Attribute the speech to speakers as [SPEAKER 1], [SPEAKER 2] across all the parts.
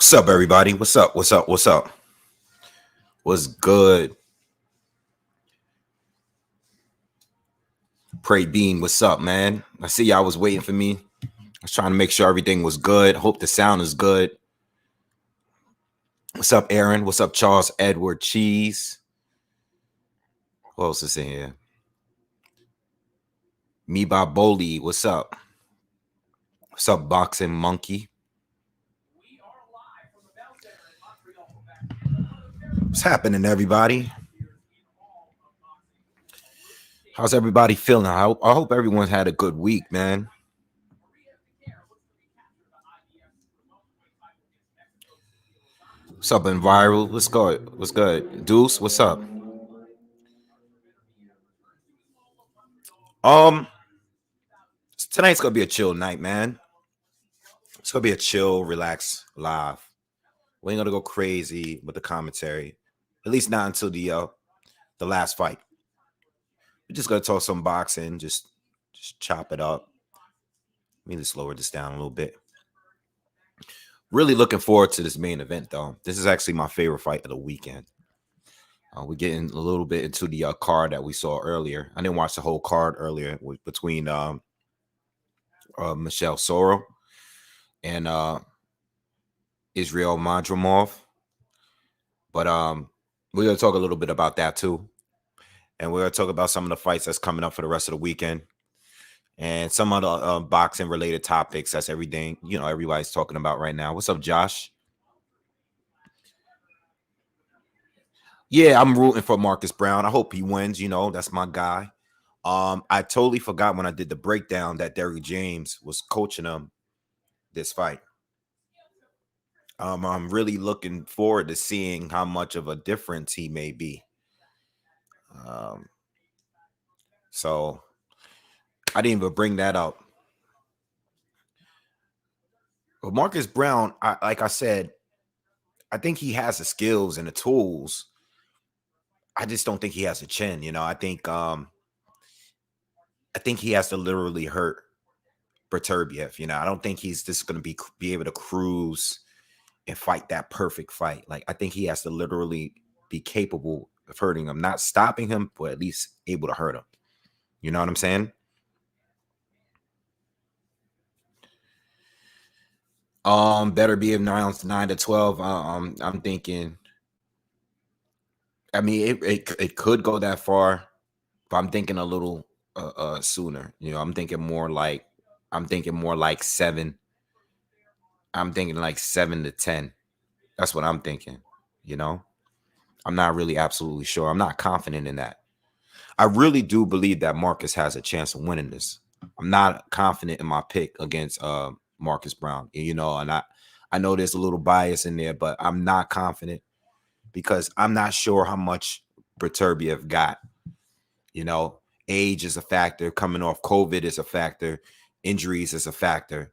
[SPEAKER 1] What's up, everybody? What's up? What's up? What's up? What's good? Pray Bean, what's up, man? I see y'all was waiting for me. I was trying to make sure everything was good. Hope the sound is good. What's up, Aaron? What's up, Charles Edward Cheese? Who else is in here? Me by Boli, what's up? What's up, Boxing Monkey? What's happening, everybody? How's everybody feeling? I hope everyone's had a good week, man. What's up, in viral? What's good? What's good? Deuce, what's up? Tonight's gonna be a chill night, man. It's gonna be a chill, relax, live. We ain't gonna go crazy with the commentary, at least not until the last fight. We're just gonna talk some boxing, just chop it up. Let me just lower this down a little bit. Really looking forward to this main event, though. This is actually my favorite fight of the weekend. We're getting a little bit into the card that we saw earlier. I didn't watch the whole card earlier between Michelle Soro and Israel Madrimov. But we're going to talk a little bit about that too. And we're going to talk about some of the fights that's coming up for the rest of the weekend. And some of the boxing related topics. That's everything, everybody's talking about right now. What's up, Josh? Yeah, I'm rooting for Marcus Browne. I hope he wins. That's my guy. I totally forgot when I did the breakdown that Derrick James was coaching him this fight. I'm really looking forward to seeing how much of a difference he may be. So I didn't even bring that up. But Marcus Browne, like I said, I think he has the skills and the tools. I just don't think he has a chin. I think he has to literally hurt Beterbiev. I don't think he's just going to be able to cruise and fight that perfect fight. Like, I think he has to literally be capable of hurting him, not stopping him, but at least able to hurt him. You know what I'm saying? Beterbiev 9-12. I'm thinking. I mean, it could go that far, but I'm thinking a little sooner. I'm thinking more like 7. I'm thinking like 7-10. That's what I'm thinking. I'm not really absolutely sure. I'm not confident in that. I really do believe that Marcus has a chance of winning this. I'm not confident in my pick against Marcus Browne. And I know there's a little bias in there, but I'm not confident because I'm not sure how much Beterbiev got. Age is a factor. Coming off COVID is a factor. Injuries is a factor.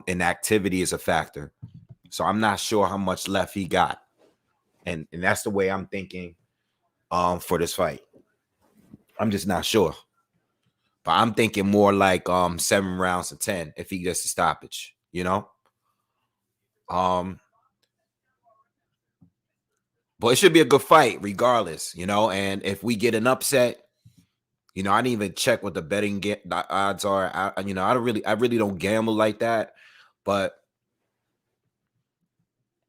[SPEAKER 1] Inactivity is a factor. So I'm not sure how much left he got. And that's the way I'm thinking for this fight. I'm just not sure. But I'm thinking more like 7 rounds to 10 if he gets the stoppage, But it should be a good fight regardless, and if we get an upset, I didn't even check what the betting the odds are. I really don't gamble like that, but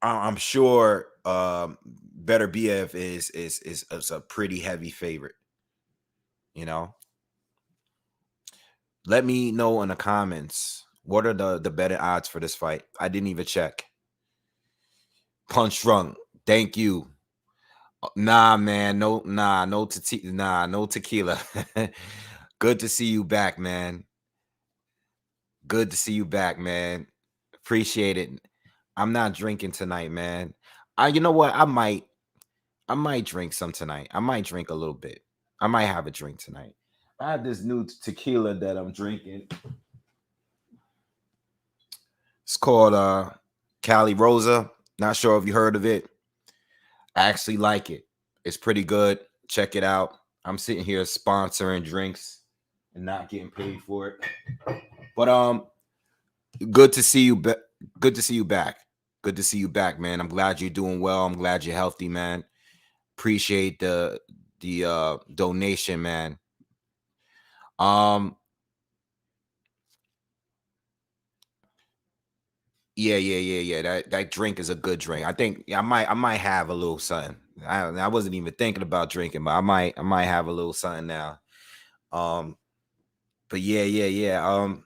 [SPEAKER 1] I'm sure Beterbiev is a pretty heavy favorite. Let me know in the comments what are the better odds for this fight. I didn't even check. Punch drunk. Thank you. Nah, man. No tequila. Good to see you back, man. Good to see you back, man. Appreciate it. I'm not drinking tonight, man. You know what? I might drink some tonight. I might drink a little bit. I might have a drink tonight. I have this new tequila that I'm drinking. It's called Cali Rosa. Not sure if you heard of it. I actually like it. It's pretty good. Check it out. I'm sitting here sponsoring drinks and not getting paid for it. But good to see you. Good to see you back. Good to see you back, man. I'm glad you're doing well. I'm glad you're healthy, man. Appreciate the donation, man. Um, yeah. That drink is a good drink. I think I might have a little something. I wasn't even thinking about drinking, but I might have a little something now. Um, but yeah.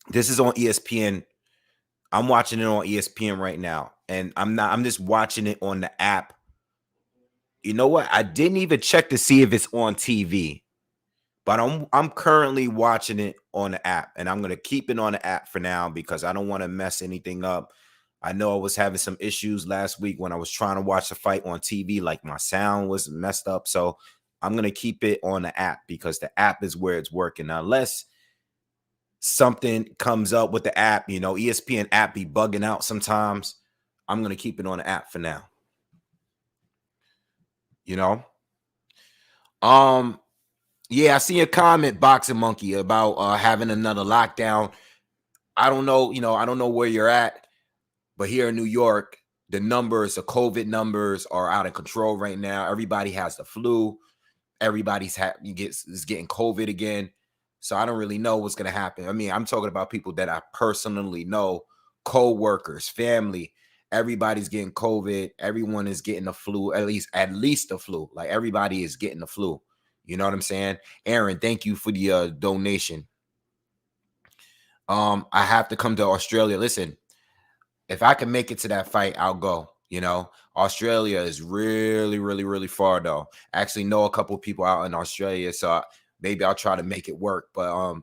[SPEAKER 1] This is on ESPN. I'm watching it on ESPN right now, and I'm just watching it on the app. You know what? I didn't even check to see if it's on TV. But I'm currently watching it on the app, and I'm gonna keep it on the app for now because I don't want to mess anything up. I know I was having some issues last week when I was trying to watch the fight on TV, like my sound was messed up. So I'm gonna keep it on the app because the app is where it's working. Now, unless something comes up with the app, ESPN app be bugging out sometimes. I'm gonna keep it on the app for now. You know. Um, yeah, I see a comment, Boxing Monkey, about having another lockdown. I don't know, I don't know where you're at, but here in New York, the COVID numbers are out of control right now. Everybody has the flu. Everybody's is getting COVID again. So I don't really know what's gonna happen. I mean, I'm talking about people that I personally know, co-workers, family. Everybody's getting COVID. Everyone is getting the flu, at least the flu. Like everybody is getting the flu. You know what I'm saying? Aaron, thank you for the donation. I have to come to Australia. Listen, if I can make it to that fight, I'll go. Australia is really, really, really far though. I actually know a couple of people out in Australia, so maybe I'll try to make it work. But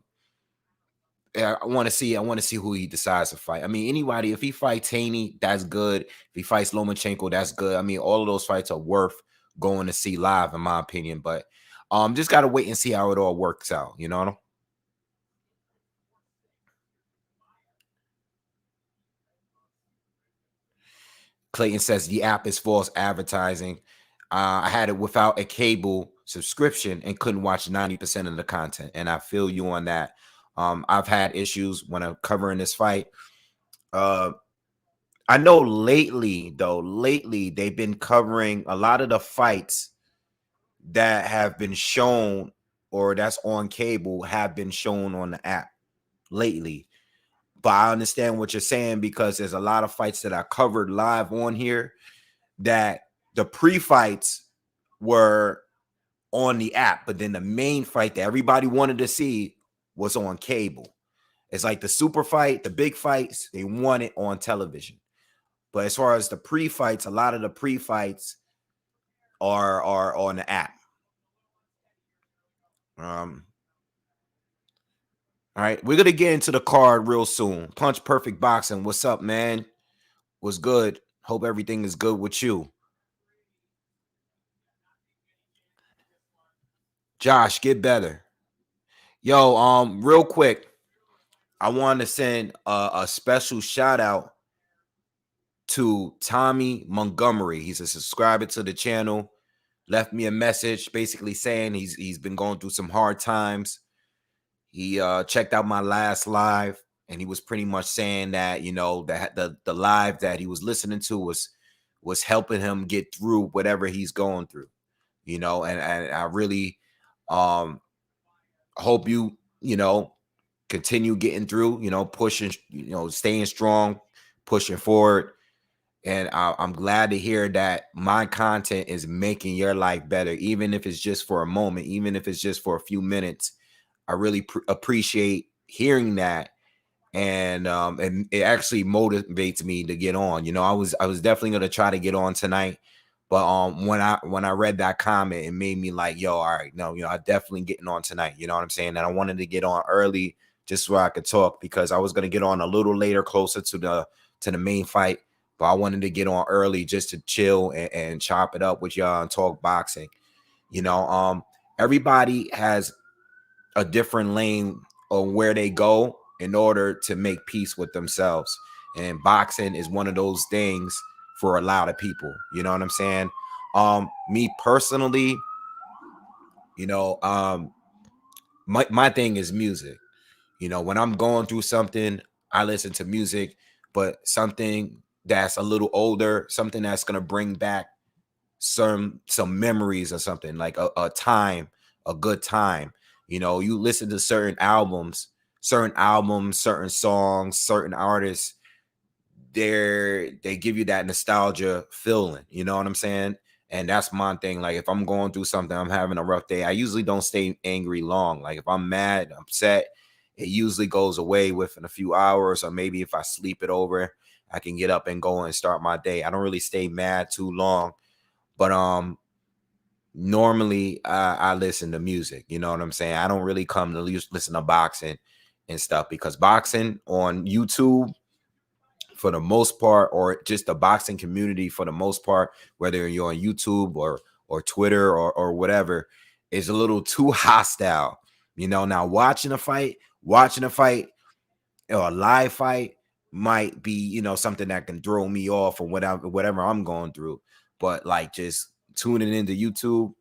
[SPEAKER 1] yeah, I want to see who he decides to fight. I mean, anybody, if he fights Haney, that's good. If he fights Lomachenko, that's good. I mean, all of those fights are worth going to see live, in my opinion. But just gotta wait and see how it all works out, Clayton says the app is false advertising. I had it without a cable subscription and couldn't watch 90% of the content. And I feel you on that. I've had issues when I'm covering this fight. Uh, I know lately they've been covering a lot of the fights that have been shown or that's on cable have been shown on the app lately. But I understand what you're saying because there's a lot of fights that I covered live on here that the pre-fights were on the app, but then the main fight that everybody wanted to see was on cable. It's like the super fight, the big fights, they want it on television. But as far as the pre-fights, a lot of the pre-fights are on the app. All right, we're gonna get into the card real soon. Punch Perfect Boxing, what's up, man? What's good? Hope everything is good with you. Josh, get better. Yo, real quick, I want to send a special shout out to Tommy Montgomery. He's a subscriber to the channel. Left me a message basically saying he's been going through some hard times. He checked out my last live and he was pretty much saying that, that the live that he was listening to was helping him get through whatever he's going through. And I really hope you continue getting through, pushing, staying strong, pushing forward. And I'm glad to hear that my content is making your life better, even if it's just for a moment, even if it's just for a few minutes. I really appreciate hearing that. And it actually motivates me to get on. I was definitely gonna try to get on tonight, but when I read that comment, it made me like, yo, all right, no, I definitely getting on tonight. You know what I'm saying? And I wanted to get on early just so I could talk because I was gonna get on a little later, closer to the main fight, but I wanted to get on early just to chill and chop it up with y'all and talk boxing. Everybody has a different lane on where they go in order to make peace with themselves. And boxing is one of those things for a lot of people. You know what I'm saying? Me personally, you know, um, my thing is music. When I'm going through something, I listen to music, but something that's a little older, something that's gonna bring back some memories or something, like a time, a good time. You know, you listen to certain songs, certain artists, they give you that nostalgia feeling, you know what I'm saying? And that's my thing. Like if I'm going through something, I'm having a rough day, I usually don't stay angry long. Like if I'm mad, upset, it usually goes away within a few hours, or maybe if I sleep it over, I can get up and go and start my day. I don't really stay mad too long. But normally I listen to music, you know what I'm saying? I don't really come to listen to boxing and stuff, because boxing on YouTube, for the most part, or just the boxing community for the most part, whether you're on YouTube or Twitter or whatever, is a little too hostile. You know, now watching a fight or a live fight might be, you know, something that can throw me off or whatever I'm going through. But like just tuning into YouTube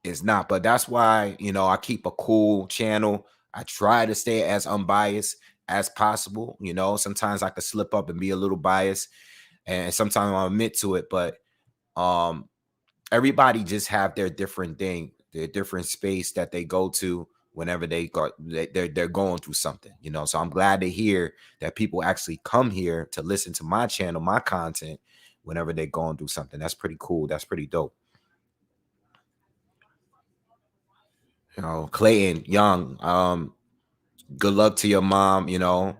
[SPEAKER 1] is not. But that's why, you know, I keep a cool channel. I try to stay as unbiased as possible. You know, sometimes I could slip up and be a little biased, and sometimes I'll admit to it. But um everybody just have their different thing, their different space that they go to whenever they're going through something, you know. So I'm glad to hear that people actually come here to listen to my channel, my content, whenever they're going through something. That's pretty cool. That's pretty dope. You know, Clayton Young, good luck to your mom. You know,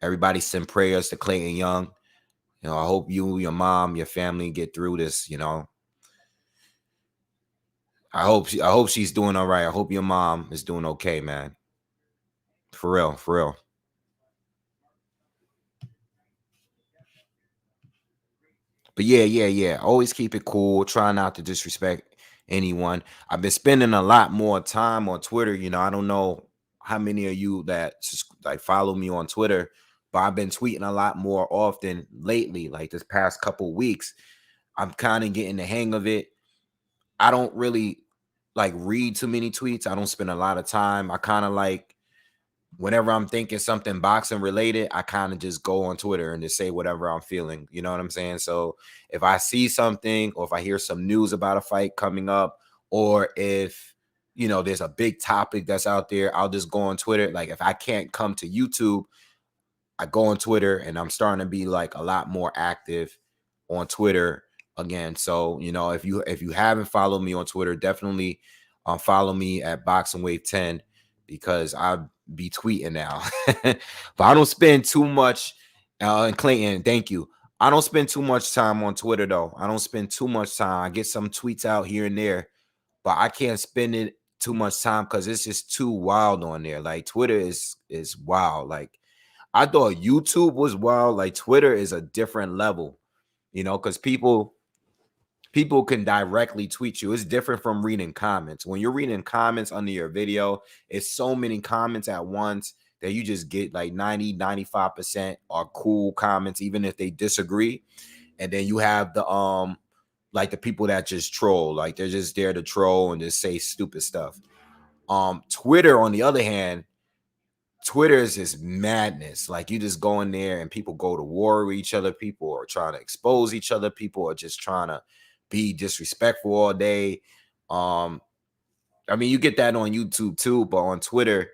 [SPEAKER 1] everybody send prayers to Clayton Young. You know, I hope you, your mom, your family get through this. You know, I hope she's doing all right. I hope your mom is doing okay, man. For real, for real. But yeah. Always keep it cool. Try not to disrespect anyone. I've been spending a lot more time on Twitter. You know, I don't know how many of you that just like follow me on Twitter, but I've been tweeting a lot more often lately, like this past couple weeks. I'm kind of getting the hang of it. I don't really like read too many tweets. I don't spend a lot of time. I kind of like, whenever I'm thinking something boxing related, I kind of just go on Twitter and just say whatever I'm feeling. You know what I'm saying? So if I see something, or if I hear some news about a fight coming up, or if, you know, there's a big topic that's out there, I'll just go on Twitter. Like if I can't come to YouTube, I go on Twitter, and I'm starting to be like a lot more active on Twitter again. So, you know, if you haven't followed me on Twitter, definitely follow me at BoxingWave 10, because I be tweeting now. But I don't spend too much and Clayton, thank you. I don't spend too much time on Twitter though. I don't spend too much time. I get some tweets out here and there, but I can't spend it too much time because it's just too wild on there. Like Twitter is wild. Like I thought YouTube was wild. Like Twitter is a different level, you know, because people can directly tweet you. It's different from reading comments. When you're reading comments under your video, it's so many comments at once that you just get like 90-95% are cool comments, even if they disagree. And then you have the like the people that just troll, like they're just there to troll and just say stupid stuff. Twitter, on the other hand, Twitter is just madness. Like you just go in there and people go to war with each other. People are trying to expose each other. People are just trying to be disrespectful all day. Um, I mean, you get that on YouTube too, but on Twitter,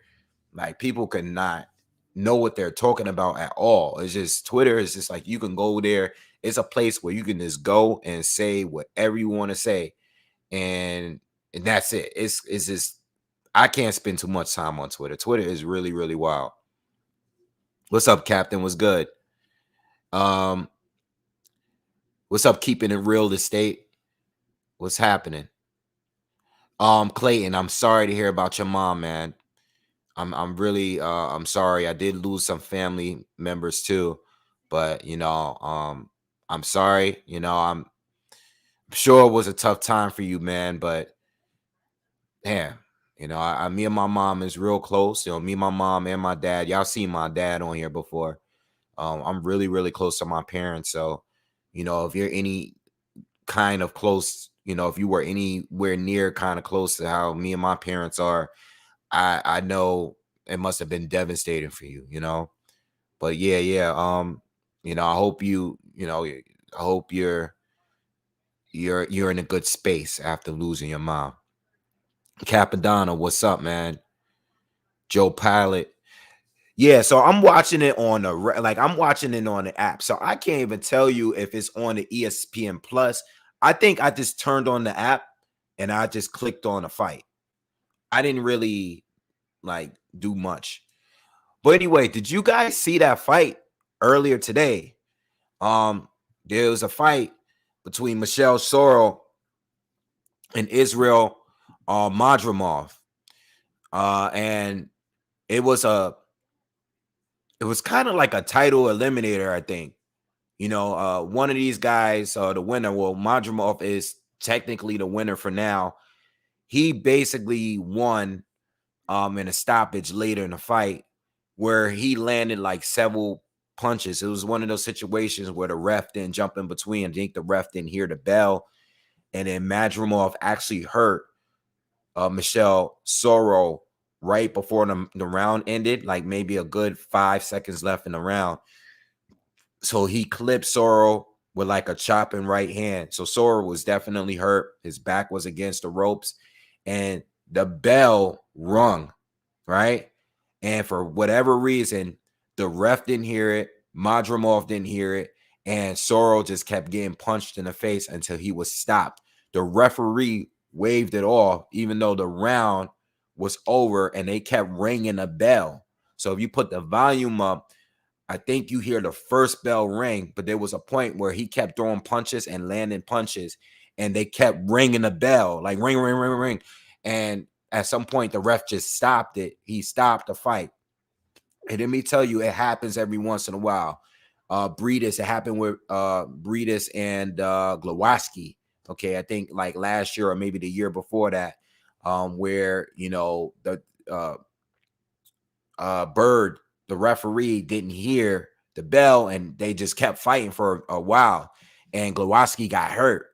[SPEAKER 1] like people cannot know what they're talking about at all. It's just Twitter is just like you can go there. It's a place where you can just go and say whatever you want to say, and that's it. It's just I can't spend too much time on Twitter. Twitter is really, really wild. What's up, Captain? What's good? Um, what's up, keeping it real estate? What's happening? Clayton, I'm sorry to hear about your mom, man. I'm really I'm sorry. I did lose some family members too, but you know, I'm sorry. You know, I'm sure it was a tough time for you, man, but damn, you know, me and my mom is real close. You know, me, my mom, and my dad. Y'all seen my dad on here before. I'm really, really close to my parents. So, you know, if you're any kind of close, you know, if you were anywhere near kind of close to how me and my parents are, I know it must have been devastating for you, you know. But yeah, you know, I hope I hope you're in a good space after losing your mom. Capadonna, what's up, man? Joe Pilot. Yeah, so I'm watching it on I'm watching it on the app. So I can't even tell you if it's on the ESPN Plus. I think I just turned on the app and I just clicked on a fight. I didn't really do much. But anyway, did you guys see that fight earlier today? There was a fight between Michelle Sorrell and Israel Madrimov. And it was kind of like a title eliminator, I think. One of these guys, the winner, well, Madrimov is technically the winner for now. He basically won in a stoppage later in the fight where he landed like several punches. It was one of those situations where the ref didn't jump in between. I think the ref didn't hear the bell. And then Madrimov actually hurt Michelle Sorrell right before the round ended, like maybe a good 5 seconds left in the round. So he clipped Sorrell with like a chopping right hand. So Sorrell was definitely hurt. His back was against the ropes and the bell rung, right? And for whatever reason, the ref didn't hear it. Madrimov didn't hear it. And Sorrell just kept getting punched in the face until he was stopped. The referee waved it off, even though the round was over and they kept ringing a bell. So if you put the volume up, I think you hear the first bell ring, but there was a point where he kept throwing punches and landing punches, and they kept ringing the bell, like ring, ring, ring, ring. And at some point, the ref just stopped it. He stopped the fight. And let me tell you, it happens every once in a while. It happened with Breedis and Glowacki. Okay, I think like last year or maybe the year before that, where the Bird, the referee, didn't hear the bell and they just kept fighting for a while, and Glowacki got hurt.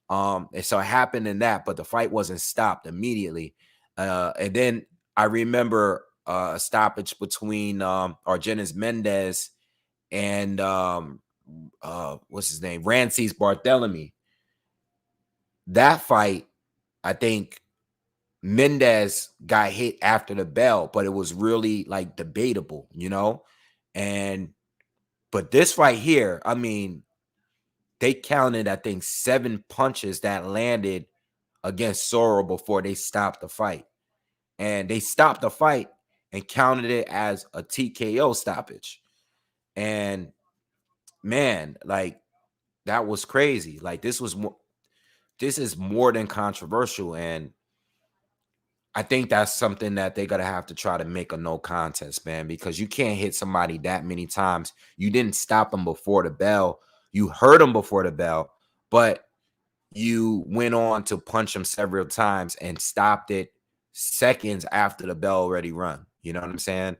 [SPEAKER 1] And so it happened in that, but the fight wasn't stopped immediately. And then I remember a stoppage between Argenis Mendez and what's his name, Rances Barthélemy. That fight, I think Mendez got hit after the bell, but it was really like debatable, but this fight here, I mean, they counted, I think, 7 punches that landed against Sorrell before they stopped the fight. And they stopped the fight and counted it as a TKO stoppage. And man, like, that was crazy. Like, this is more than controversial. And I think that's something that they're going to have to try to make a no contest, man, because you can't hit somebody that many times. You didn't stop them before the bell. You hurt them before the bell, but you went on to punch him several times and stopped it seconds after the bell already rung. You know what I'm saying?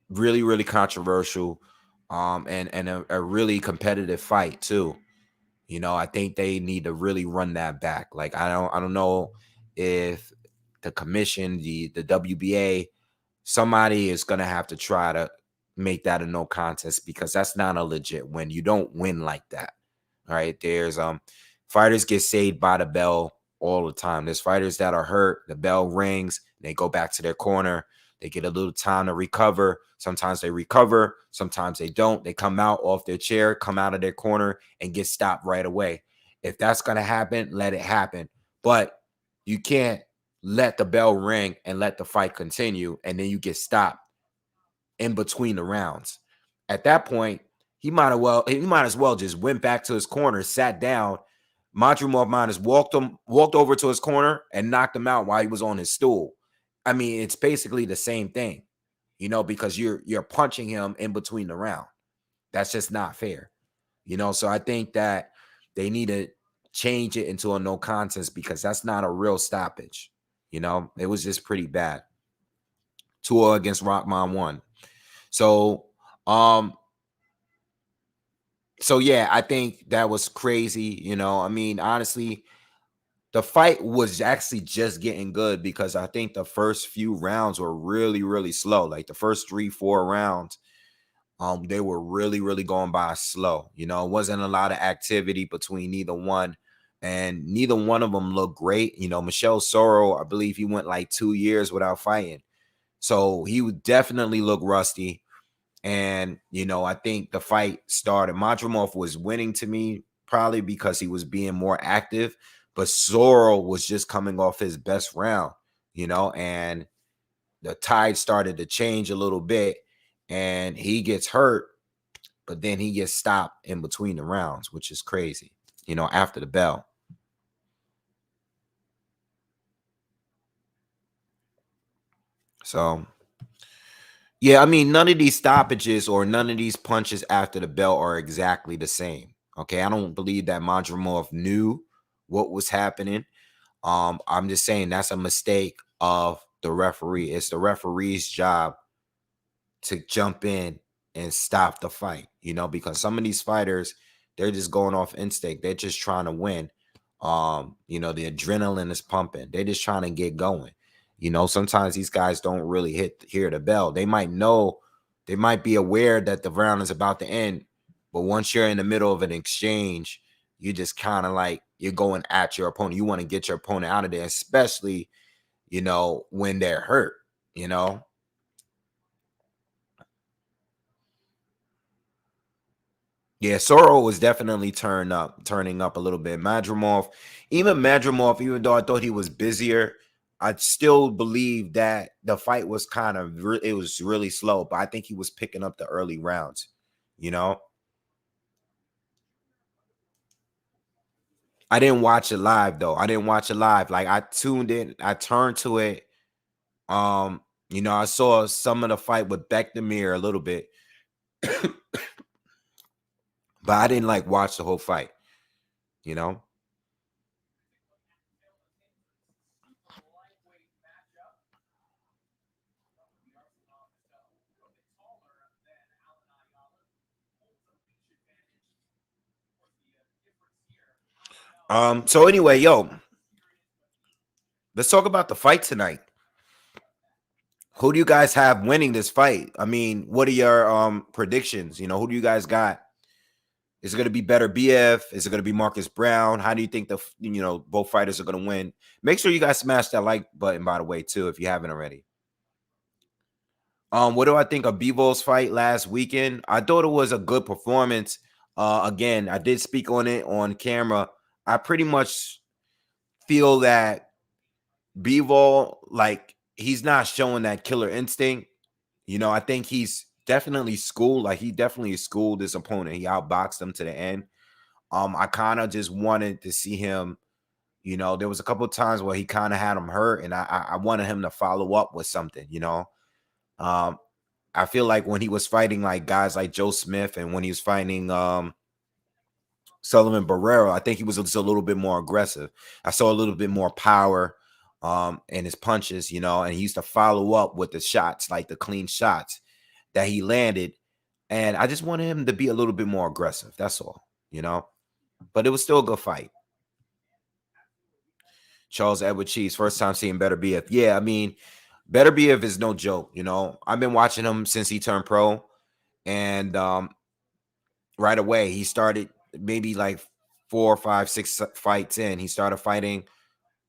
[SPEAKER 1] Really, really controversial, and a really competitive fight too. I think they need to really run that back. Like, I don't know if the commission, the WBA, somebody is gonna have to try to make that a no contest, because that's not a legit win. You don't win like that. All right. There's fighters get saved by the bell all the time. There's fighters that are hurt, the bell rings, they go back to their corner, they get a little time to recover. Sometimes they recover, sometimes they don't. They come out off their chair, come out of their corner, and get stopped right away. If that's gonna happen, let it happen. But you can't let the bell ring and let the fight continue, and then you get stopped in between the rounds. At that point, he might as well just went back to his corner, sat down. Madrimov might have walked over to his corner and knocked him out while he was on his stool. I mean, it's basically the same thing, because you're punching him in between the round. That's just not fair. So I think that they need to change it into a no contest, because that's not a real stoppage. It was just pretty bad. Tua against Rockman won. So yeah, I think that was crazy. I mean, honestly, the fight was actually just getting good, because I think the first few rounds were really, really slow. Like the first 3-4 rounds, They were really, really going by slow. You know, it wasn't a lot of activity between neither one, and neither one of them looked great. You know, Michelle Sorrow, I believe he went like 2 years without fighting, so he would definitely look rusty. And you know, I think the fight started. Madrimov was winning to me probably because he was being more active, but Sorrow was just coming off his best round. You know, and the tide started to change a little bit, and he gets hurt, but then he gets stopped in between the rounds, which is crazy, you know, after the bell. So, yeah, I mean, none of these stoppages or none of these punches after the bell are exactly the same. Okay. I don't believe that Madrimov knew what was happening. I'm just saying that's a mistake of the referee. It's the referee's job to jump in and stop the fight, you know, because some of these fighters, they're just going off instinct. They're just trying to win. You know, the adrenaline is pumping. They're just trying to get going. You know, sometimes these guys don't really hear the bell. They might know, they might be aware that the round is about to end, but once you're in the middle of an exchange, you just kind of like you're going at your opponent. You want to get your opponent out of there, especially, you know, when they're hurt, you know. Yeah, Soro was definitely turning up a little bit. Madrimov, even though I thought he was busier, I still believe that the fight was kind of it was really slow, but I think he was picking up the early rounds. You know, I didn't watch it live though. I didn't watch it live. Like I tuned in, I turned to it. You know, I saw some of the fight with Bekdamir a little bit, but I didn't like watch the whole fight. You know. So anyway, yo, let's talk about the fight tonight. Who do you guys have winning this fight? I mean, what are your predictions? You know, who do you guys got? Is it going to be Beterbiev? Is it going to be Marcus Browne? How do you think both fighters are going to win? Make sure you guys smash that like button, by the way, too, if you haven't already. What do I think of Bivol fight last weekend? I thought it was a good performance. Again, I did speak on it on camera. I pretty much feel that Bivol, like, he's not showing that killer instinct. You know, I think he's definitely schooled. Like, he definitely schooled his opponent. He outboxed him to the end. I kind of just wanted to see him. You know, there was a couple of times where he kind of had him hurt, and I wanted him to follow up with something. You know, um, I feel like when he was fighting like guys like Joe Smith, and when he was fighting Sullivan Barrero, I think he was just a little bit more aggressive. I saw a little bit more power in his punches, you know, and he used to follow up with the shots, like the clean shots that he landed. And I just wanted him to be a little bit more aggressive. That's all, you know. But it was still a good fight. Charles Edward Cheese, first time seeing Beterbiev. Yeah, I mean, Beterbiev is no joke, you know. I've been watching him since he turned pro. And right away, he started maybe like 4, 5, 6 fights in. He started fighting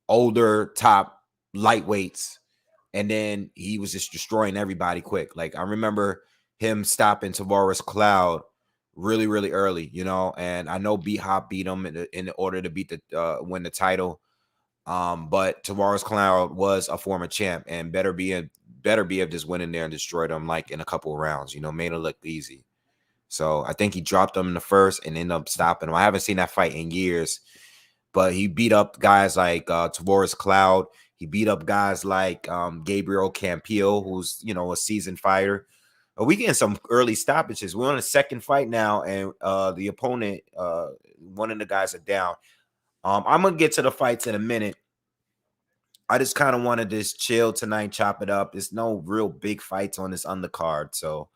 [SPEAKER 1] older top lightweights, and then he was just destroying everybody quick. Like I remember him stopping Tavares Cloud really, really early, you know. And I know B Hop beat him in order to beat the win the title. But Tavares Cloud was a former champ, and Beterbiev just went in there and destroyed him like in a couple of rounds, you know, made it look easy. So I think he dropped him in the first and ended up stopping him. I haven't seen that fight in years, but he beat up guys like Tavares Cloud. He beat up guys like Gabriel Campillo, who's, you know, a seasoned fighter. We getting some early stoppages. We're on a second fight now, and the opponent, one of the guys are down. I'm going to get to the fights in a minute. I just kind of wanted to just chill tonight, chop it up. There's no real big fights on this undercard, so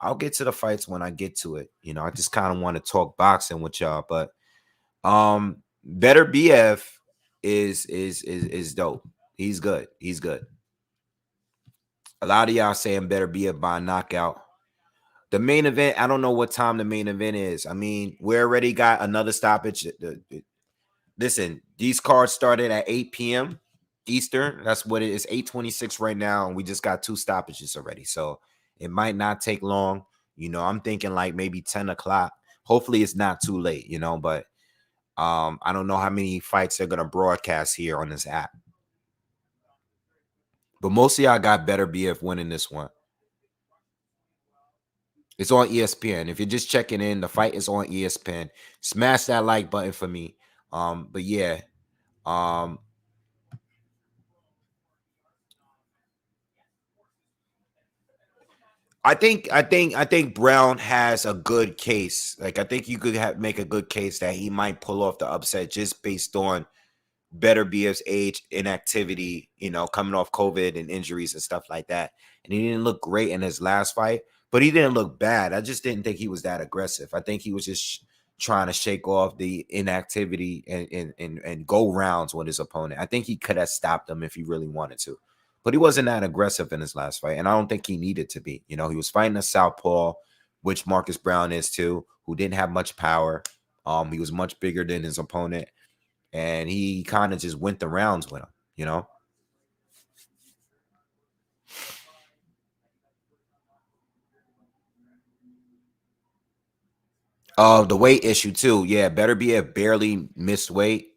[SPEAKER 1] I'll get to the fights when I get to it. You know, I just kind of want to talk boxing with y'all, but Better BF is dope. He's good. He's good. A lot of y'all saying Better BF by knockout. The main event, I don't know what time the main event is. I mean, we already got another stoppage. Listen, these cards started at 8 p.m. Eastern. That's what it is, 8:26 right now, and we just got 2 stoppages already. So it might not take long. I'm thinking like maybe 10 o'clock. Hopefully it's not too late, but I don't know how many fights they're gonna broadcast here on this app. But most of y'all got Beterbiev winning this one. It's on ESPN. If you're just checking in, the fight is on ESPN. Smash that like button for me. But yeah. I think Browne has a good case. Like I think you could make a good case that he might pull off the upset just based on Beterbiev's age, inactivity, coming off COVID and injuries and stuff like that. And he didn't look great in his last fight, but he didn't look bad. I just didn't think he was that aggressive. I think he was just trying to shake off the inactivity and go rounds with his opponent. I think he could have stopped him if he really wanted to. But he wasn't that aggressive in his last fight, and I don't think he needed to be. He was fighting a southpaw, which Marcus Browne is too, who didn't have much power. He was much bigger than his opponent, and he kind of just went the rounds with him. The weight issue too. Yeah, Beterbiev barely missed weight.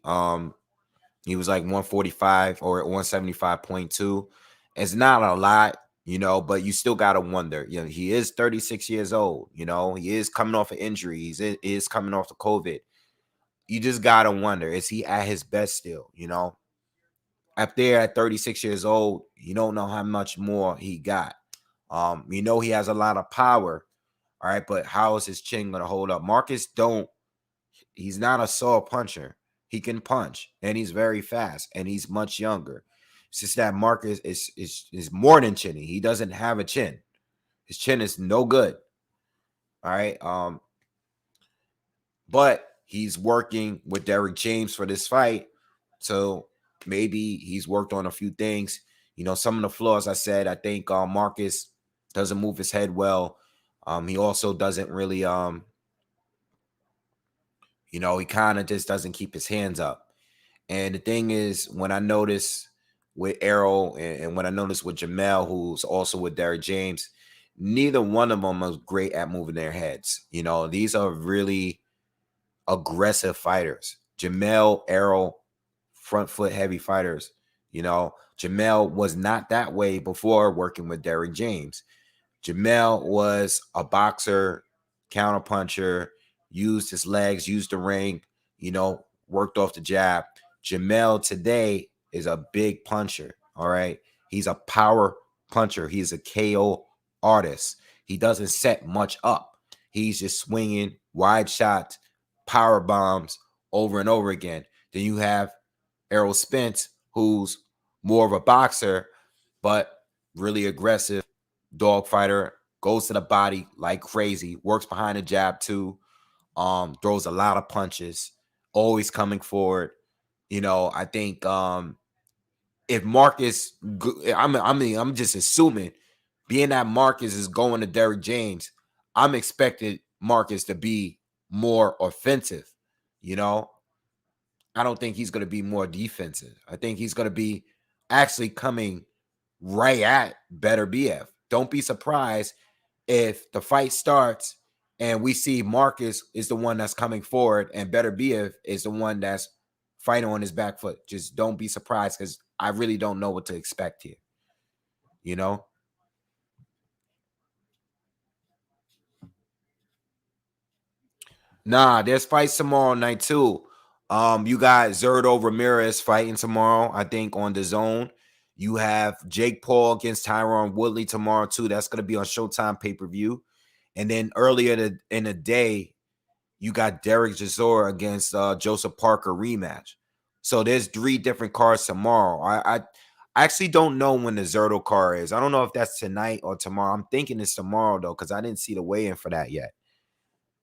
[SPEAKER 1] He was like 145 or 175.2. It's not a lot, but you still gotta wonder. He is 36 years old. He is coming off an injury. He is coming off the COVID. You just gotta wonder, is he at his best still? Up there at 36 years old, you don't know how much more he got. He has a lot of power. All right, but how is his chin gonna hold up? Marcus don't. He's not a saw puncher. He can punch, and he's very fast, and he's much younger. It's just that Marcus is more than chinny. He doesn't have a chin. His chin is no good. All right. But he's working with Derrick James for this fight. So maybe he's worked on a few things. Some of the flaws I said, I think Marcus doesn't move his head well. He also doesn't really he kind of just doesn't keep his hands up. And the thing is, when I notice with Errol and when I notice with Jamel, who's also with Derrick James, neither one of them is great at moving their heads. These are really aggressive fighters. Jamel, Errol, front foot heavy fighters. Jamel was not that way before working with Derrick James. Jamel was a boxer, counterpuncher, used his legs, used the ring, worked off the jab. Jamel today is a big puncher. All right. He's a power puncher. He's a KO artist. He doesn't set much up. He's just swinging wide shots, power bombs over and over again. Then you have Errol Spence, who's more of a boxer, but really aggressive, dog fighter, goes to the body like crazy, works behind the jab too, throws a lot of punches, always coming forward. I think if Marcus, I'm just assuming, being that Marcus is going to Derrick James, I'm expecting Marcus to be more offensive. I don't think he's going to be more defensive. I think he's going to be actually coming right at Beterbiev. Don't be surprised if the fight starts and we see Marcus is the one that's coming forward and Beterbiev is the one that's fighting on his back foot. Just don't be surprised, because I really don't know what to expect here. You know? Nah, there's fights tomorrow night too. You got Zerdo Ramirez fighting tomorrow, I think, on the zone. You have Jake Paul against Tyron Woodley tomorrow too. That's gonna be on Showtime pay-per-view. And then earlier in the day, you got Derek Chisora against Joseph Parker rematch. So there's 3 different cards tomorrow. I actually don't know when the Zerdo card is. I don't know if that's tonight or tomorrow. I'm thinking it's tomorrow though, because I didn't see the weigh-in for that yet.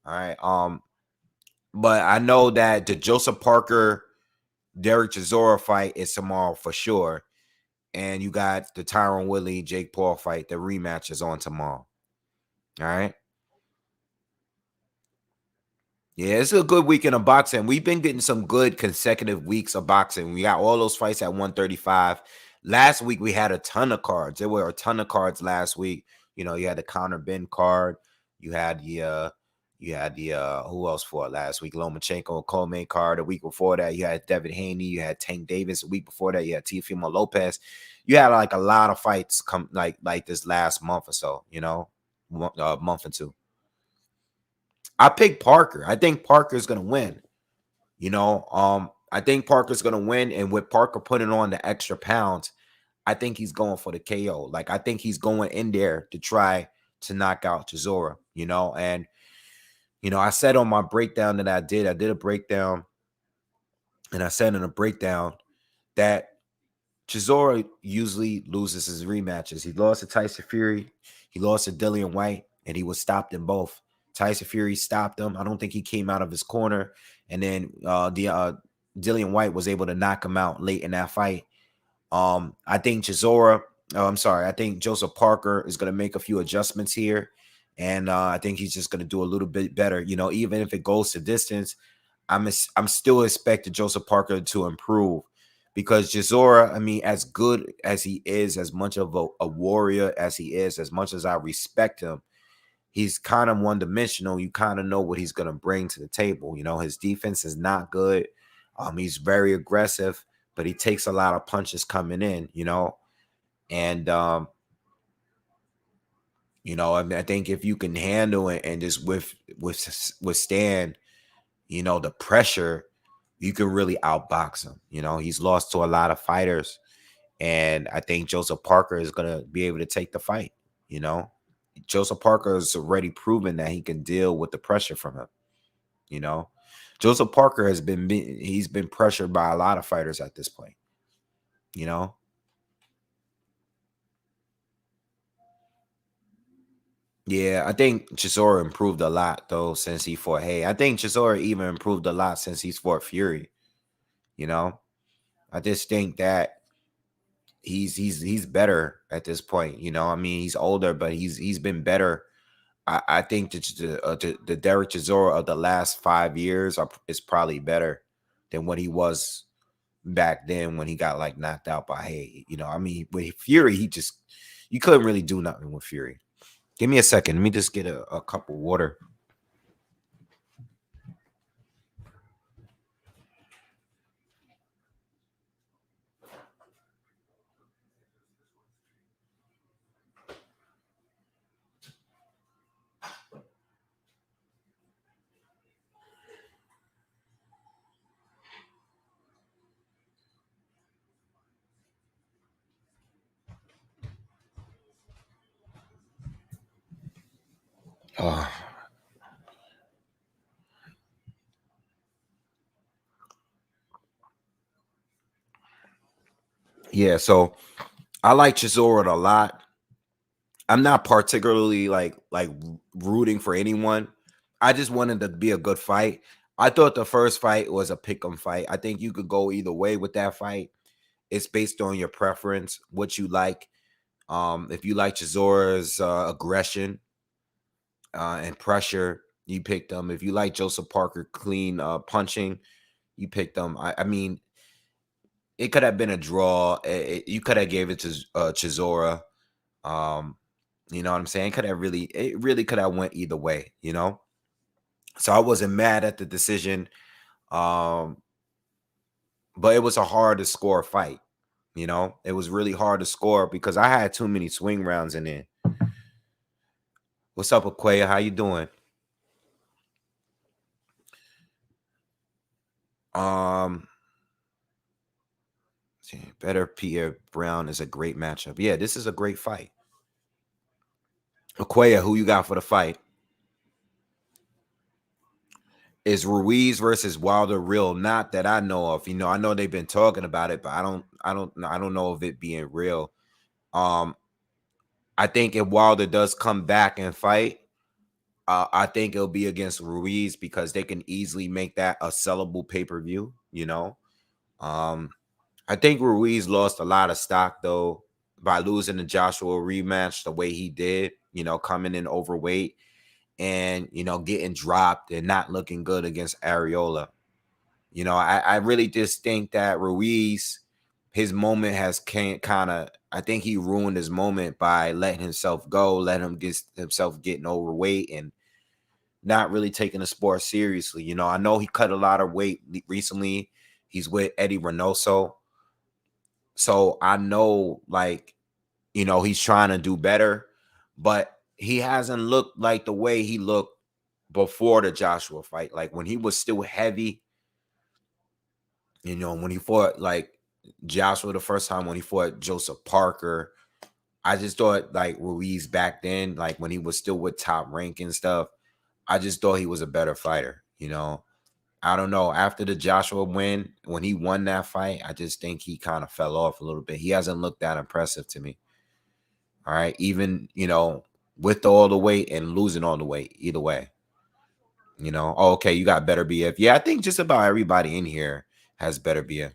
[SPEAKER 1] All right. But I know that the Joseph Parker Derek Chisora fight is tomorrow for sure. And you got the Tyron Woodley Jake Paul fight. The rematch is on tomorrow. All right. Yeah, it's a good weekend of boxing. We've been getting some good consecutive weeks of boxing. We got all those fights at 135. Last week we had a ton of cards. There were a ton of cards last week. You know, you had the Conor Ben card. You had the who else for it last week? Lomachenko Coleman card. A week before that, you had Devin Haney. You had Tank Davis. A week before that, you had Teofimo Lopez. You had like a lot of fights come like this last month or so. You know, month or two. I picked Parker. I think Parker's gonna win. I think Parker's gonna win, and with Parker putting on the extra pounds, I think he's going for the KO. Like I think he's going in there to try to knock out Chisora. And I said on my breakdown that I did a breakdown, and I said in a breakdown that Chisora usually loses his rematches. He lost to Tyson Fury, he lost to Dillian White, and he was stopped in both. Tyson Fury stopped him. I don't think he came out of his corner, and then Dillian White was able to knock him out late in that fight. I think I think Joseph Parker is going to make a few adjustments here, and I think he's just going to do a little bit better. Even if it goes to distance, I'm still expecting Joseph Parker to improve because Chisora, I mean, as good as he is, as much of a warrior as he is, as much as I respect him, he's kind of one dimensional. You kind of know what he's going to bring to the table. His defense is not good. He's very aggressive, but he takes a lot of punches coming in, and I mean, I think if you can handle it and just withstand, the pressure, you can really outbox him. He's lost to a lot of fighters, and I think Joseph Parker is going to be able to take the fight. You know, Joseph Parker has already proven that he can deal with the pressure from him. You know, Joseph Parker he's been pressured by a lot of fighters at this point. You know, yeah, I think Chisora improved a lot though since he fought. Hey, I think Chisora even improved a lot since he's fought Fury. You know, I just think that he's better at this point. I mean, he's older, but he's been better. I think that the Derek Chisora of the last 5 years is probably better than what he was back then when he got like knocked out by Hay. I mean, with Fury, you couldn't really do nothing with Fury. Give me a second. Let me just get a cup of water. Uh, yeah, so I like Chisora a lot. I'm not particularly like rooting for anyone. I just wanted to be a good fight. I thought the first fight was a pick'em fight. I think you could go either way with that fight. It's based on your preference, what you like. If you like Chisora's aggression and pressure, you picked them. If you like Joseph Parker clean punching, you picked them. I mean, it could have been a draw. You could have gave it to Chisora. Um, you know what I'm saying? It really could have went either way, So I wasn't mad at the decision. Um, but it was a hard to score fight. It was really hard to score because I had too many swing rounds in there. What's up, Aquaya? How you doing? Um, Better Pierre Browne is a great matchup. Yeah, this is a great fight. Aquaya, who you got for the fight? Is Ruiz versus Wilder real? Not that I know of. I know they've been talking about it, but I don't know of it being real. Um, I think if Wilder does come back and fight, I think it'll be against Ruiz because they can easily make that a sellable pay-per-view. Um, I think Ruiz lost a lot of stock though by losing the Joshua rematch the way he did. Coming in overweight and, getting dropped and not looking good against Areola. I really just think that Ruiz, his moment has kind of, I think he ruined his moment by letting himself go, letting him get himself getting overweight and not really taking the sport seriously. I know he cut a lot of weight recently. He's with Eddie Reynoso. So I know, like, he's trying to do better, but he hasn't looked like the way he looked before the Joshua fight. Like when he was still heavy, when he fought like Joshua the first time, when he fought Joseph Parker, I just thought like Ruiz back then, like when he was still with Top Rank and stuff, I just thought he was a better fighter. I don't know. After the Joshua win, when he won that fight, I just think he kind of fell off a little bit. He hasn't looked that impressive to me. All right. Even, with all the weight and losing all the weight, either way. Oh, okay, you got Beterbiev. Yeah, I think just about everybody in here has Beterbiev.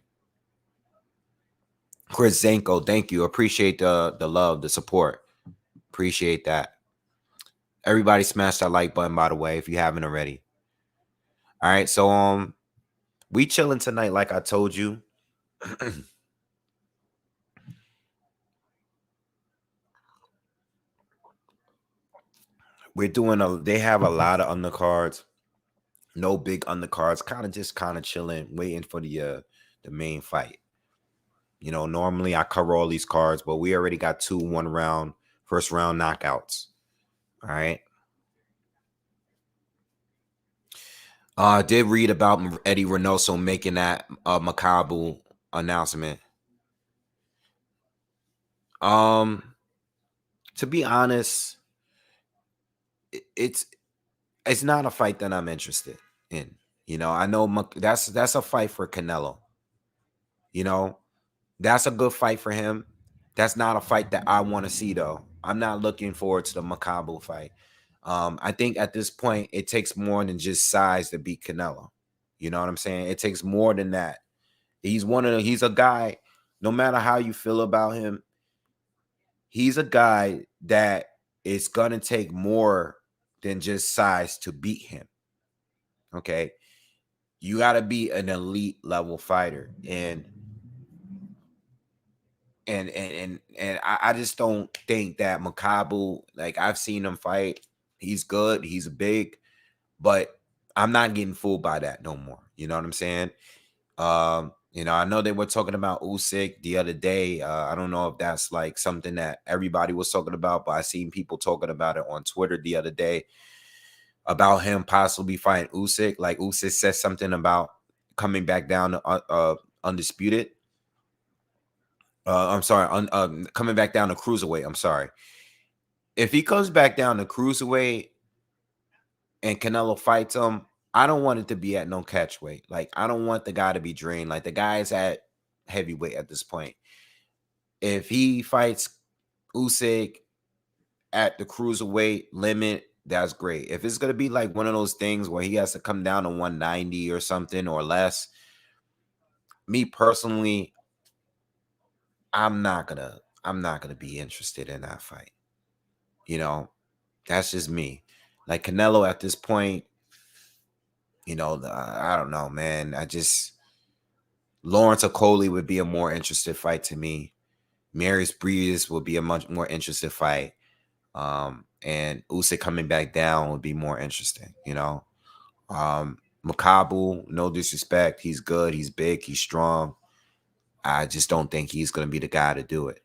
[SPEAKER 1] Chris Zanko, thank you. Appreciate the love, the support. Appreciate that. Everybody smash that like button, by the way, if you haven't already. All right, so we chilling tonight, like I told you. They have a lot of undercards, no big undercards, kind of chilling, waiting for the main fight. Normally I cover all these cards, but we already got 2 first round knockouts. All right. I did read about Eddie Reynoso making that Makabu announcement. To be honest, it's not a fight that I'm interested in. I know that's a fight for Canelo. That's a good fight for him. That's not a fight that I want to see, though. I'm not looking forward to the Makabu fight. I think at this point, it takes more than just size to beat Canelo. You know what I'm saying? It takes more than that. He's a guy, no matter how you feel about him, he's a guy that it's going to take more than just size to beat him. Okay. You got to be an elite level fighter. And I just don't think that Makabu, like I've seen him fight. He's good. He's big, but I'm not getting fooled by that no more. You know what I'm saying? I know they were talking about Usyk the other day. I don't know if that's like something that everybody was talking about, but I seen people talking about it on Twitter the other day about him possibly fighting Usyk. Like Usyk said something about coming back down to undisputed. I'm sorry, coming back down to cruiserweight. I'm sorry. If he comes back down to cruiserweight and Canelo fights him, I don't want it to be at no catch weight. Like, I don't want the guy to be drained. Like, the guy is at heavyweight at this point. If he fights Usyk at the cruiserweight limit, that's great. If it's going to be like one of those things where he has to come down to 190 or something or less, me personally, I'm not gonna be interested in that fight. That's just me. Like Canelo at this point, I don't know, man. Lawrence Okoli would be a more interested fight to me. Marius Breeze would be a much more interested fight. And Usyk coming back down would be more interesting, Makabu, no disrespect. He's good, he's big, he's strong. I just don't think he's gonna be the guy to do it,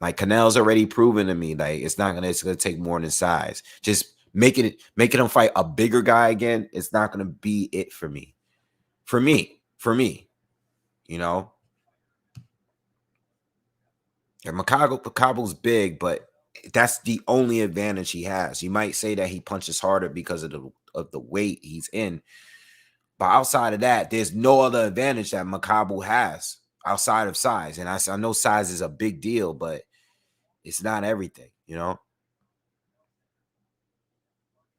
[SPEAKER 1] Like Canelo's already proven to me, like it's gonna take more than size. Just making him fight a bigger guy again, it's not gonna be it for me. For me, And Makabu's big, but that's the only advantage he has. You might say that he punches harder because of the weight he's in, but outside of that, there's no other advantage that Makabu has outside of size. And I know size is a big deal, but it's not everything,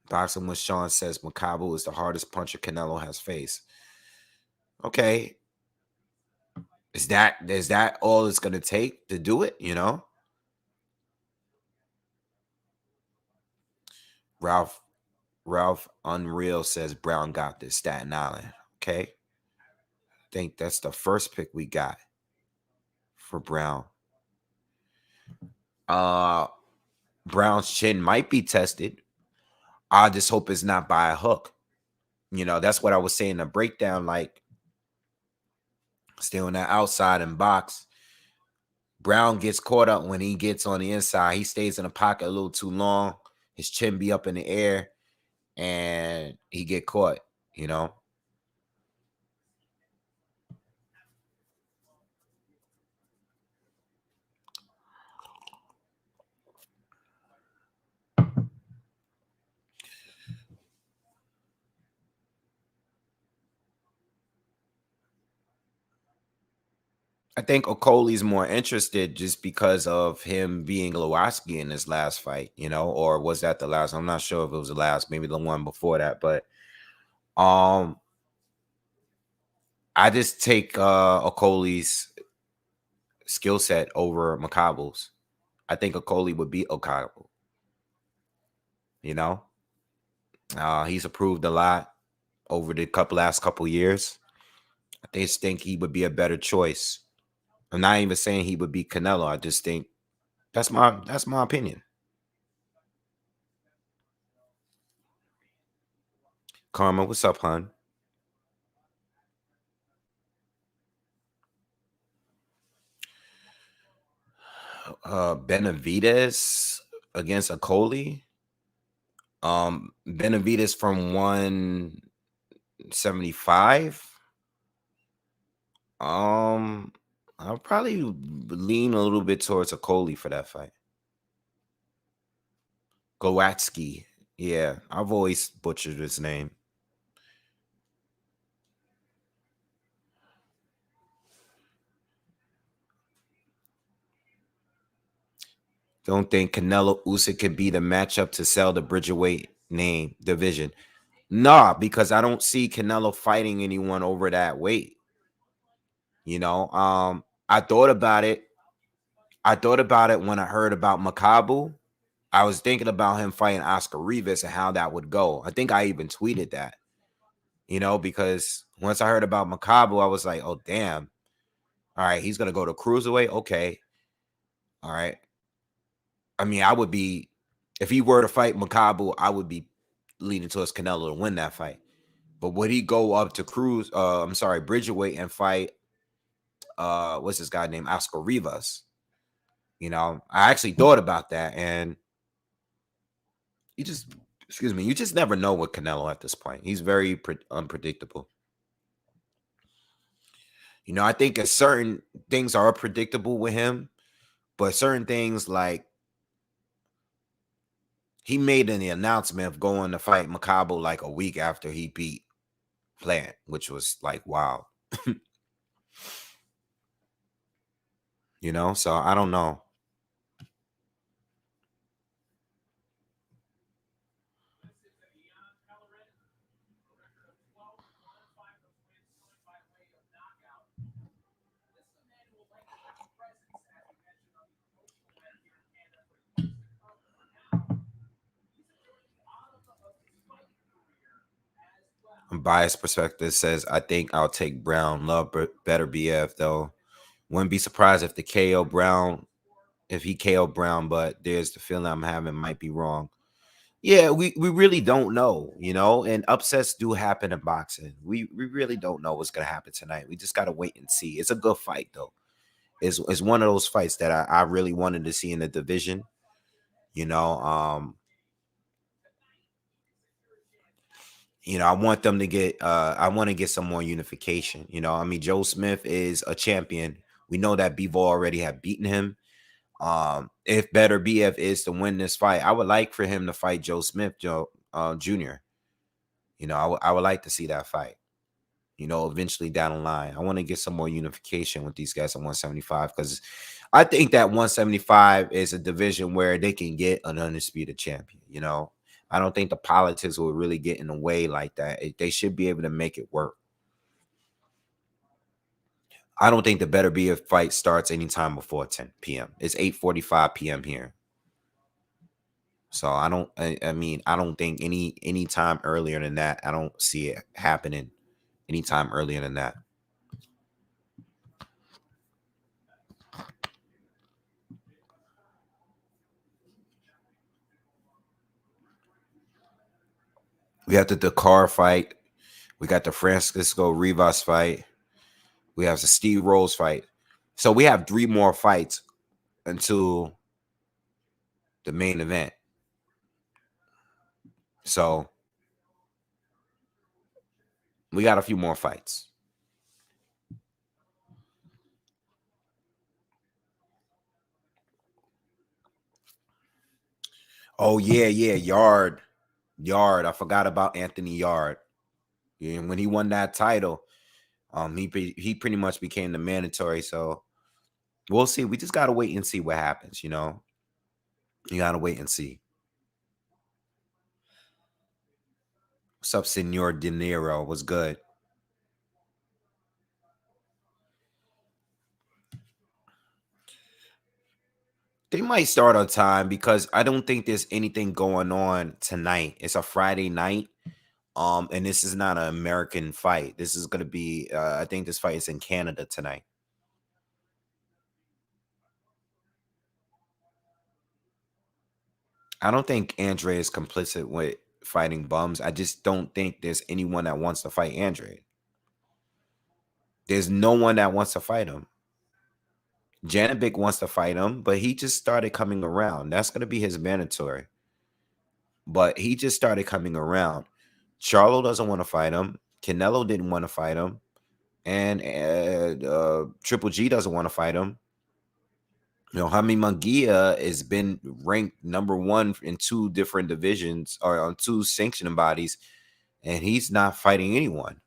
[SPEAKER 1] Boxing with Sean says Makabu is the hardest puncher Canelo has faced. Okay. Is that all it's gonna take to do it, Ralph Ralph Unreal says Brown got this, Staten Island. Okay. I think that's the first pick we got for Brown. Uh Brown's chin might be tested. I just hope it's not by a hook. That's what I was saying. The breakdown, like, stay on that outside and box. Brown gets caught up when he gets on the inside. He stays in the pocket a little too long. His chin be up in the air, and he get caught. You know. I think Okoli's more interested just because of him being Lewinsky in his last fight, or was that the last? I'm not sure if it was the last, maybe the one before that, but um, I just take Okoli's skill set over Makabu's. I think Okoli would beat Okabu. You know, he's improved a lot over the last couple years. I just think he would be a better choice. I'm not even saying he would beat Canelo. I just think that's my opinion. Karma, what's up, hon? Benavides against Okoli. Benavides from 175. I'll probably lean a little bit towards Okoli for that fight. Gowatsky. Yeah, I've always butchered his name. Don't think Canelo Usyk could be the matchup to sell the Bridgerweight name division. Nah, because I don't see Canelo fighting anyone over that weight. I thought about it. I thought about it when I heard about Makabu. I was thinking about him fighting Oscar Rivas and how that would go. I think I even tweeted that, because once I heard about Makabu, I was like, oh, damn. All right, he's going to go to cruiserweight. Okay. All right. I mean, if he were to fight Makabu, I would be leaning towards Canelo to win that fight. But would he go up to Bridgerweight and fight, what's this guy named Oscar Rivas? I actually thought about that, and you just never know with Canelo at this point. He's very unpredictable. I think certain things are predictable with him, but certain things, like, he made the announcement of going to fight Makabu like a week after he beat Plant, which was like, wow. So I don't know. Biased perspective says, I think I'll take Brown. Love Beterbiev, though. Wouldn't be surprised if he KO Brown, but there's the feeling I'm having might be wrong. Yeah, we really don't know, and upsets do happen in boxing. We really don't know what's gonna happen tonight. We just gotta wait and see. It's a good fight, though. It's one of those fights that I really wanted to see in the division. You know, um, I want them to get I want to get some more unification. I mean, Joe Smith is a champion. We know that Bevo already had beaten him. If Beterbiev is to win this fight, I would like for him to fight Joe Smith, Jr. I would like to see that fight. Eventually down the line. I want to get some more unification with these guys at 175, because I think that 175 is a division where they can get an undisputed champion. I don't think the politics will really get in the way like that. They should be able to make it work. I don't think the Beterbiev fight starts anytime before 10 p.m. It's 8:45 p.m. here. So I mean, I don't think any time earlier than that. I don't see it happening anytime earlier than that. We have the Dakar fight. We got the Francisco Rivas fight. We have the Steve Rose fight. So we have 3 more fights until the main event. So we got a few more fights. Oh yeah, yeah, Yard. Yard. I forgot about Anthony Yard. Yeah, and when he won that title, he pretty much became the mandatory. So we'll see. We just gotta wait and see what happens, you know. You gotta wait and see. What's up, Senor De Niro? What's good? They might start on time because I don't think there's anything going on tonight. It's a Friday night. And this is not an American fight. This is gonna be I think this fight is in Canada tonight. I don't think Andre is complicit with fighting bums. I just don't think there's anyone that wants to fight Andre. There's no one that wants to fight him. Janovic wants to fight him, but he just started coming around. That's gonna be his mandatory. But he just started coming around. Charlo doesn't want to fight him. Canelo didn't want to fight him, and Triple G doesn't want to fight him. You know, Jaime Munguia has been ranked #1 in 2 different divisions or on 2 sanctioning bodies, and he's not fighting anyone.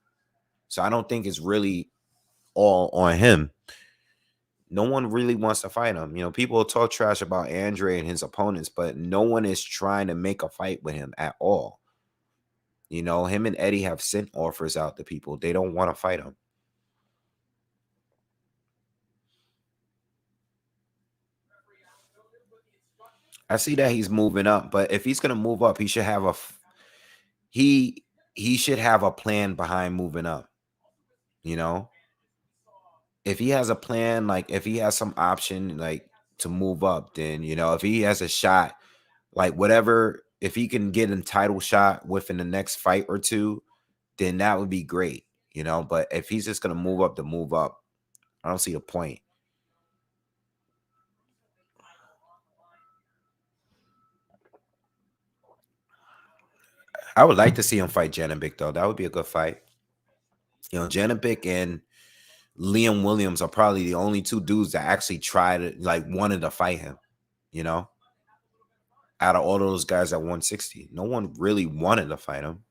[SPEAKER 1] So I don't think it's really all on him. No one really wants to fight him. You know, people talk trash about Andre and his opponents, but no one is trying to make a fight with him at all. You know, him and Eddie have sent offers out to people. They don't want to fight him. I see that he's moving up, but if he's gonna move up, he should have he he should have a plan behind moving up. You know, if he has a plan, like if he has some option, like to move up, then you know, if he has a shot, like whatever, if he can get a title shot within the next fight or two, then that would be great. You know, but if he's just gonna move up to move up, I don't see the point. I would like to see him fight Janovic though. That would be a good fight. You know, Janovic and Liam Williams are probably the only 2 dudes that actually tried to like wanted to fight him. You know, out of all those guys at 160, no one really wanted to fight him.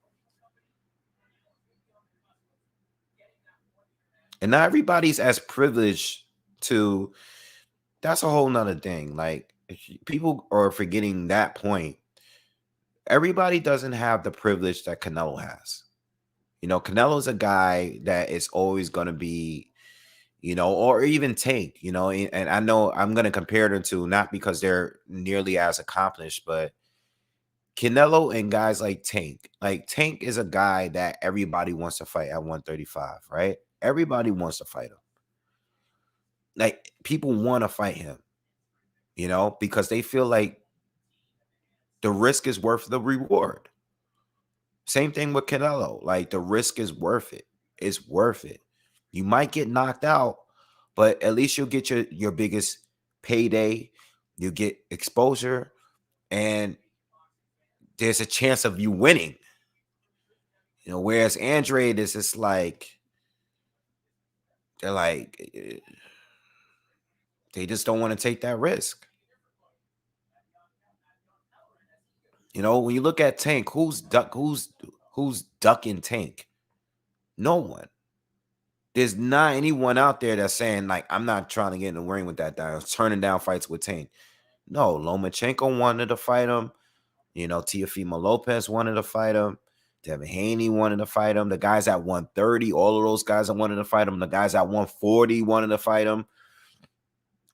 [SPEAKER 1] And not everybody's as privileged to. That's a whole nother thing. Like people are forgetting that point. Everybody doesn't have the privilege that Canelo has. You know, Canelo's a guy that is always going to be, you know, or even Tank, you know, and I know I'm going to compare them to not because they're nearly as accomplished, but Canelo and guys like Tank. Like Tank is a guy that everybody wants to fight at 135, right? Everybody wants to fight him. Like people want to fight him, you know, because they feel like the risk is worth the reward. Same thing with Canelo. Like the risk is worth it. It's worth it. You might get knocked out, but at least you'll get your biggest payday. You get exposure, and there's a chance of you winning. You know, whereas Andre, this is like they're like they just don't want to take that risk. You know, when you look at Tank, who's ducking Tank? No one. There's not anyone out there that's saying like I'm not trying to get in the ring with that guy. Turning down fights with Tank. No, Lomachenko wanted to fight him. You know, Teofimo Lopez wanted to fight him. Devin Haney wanted to fight him. The guys at 130, all of those guys that wanted to fight him. The guys at 140 wanted to fight him.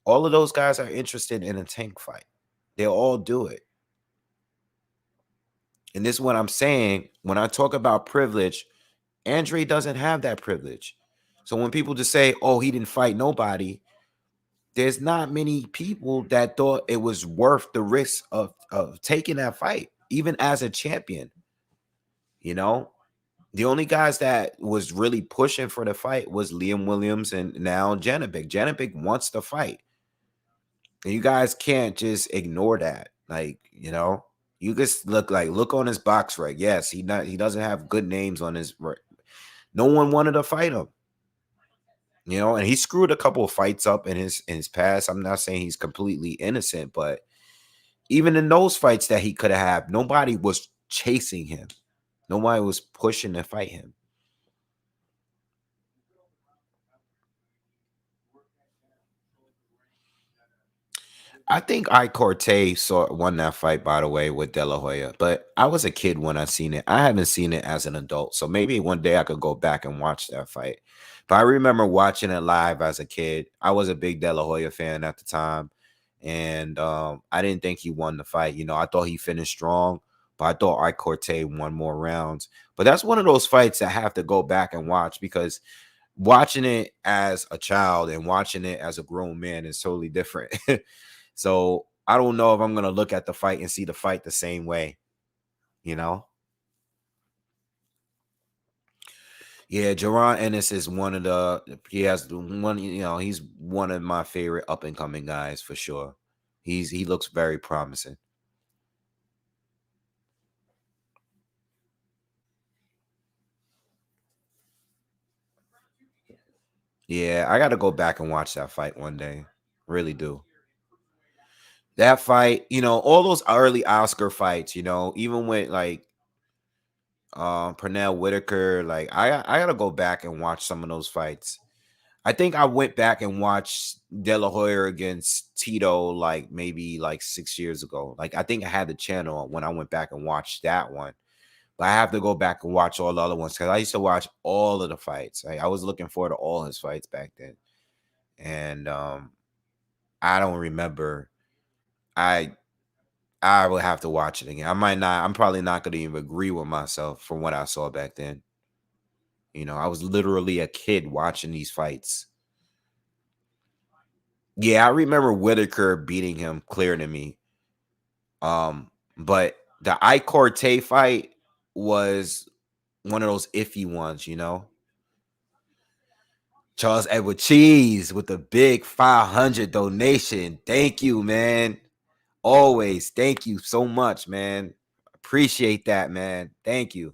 [SPEAKER 1] All of those guys are interested in a Tank fight. They'll all do it. And this is what I'm saying. When I talk about privilege, Andre doesn't have that privilege. So when people just say, oh, he didn't fight nobody, there's not many people that thought it was worth the risk of taking that fight, even as a champion. You know, the only guys that was really pushing for the fight was Liam Williams and now Janovic. Janovic wants to fight. And you guys can't just ignore that. Like, you just look on his box right. Yes, he doesn't have good names on his right. No one wanted to fight him. And he screwed a couple of fights up in his past. I'm not saying he's completely innocent, but even in those fights that he could have, nobody was chasing him. Nobody was pushing to fight him. I think I Corte won that fight, by the way, with De La Hoya. But I was a kid when I seen it. I haven't seen it as an adult. So maybe one day I could go back and watch that fight. But I remember watching it live as a kid. I was a big De La Hoya fan at the time. And I didn't think he won the fight. I thought he finished strong, but I thought I Corte won more rounds. But that's one of those fights I have to go back and watch, because watching it as a child and watching it as a grown man is totally different. So I don't know if I'm gonna look at the fight and see the fight the same way, you know? Yeah, Jaron Ennis is one of he has the one, he's one of my favorite up and coming guys for sure. He looks very promising. Yeah, I gotta go back and watch that fight one day. Really do. That fight, all those early Oscar fights, even with like Pernell Whitaker, like I gotta go back and watch some of those fights. I think I went back and watched De La Hoya against Tito like maybe like 6 years ago. Like I think I had the channel when I went back and watched that one. But I have to go back and watch all the other ones, because I used to watch all of the fights. Like, I was looking forward to all his fights back then. And I don't remember. I I will have to watch it again. I'm probably not gonna even agree with myself from what I saw back then. I was literally a kid watching these fights. Yeah, I remember Whitaker beating him clear to me. But the I Corte fight was one of those iffy ones. Charles Edward Cheese with the big 500 donation. Thank you, man. Always. Thank you so much, man. Appreciate that, man. Thank you.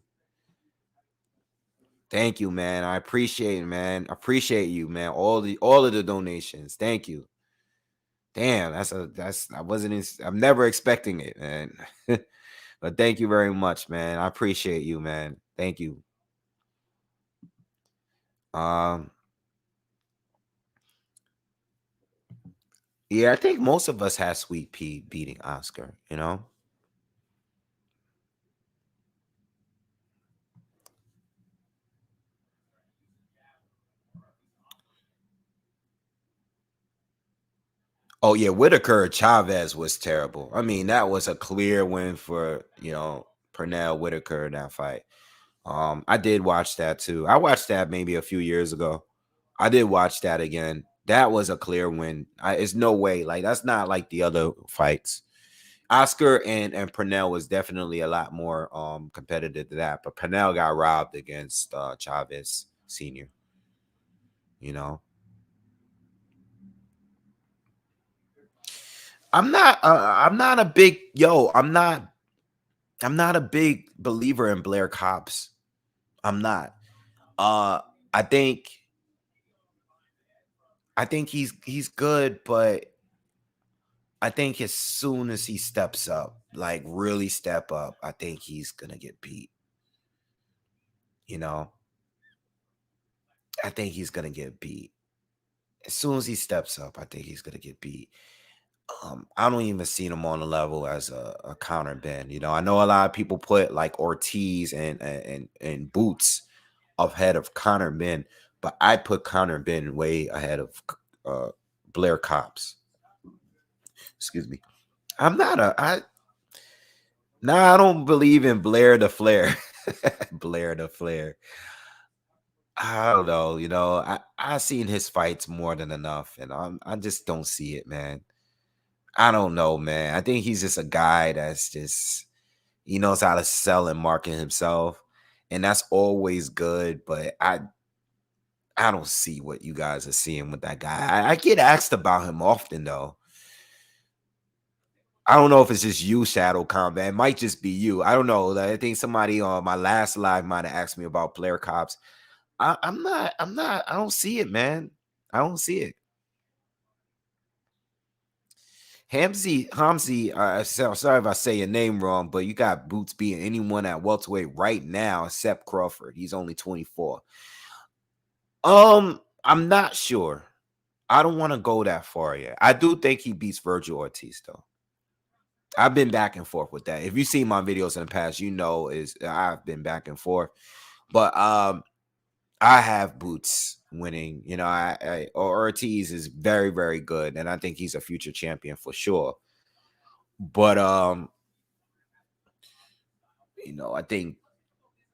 [SPEAKER 1] Thank you, man. I appreciate it, man. Appreciate you, man. All of the donations. Thank you. Damn, I'm never expecting it, man. But thank you very much, man. I appreciate you, man. Thank you. Um, yeah, I think most of us had Sweet Pea beating Oscar. Oh yeah, Whitaker Chavez was terrible. I mean, that was a clear win for, Pernell Whitaker in that fight. I did watch that too. I watched that maybe a few years ago. I did watch that again. That was a clear win. It's no way. Like, that's not like the other fights. Oscar and Pernell was definitely a lot more competitive than that, but Pernell got robbed against Chavez Senior. You know, I'm not a big yo. I'm not a big believer in Blair Cobbs. I'm not. Uh, I think he's good, but I think as soon as he steps up, like really step up, I think he's gonna get beat. You know, I think he's gonna get beat. As soon as he steps up, I think he's gonna get beat. I don't even see him on the level as a counter Ben. I know a lot of people put like Ortiz and Boots ahead of Connor Ben, but I put Connor Ben way ahead of uh, Blair Cops. Excuse me. I'm not a I Nah, I don't believe in Blair the Flair. Blair the Flair. I don't know. I seen his fights more than enough, and I just don't see it, man. I don't know, man. I think he's just a guy that's just he knows how to sell and market himself, and that's always good. But I don't see what you guys are seeing with that guy. I get asked about him often though. I don't know if it's just you, Shadow Combat. It might just be you. I don't know. I think somebody on my last live might have asked me about player cops. I'm not. I don't see it, man. I don't see it. Hamzi, sorry if I say your name wrong, but you got Boots beating anyone at welterweight right now except Crawford. He's only 24. I'm not sure. I don't want to go that far yet. I do think he beats Virgil Ortiz, though. I've been back and forth with that. If you've seen my videos in the past, is I've been back and forth. But I have Boots winning. Ortiz is very, very good, and I think he's a future champion for sure. But I think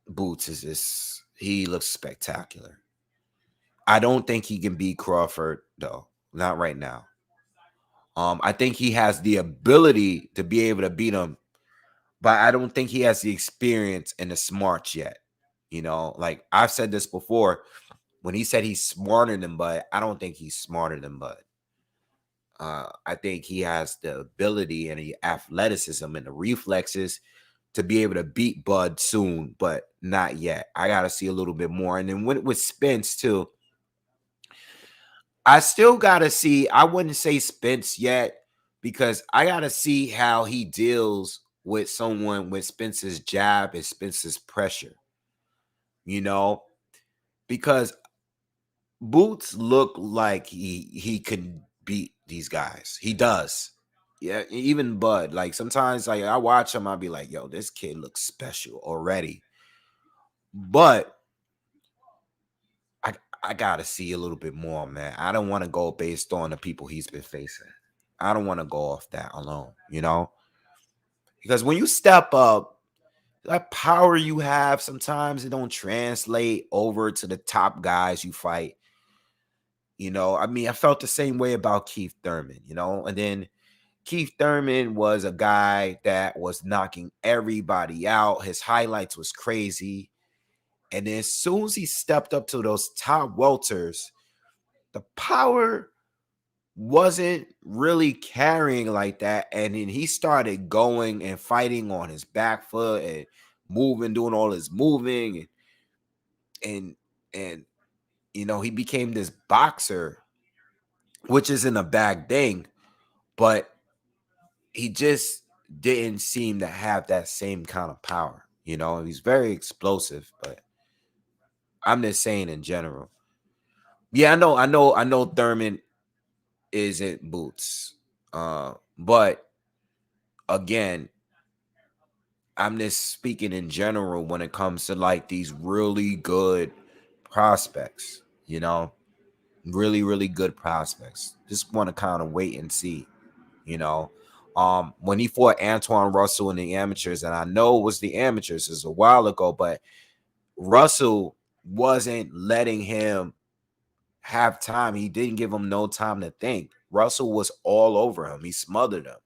[SPEAKER 1] Boots is just he looks spectacular. I don't think he can beat Crawford though, not right now. I think he has the ability to be able to beat him, but I don't think he has the experience and the smarts yet. Like I've said this before, when he said he's smarter than Bud, I don't think he's smarter than Bud. I think he has the ability and the athleticism and the reflexes to be able to beat Bud soon, but not yet. I got to see a little bit more. And then with Spence too, I still got to see. I wouldn't say Spence yet because I got to see how he deals with someone with Spence's jab and Spence's pressure, because Boots look like he can beat these guys. He does. Yeah, even Bud. Like sometimes like I watch him, I'll be like, yo, this kid looks special already. But I I gotta see a little bit more, man. I don't want to go based on the people he's been facing. I don't want to go off that alone, because when you step up, that power you have, sometimes it don't translate over to the top guys you fight. I mean, I felt the same way about Keith Thurman, and then Keith Thurman was a guy that was knocking everybody out. His highlights was crazy. And then as soon as he stepped up to those top welters, the power wasn't really carrying like that. And then he started going and fighting on his back foot and moving, doing all his moving. And he became this boxer, which isn't a bad thing, but he just didn't seem to have that same kind of power. He's very explosive, but I'm just saying in general. Yeah, I know Thurman isn't Boots. But again, I'm just speaking in general when it comes to like these really good prospects, really, really good prospects. Just want to kind of wait and see, you know. When he fought Antoine Russell in the amateurs, and I know it was the amateurs, it was a while ago, but Russell wasn't letting him have time. He didn't give him no time to think. Russell was all over him. He smothered him.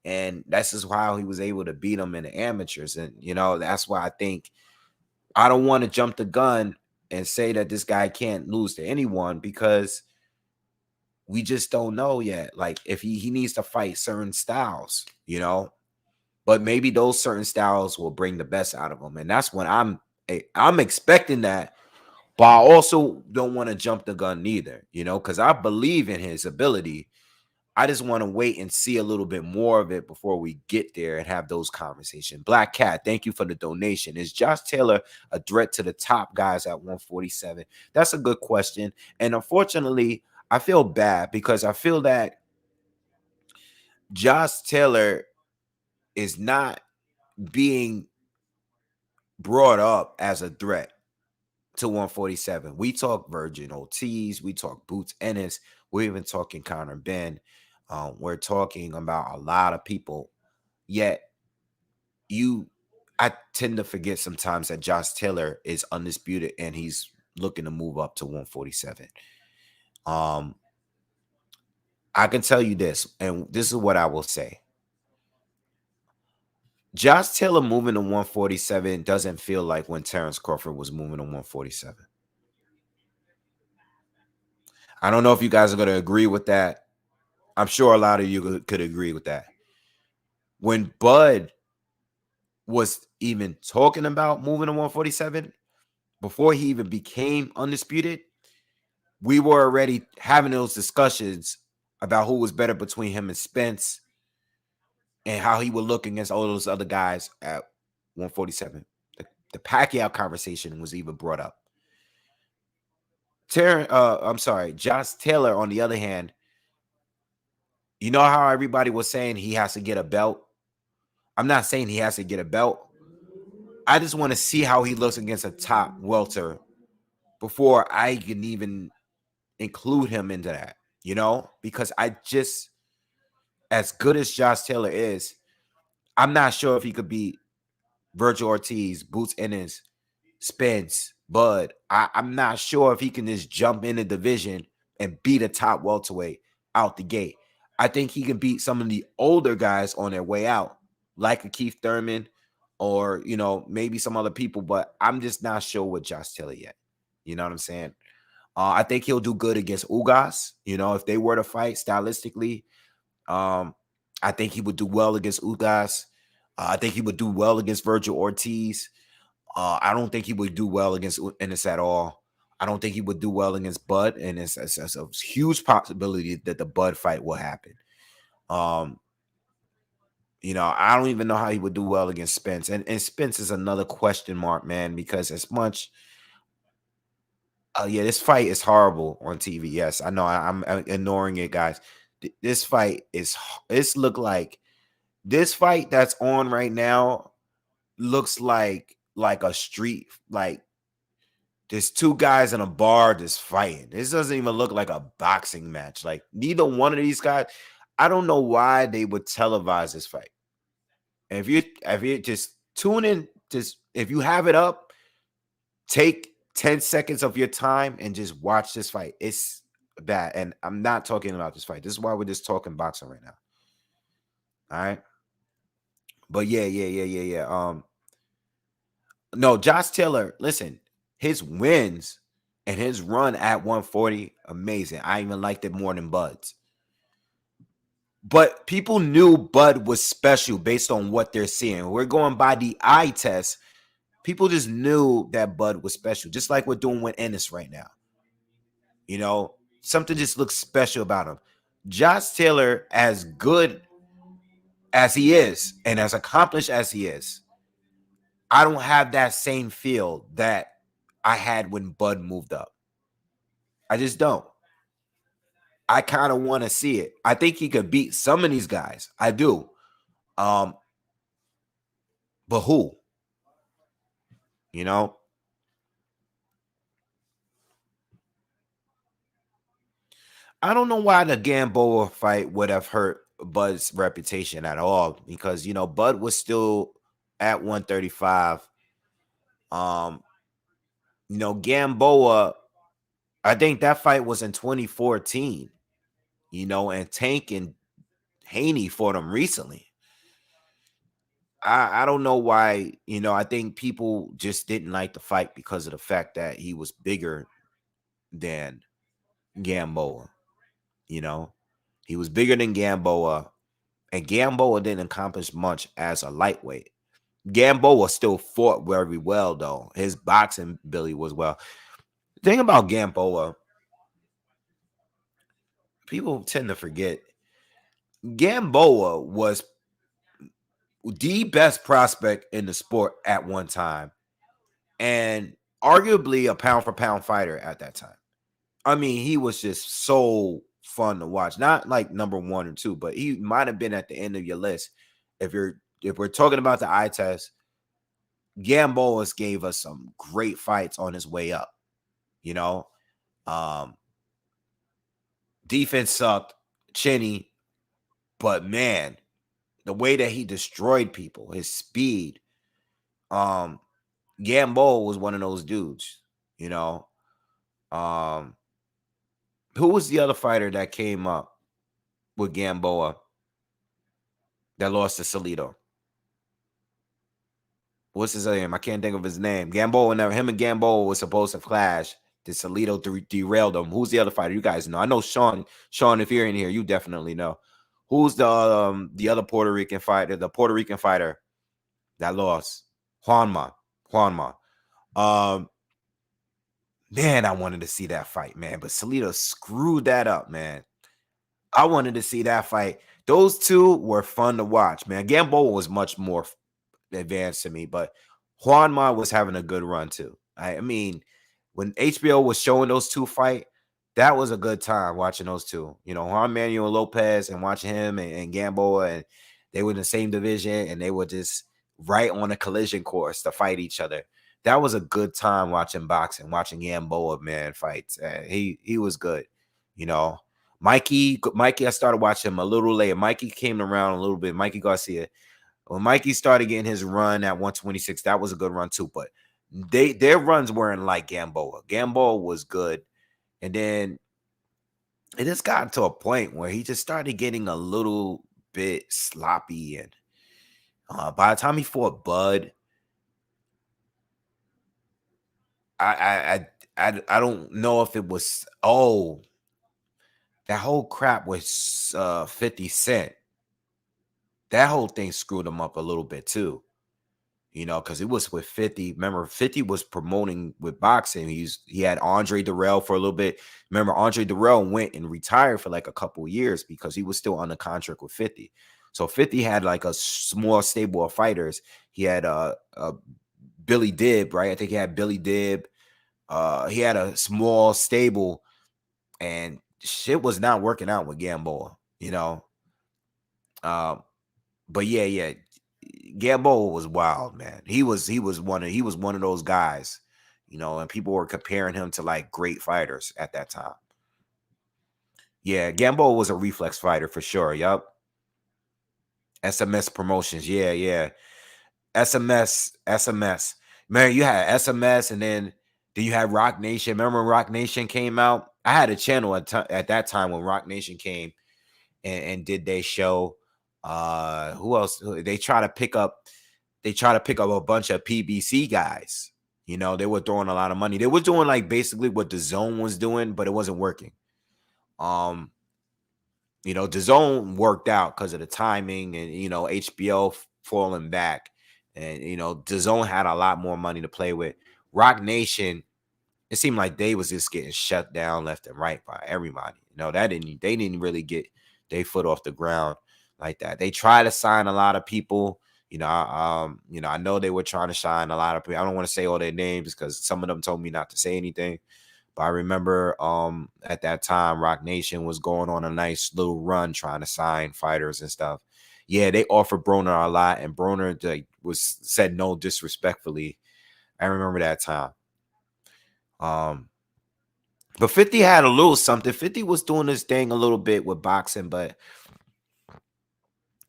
[SPEAKER 1] And that's just how he was able to beat him in the amateurs. And, that's why I think I don't want to jump the gun and say that this guy can't lose to anyone because we just don't know yet. Like if he needs to fight certain styles, but maybe those certain styles will bring the best out of him. And that's when I'm expecting that. But I also don't want to jump the gun neither, because I believe in his ability. I just want to wait and see a little bit more of it before we get there and have those conversations. Black Cat, thank you for the donation. Is Josh Taylor a threat to the top guys at 147? That's a good question. And unfortunately, I feel bad because I feel that Josh Taylor is not being brought up as a threat to 147. We talk Virgin Ortiz, we talk Boots Ennis, we're even talking Conor Ben. We're talking about a lot of people. Yet I tend to forget sometimes that Josh Taylor is undisputed and he's looking to move up to 147. Um, I can tell you this, and this is what I will say. Josh Taylor moving to 147 doesn't feel like when Terrence Crawford was moving to 147. I don't know if you guys are going to agree with that. I'm sure a lot of you could agree with that. When Bud was even talking about moving to 147, before he even became undisputed, we were already having those discussions about who was better between him and Spence and how he would look against all those other guys at 147. The Pacquiao conversation was even brought up. Josh Taylor, on the other hand, you know how everybody was saying he has to get a belt? I'm not saying he has to get a belt. I just want to see how he looks against a top welter before I can even include him into that, because as good as Josh Taylor is, I'm not sure if he could beat Virgil Ortiz, Boots Ennis, Spence, Bud. I'm not sure if he can just jump in the division and beat a top welterweight out the gate. I think he can beat some of the older guys on their way out, like a Keith Thurman or, maybe some other people, but I'm just not sure with Josh Taylor yet. You know what I'm saying? I think he'll do good against Ugas. If they were to fight stylistically, I think he would do well against Ugas. I think he would do well against Virgil Ortiz. I don't think he would do well against Ennis at all. I don't think he would do well against Bud, and it's a huge possibility that the Bud fight will happen. I don't even know how he would do well against Spence, and Spence is another question mark, man, because as much. This fight is horrible on TV. Yes, I know. I'm ignoring it, guys. This fight this fight that's on right now looks like a street, like there's two guys in a bar just fighting. This doesn't even look like a boxing match. Like neither one of these guys, I don't know why they would televise this fight. And if you just tune in, just if you have it up, take 10 seconds of your time and just watch this fight. It's bad. And I'm not talking about this fight. This is why we're just talking boxing right now. All right. But yeah. No, Josh Taylor, listen, his wins and his run at 140, amazing. I even liked it more than Bud's. But people knew Bud was special based on what they're seeing. We're going by the eye test. People just knew that Bud was special, just like we're doing with Ennis right now. Something just looks special about him. Josh Taylor, as good as he is and as accomplished as he is, I don't have that same feel that I had when Bud moved up. I just don't. I kind of want to see it. I think he could beat some of these guys. I do. But who? I don't know why the Gamboa fight would have hurt Bud's reputation at all, because Bud was still at 135. Gamboa, I think that fight was in 2014, and Tank and Haney fought him recently. I don't know why, I think people just didn't like the fight because of the fact that he was bigger than Gamboa. He was bigger than Gamboa, and Gamboa didn't accomplish much as a lightweight. Gamboa still fought very well, though. His boxing ability was well. The thing about Gamboa, people tend to forget, Gamboa was the best prospect in the sport at one time, and arguably a pound for pound fighter at that time. I mean, he was just so fun to watch. Not like number 1 or 2, but he might have been at the end of your list. If we're talking about the eye test, Gamboa gave us some great fights on his way up. Defense sucked, chinny, but man, the way that he destroyed people, his speed. Gamboa was one of those dudes, you know. Um, who was the other fighter that came up with Gamboa that lost to Salido? What's his name? I can't think of his name. Gamboa, never. Him and Gamboa was supposed to clash. Did Salido derailed him? Who's the other fighter? You guys know. I know Sean. Sean, if you're in here, you definitely know. Who's the other Puerto Rican fighter? The Puerto Rican fighter that lost? Juanma. Juanma. Um, Man, I wanted to see that fight, man. But Salido screwed that up, man. I wanted to see that fight. Those two were fun to watch, man. Gamboa was much more advanced to me, but Juanma was having a good run too. I mean, when HBO was showing those two fight, that was a good time watching those two. You know, Juan Manuel Lopez and watching him and Gamboa, and they were in the same division and they were just right on a collision course to fight each other. That was a good time watching boxing, watching Gamboa, man, fights. He was good, you know. Mikey, I started watching him a little later. Mikey came around a little bit. Mikey Garcia. When Mikey started getting his run at 126, that was a good run too. But their runs weren't like Gamboa. Gamboa was good. And then it just got to a point where he just started getting a little bit sloppy. And by the time he fought Bud, I don't know if it was that whole crap with 50 Cent. That whole thing screwed him up a little bit too. You know, because it was with 50. Remember, 50 was promoting with boxing. He had Andre Durrell for a little bit. Remember, Andre Durrell went and retired for like a couple of years because he was still under contract with 50. So 50 had like a small stable of fighters. He had Billy Dibb, right? I think he had Billy Dibb. He had a small stable, and shit was not working out with Gamboa, you know. But yeah. Gamboa was wild, man. He was one of those guys, you know, and people were comparing him to like great fighters at that time. Yeah, Gamboa was a reflex fighter for sure. Yup. SMS Promotions. Yeah. SMS. Man, you had SMS, and then you had Rock Nation. Remember when Rock Nation came out? I had a channel at that time when Rock Nation came and did their show. Who else? They try to pick up a bunch of PBC guys. You know, they were throwing a lot of money. They were doing like basically what the Zone was doing, but it wasn't working. You know, the Zone worked out because of the timing and, you know, HBO falling back. And, you know, the Zone had a lot more money to play with. Rock Nation, it seemed like they was just getting shut down left and right by everybody. You know, they didn't really get their foot off the ground like that. They tried to sign a lot of people. You know, I know they were trying to sign a lot of people. I don't want to say all their names because some of them told me not to say anything. But I remember at that time, Rock Nation was going on a nice little run trying to sign fighters and stuff. Yeah, they offered Browne a lot, and Browne like said no disrespectfully. I remember that time. But 50 had a little something. 50 was doing this thing a little bit with boxing, but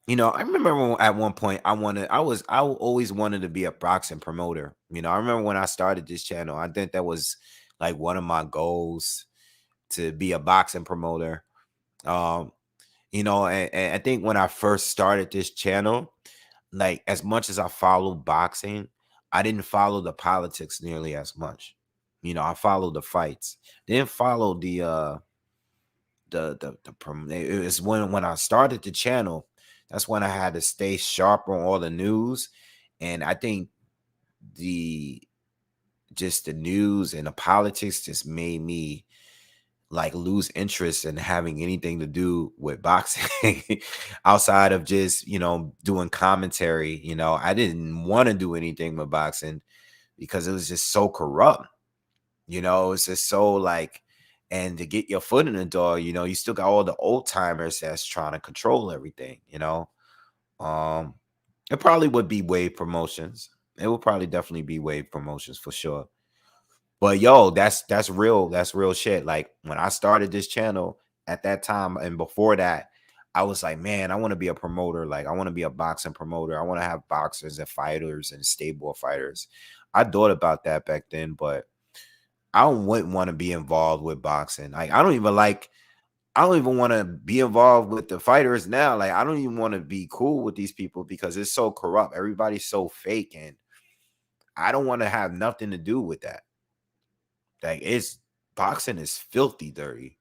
[SPEAKER 1] you know, I remember at one point I always wanted to be a boxing promoter. You know, I remember when I started this channel, I think that was like one of my goals to be a boxing promoter. You know, and I think when I first started this channel, like as much as I followed boxing, I didn't follow the politics nearly as much. You know, I followed the fights. Didn't follow the it was when I started the channel, that's when I had to stay sharp on all the news. And I think the news and the politics just made me like lose interest in having anything to do with boxing outside of just, you know, doing commentary. You know, I didn't want to do anything with boxing because it was just so corrupt. You know, it's just so like, and to get your foot in the door, you know, you still got all the old timers that's trying to control everything, you know. It probably would be Wave Promotions. It would probably definitely be Wave Promotions for sure. But yo, that's real shit. Like when I started this channel at that time and before that, I was like, man, I want to be a promoter. Like, I want to be a boxing promoter. I want to have boxers and fighters and stable fighters. I thought about that back then, but I wouldn't want to be involved with boxing. Like, I don't even want to be involved with the fighters now. Like, I don't even want to be cool with these people because it's so corrupt. Everybody's so fake, and I don't want to have nothing to do with that. Like, it's boxing is filthy dirty.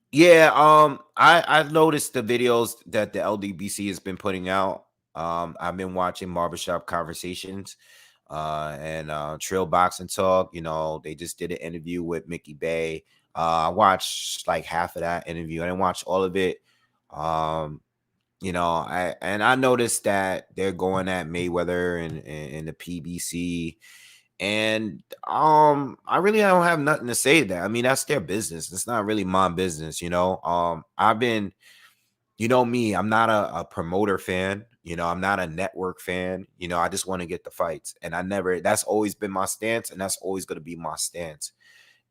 [SPEAKER 1] Yeah, I've noticed the videos that the LDBC has been putting out. I've been watching Barbershop Conversations, and Trail Boxing Talk. You know, they just did an interview with Mickey Bay. I watched like half of that interview. I didn't watch all of it. Um, I noticed that they're going at Mayweather and the PBC. And I really don't have nothing to say to that. I mean, that's their business. It's not really my business, you know. I've been, you know me, I'm not a promoter fan, you know, I'm not a network fan, you know, I just want to get the fights. And that's always been my stance, and that's always gonna be my stance.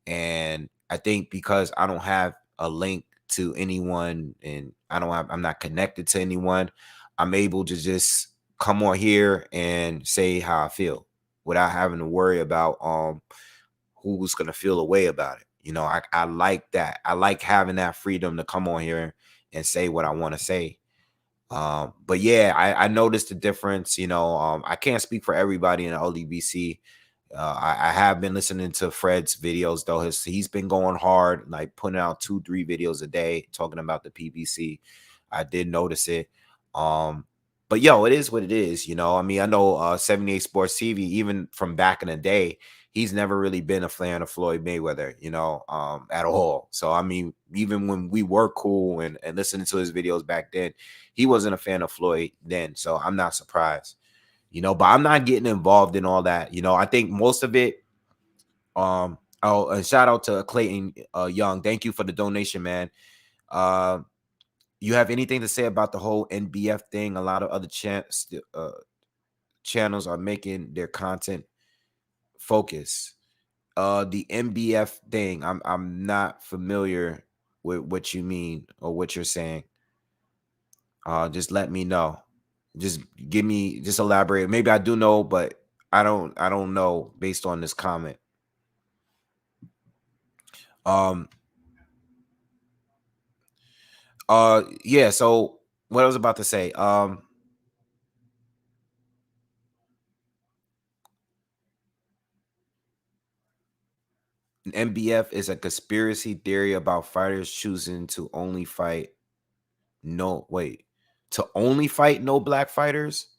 [SPEAKER 1] And I think because I don't have a link to anyone and I'm not connected to anyone, I'm able to just come on here and say how I feel without having to worry about who's gonna feel a way about it. You know, I like that. I like having that freedom to come on here and say what I want to say. But yeah, I noticed the difference. You know, I can't speak for everybody in the LDBC. I have been listening to Fred's videos though. He's been going hard, like putting out 2-3 videos a day talking about the PBC. I did notice it. But yo, it is what it is. You know, I mean, I know 78 Sports TV, even from back in the day, he's never really been a fan of Floyd Mayweather, you know, at all. So I mean, even when we were cool and listening to his videos back then, he wasn't a fan of Floyd then. So I'm not surprised, you know, but I'm not getting involved in all that. You know, I think most of it, oh, and shout out to Clayton Young. Thank you for the donation, man. Uh, you have anything to say about the whole NBF thing? A lot of other channels are making their content focus. The NBF thing, I'm not familiar with what you mean or what you're saying. Just let me know. Just elaborate. Maybe I do know, but I don't know based on this comment. Um yeah, so what I was about to say, NBF is a conspiracy theory about fighters choosing to only fight no wait, to only fight no black fighters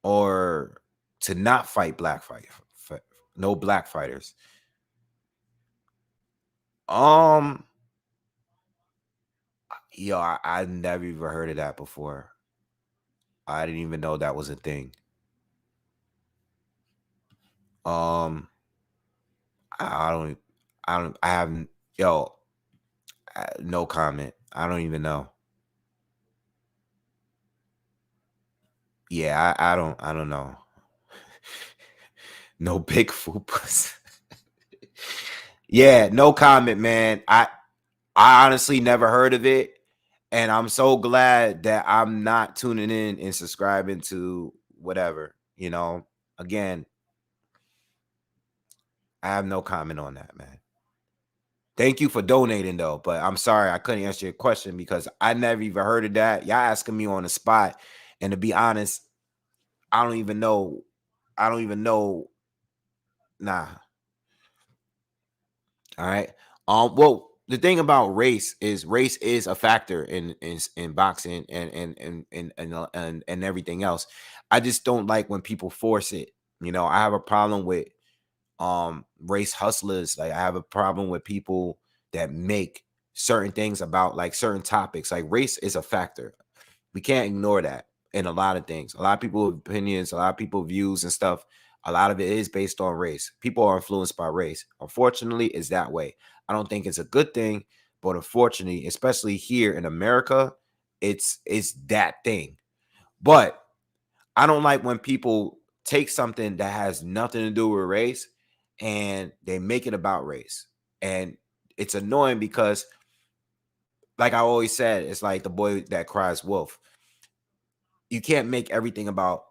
[SPEAKER 1] or to not fight no black fighters. Um Yo, I never even heard of that before. I didn't even know that was a thing. Um, I don't, I haven't, yo, no comment. I don't even know. Yeah, I don't know. No big fupas. Yeah, no comment, man. I honestly never heard of it, and I'm so glad that I'm not tuning in and subscribing to whatever. You know, again, I have no comment on that, man. Thank you for donating though, but I'm sorry I couldn't answer your question because I never even heard of that. Y'all asking me on the spot, and to be honest, I don't even know. I don't even know. Nah. All right. Well, the thing about race is a factor in boxing and everything else. I just don't like when people force it. You know, I have a problem with race hustlers. Like, I have a problem with people that make certain things about like certain topics. Like, race is a factor. We can't ignore that in a lot of things. A lot of people opinions, a lot of people views and stuff. A lot of it is based on race. People are influenced by race. Unfortunately, it's that way. I don't think it's a good thing, but unfortunately, especially here in America, it's that thing. But I don't like when people take something that has nothing to do with race and they make it about race. And it's annoying because, like I always said, it's like the boy that cries wolf. You can't make everything about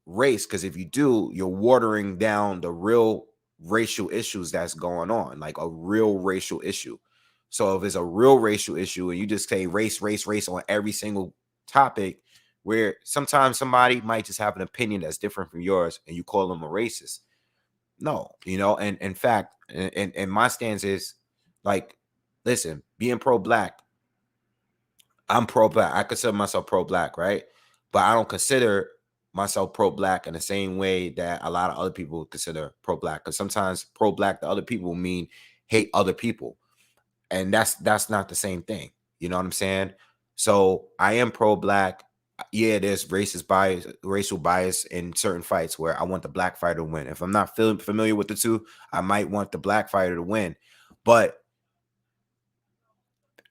[SPEAKER 1] race, because if you do, you're watering down the real racial issues that's going on, like a real racial issue. So if it's a real racial issue and you just say race, race, race on every single topic, where sometimes somebody might just have an opinion that's different from yours and you call them a racist. No, and in fact, and my stance is like, listen, being pro-black, I'm pro-black. I consider myself pro-black, right? But I don't consider myself pro-black in the same way that a lot of other people consider pro-black. Because sometimes pro-black to other people mean hate other people, and that's not the same thing. You know what I'm saying? So I am pro-black. Yeah, there's racial bias in certain fights where I want the black fighter to win. If I'm not familiar with the two, I might want the black fighter to win. But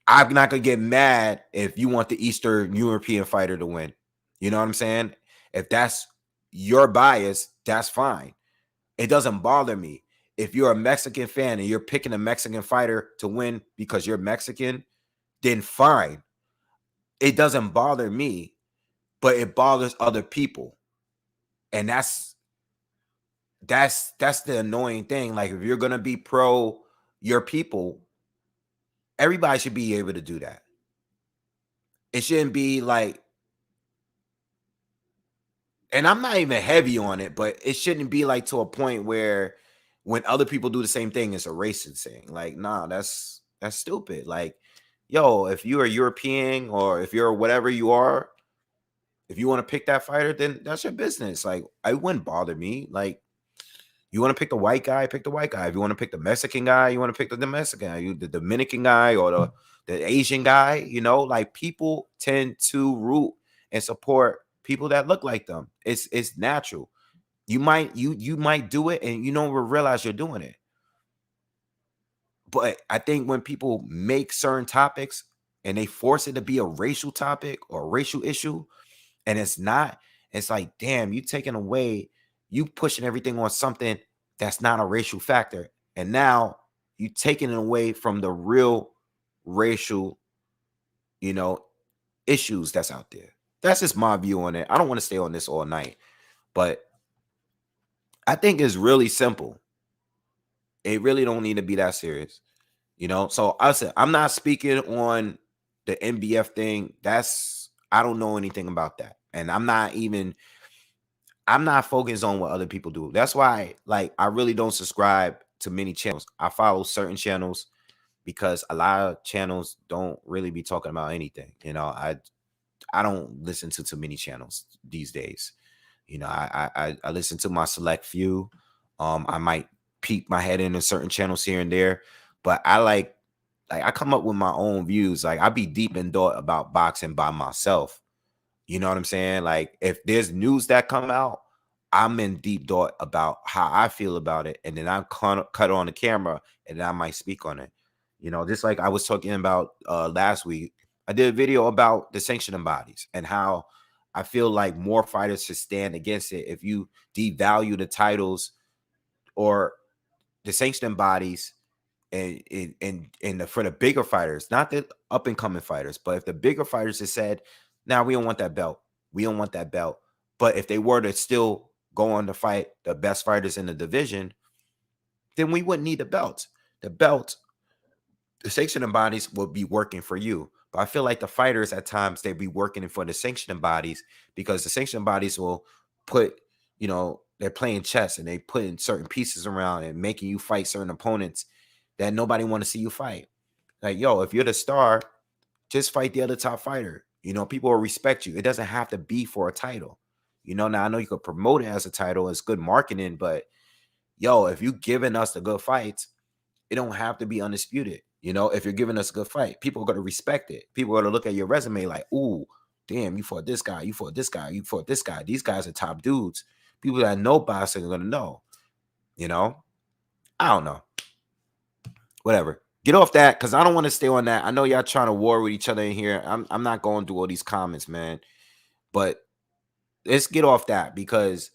[SPEAKER 1] I'm not gonna get mad if you want the Eastern European fighter to win. You know what I'm saying? If that's your bias, that's fine. It doesn't bother me. If you're a Mexican fan and you're picking a Mexican fighter to win because you're Mexican, then fine. It doesn't bother me, but it bothers other people. And that's the annoying thing. Like, if you're gonna be pro your people, everybody should be able to do that. It shouldn't be like, and I'm not even heavy on it, but it shouldn't be like to a point where when other people do the same thing, it's a racist thing. Like, nah, that's stupid. Like, yo, if you're a European or if you're whatever you are, if you want to pick that fighter, then that's your business. Like, it wouldn't bother me. Like, you want to pick the white guy, pick the white guy. If you want to pick the Mexican guy, you want to pick the Mexican guy. The Dominican guy or the Asian guy, like, people tend to root and support people that look like them. It's natural. You might do it and you don't realize you're doing it. But I think when people make certain topics and they force it to be a racial topic or a racial issue, and it's not, it's like, damn, you pushing everything on something that's not a racial factor. And now you taking it away from the real racial, issues that's out there. That's just my view on it. I don't want to stay on this all night, but I think it's really simple. It really don't need to be that serious, So I said, I'm not speaking on the NBF thing. I don't know anything about that. And I'm not focused on what other people do. That's why, like, I really don't subscribe to many channels. I follow certain channels because a lot of channels don't really be talking about anything. I don't listen to too many channels these days. I listen to my select few. I might peek my head into certain channels here and there, but I come up with my own views. Like, I be deep in thought about boxing by myself. You know what I'm saying? Like, if there's news that come out, I'm in deep thought about how I feel about it, and then I cut on the camera, and then I might speak on it. Just like I was talking about last week, I did a video about the sanctioning bodies and how I feel like more fighters should stand against it. If you devalue the titles or the sanctioning bodies, and for the bigger fighters, not the up and coming fighters, but if the bigger fighters have said, "Now we don't want that belt. We don't want that belt." But if they were to still go on to fight the best fighters in the division, then we wouldn't need the belts. The sanctioning bodies will be working for you. But I feel like the fighters at times, they be working for the sanctioning bodies, because the sanctioning bodies will put, they're playing chess and they putting certain pieces around and making you fight certain opponents that nobody want to see you fight. Like, yo, if you're the star, just fight the other top fighter. People will respect you. It doesn't have to be for a title. Now I know you could promote it as a title. It's good marketing, but yo, if you giving us the good fights, it don't have to be undisputed. If you're giving us a good fight, people are going to respect it. People are going to look at your resume like, ooh, damn, you fought this guy, you fought this guy, you fought this guy. These guys are top dudes. People that know boxing are going to know. I don't know. Whatever. Get off that, because I don't want to stay on that. I know y'all trying to war with each other in here. I'm not going through all these comments, man. But let's get off that, because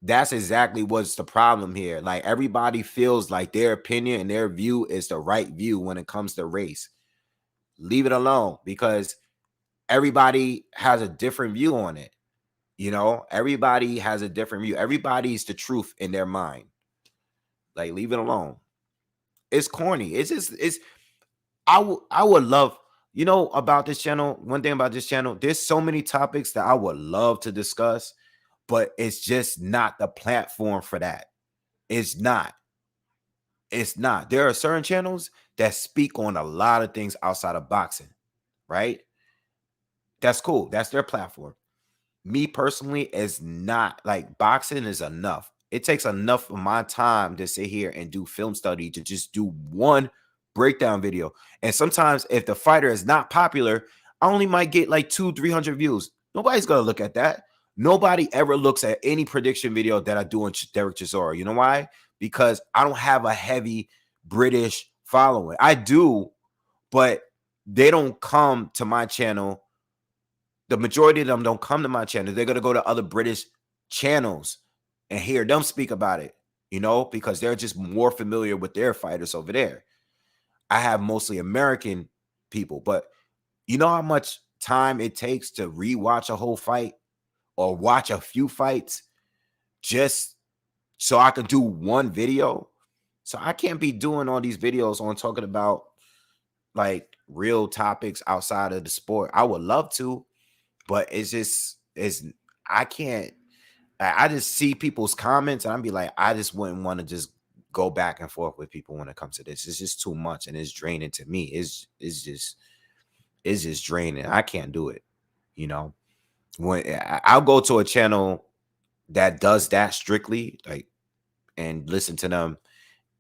[SPEAKER 1] That's exactly what's the problem here. Like everybody feels like their opinion and their view is the right view when it comes to race. Leave it alone, because everybody has a different view on it. You know, everybody has a different view. Everybody's the truth in their mind. Like, leave it alone. It's corny. It's just, I would love, about this channel. One thing about this channel, there's so many topics that I would love to discuss, but it's just not the platform for that. It's not. It's not. There are certain channels that speak on a lot of things outside of boxing, right? That's cool. That's their platform. Me personally, is not. Like, boxing is enough. It takes enough of my time to sit here and do film study to just do one breakdown video. And sometimes if the fighter is not popular, I only might get like 200-300 views. Nobody's gonna look at that. Nobody ever looks at any prediction video that I do on Derek Chisora. You know why? Because I don't have a heavy British following. I do, but they don't come to my channel. The majority of them don't come to my channel. They're going to go to other British channels and hear them speak about it, because they're just more familiar with their fighters over there. I have mostly American people, but you know how much time it takes to rewatch a whole fight or watch a few fights just so I can do one video? So I can't be doing all these videos on talking about like real topics outside of the sport. I would love to, but I can't. I just see people's comments and I'd be like, I just wouldn't want to just go back and forth with people when it comes to this. It's just too much and it's draining to me. It's just draining. I can't do it. When I'll go to a channel that does that strictly, like, and listen to them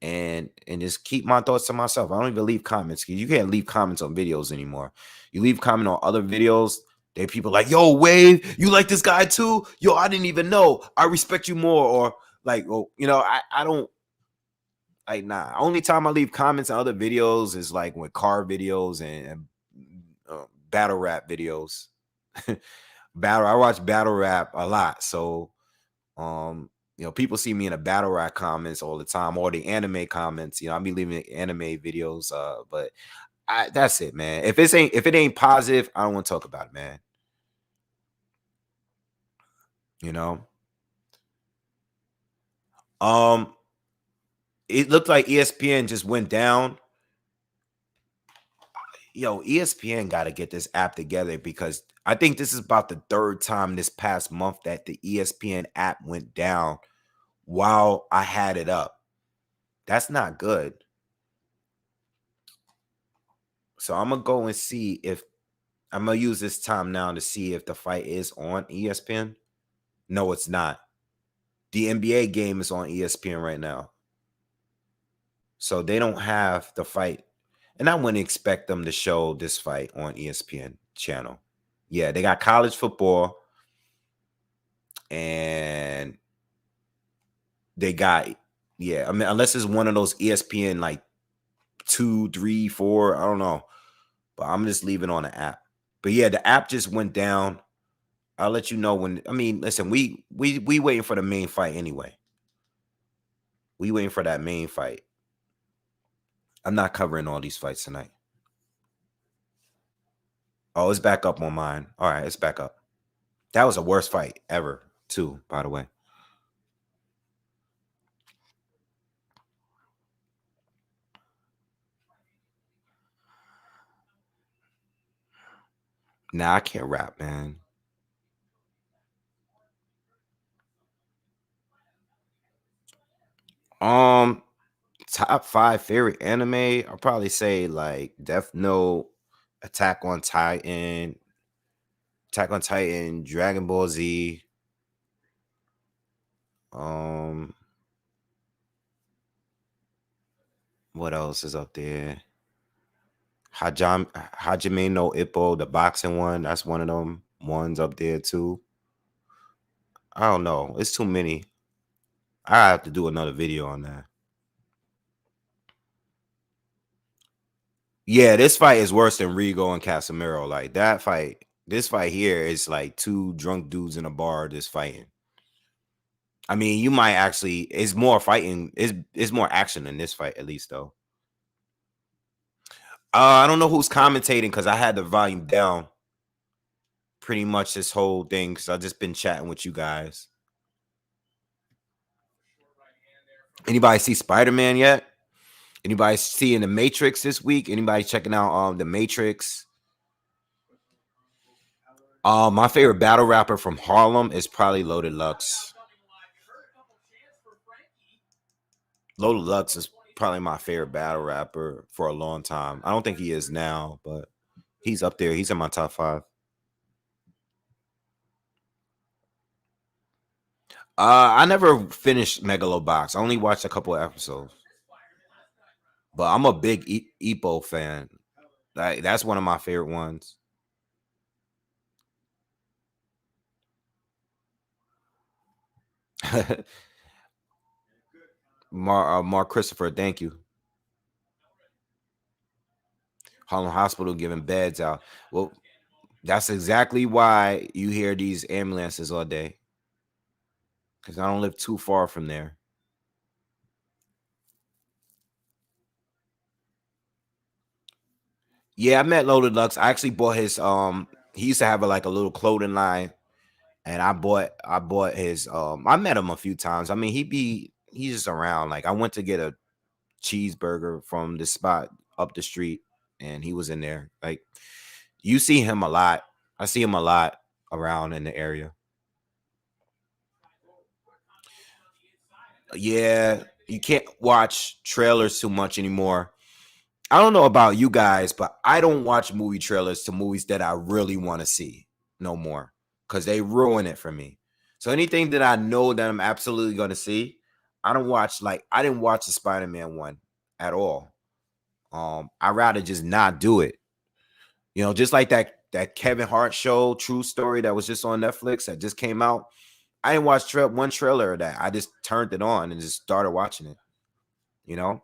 [SPEAKER 1] and just keep my thoughts to myself. I don't even leave comments. You can't leave comments on videos anymore. You leave comment on other videos, they people like, yo, Wave, you like this guy too? Yo, I didn't even know. I respect you more. Or like, well, I don't like, nah. Only time I leave comments on other videos is like with car videos and battle rap videos. I watch battle rap a lot. So people see me in the battle rap comments all the time, or the anime comments. I be leaving anime videos. But that's it, man. If it ain't positive, I don't want to talk about it, man. It looked like ESPN just went down. Yo, ESPN got to get this app together, because I think this is about the third time this past month that the ESPN app went down while I had it up. That's not good. So I'm going to go and see if I'm going to use this time now to see if the fight is on ESPN. No, it's not. The NBA game is on ESPN right now. So they don't have the fight. And I wouldn't expect them to show this fight on ESPN channel. Yeah, they got college football. And they got, I mean, unless it's one of those ESPN like 2, 3, 4, I don't know. But I'm just leaving on the app. But yeah, the app just went down. I'll let you know when. I mean, listen, we waiting for the main fight anyway. We waiting for that main fight. I'm not covering all these fights tonight. Oh, it's back up on mine. All right, it's back up. That was the worst fight ever, too, by the way. Nah, I can't rap, man. Top 5 favorite anime, I'll probably say like Death Note, Attack on Titan, Dragon Ball Z. What else is up there? Hajime no Ippo, the boxing one. That's one of them ones up there too. I don't know. It's too many. I have to do another video on that. Yeah, this fight is worse than Rigo and Casemiro. Like that fight, this fight here is like two drunk dudes in a bar just fighting. I mean, you might actually. It's more fighting. It's more action in this fight, at least though. I don't know who's commentating because I had the volume down pretty much this whole thing because I just been chatting with you guys. Anybody see Spider-Man yet? Anybody seeing the Matrix this week? Anybody checking out the Matrix? My favorite battle rapper from Harlem is probably Loaded Lux. Loaded Lux is probably my favorite battle rapper for a long time. I don't think he is now, but he's up there. He's in my top 5. I never finished Megalobox. I only watched a couple of episodes. But I'm a big Epo fan. Like that's one of my favorite ones. Mark Christopher, thank you. Harlem Hospital giving beds out. Well, that's exactly why you hear these ambulances all day. Because I don't live too far from there. Yeah, I met Loaded Lux. I actually bought his he used to have like a little clothing line. And I bought his I met him a few times. I mean, he's just around. Like I went to get a cheeseburger from the spot up the street and he was in there. Like you see him a lot. I see him a lot around in the area. Yeah, you can't watch trailers too much anymore. I don't know about you guys, but I don't watch movie trailers to movies that I really want to see no more because they ruin it for me. So anything that I know that I'm absolutely going to see, I don't watch. Like I didn't watch the Spider-Man one at all. I'd rather just not do it. You know, just like that Kevin Hart show, True Story, that was just on Netflix that just came out. I didn't watch one trailer of that. I just turned it on and just started watching it. You know,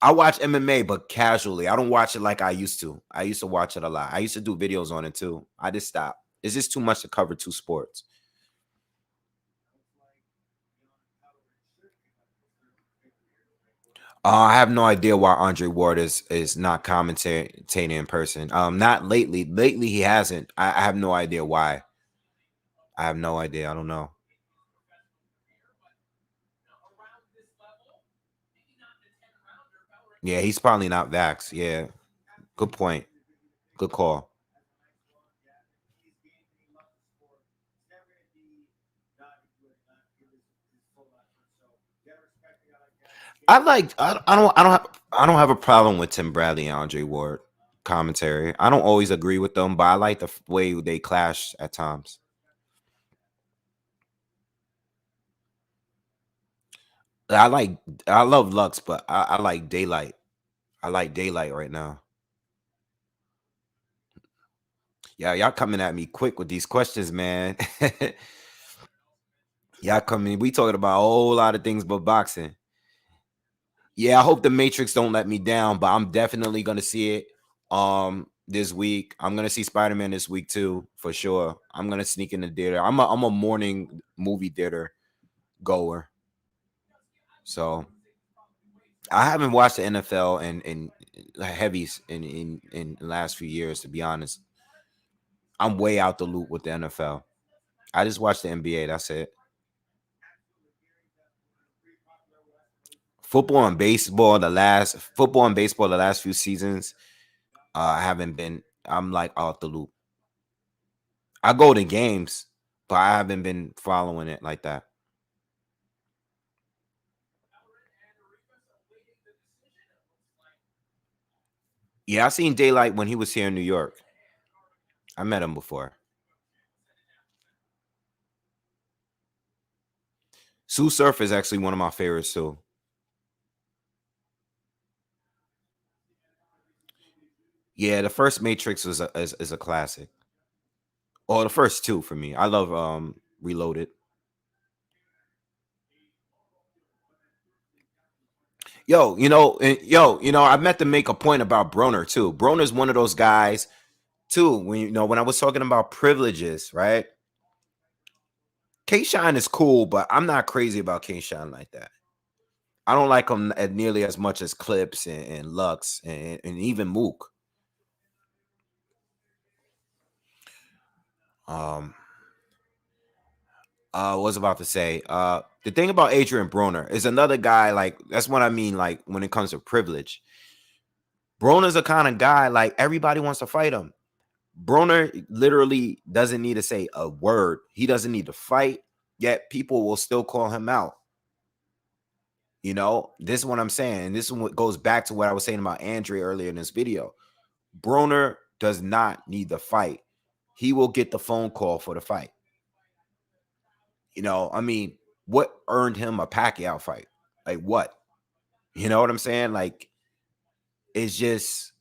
[SPEAKER 1] I watch MMA, but casually. I don't watch it like I used to. I used to watch it a lot. I used to do videos on it too. I just stopped. It's just too much to cover 2 sports. I have no idea why Andre Ward is not commentating in person. Not lately. Lately he hasn't. I have no idea why. I have no idea. I don't know. Yeah, he's probably not vaxxed. Yeah, good point. Good call. I don't have a problem with Tim Bradley and Andre Ward commentary. I don't always agree with them, but I like the way they clash at times. I like I love Lux, but I like Daylight. I like Daylight right now. Yeah, y'all coming at me quick with these questions, man. Y'all coming. We talking about a whole lot of things but boxing. Yeah, I hope the Matrix don't let me down, but I'm definitely gonna see it this week. I'm gonna see Spider-Man this week too, for sure. I'm gonna sneak in the theater. I'm a morning movie theater goer. So I haven't watched the NFL and heavies in the last few years, to be honest. I'm way out the loop with the NFL. I just watched the NBA. That's it. Football and baseball the last few seasons. I haven't been. I'm like out the loop. I go to games, but I haven't been following it like that. Yeah, I seen Daylight when he was here in New York. I met him before. Sue Surf is actually one of my favorites too. Yeah, the first Matrix is a classic. Or the first two for me. I love Reloaded. I meant to make a point about Broner too. Broner's one of those guys too. When I was talking about privileges, right? K-Shine is cool, but I'm not crazy about K-Shine like that. I don't like him nearly as much as Clips and Lux and even Mook. Um, was about to say, the thing about Adrian Broner is another guy, like, that's what I mean, like, when it comes to privilege. Broner's a kind of guy, like, everybody wants to fight him. Broner literally doesn't need to say a word. He doesn't need to fight, yet people will still call him out. You know, this is what I'm saying. This is what goes back to what I was saying about Andre earlier in this video. Broner does not need the fight. He will get the phone call for the fight. You know, I mean, what earned him a Pacquiao fight? Like what? You know what I'm saying? Like, it's just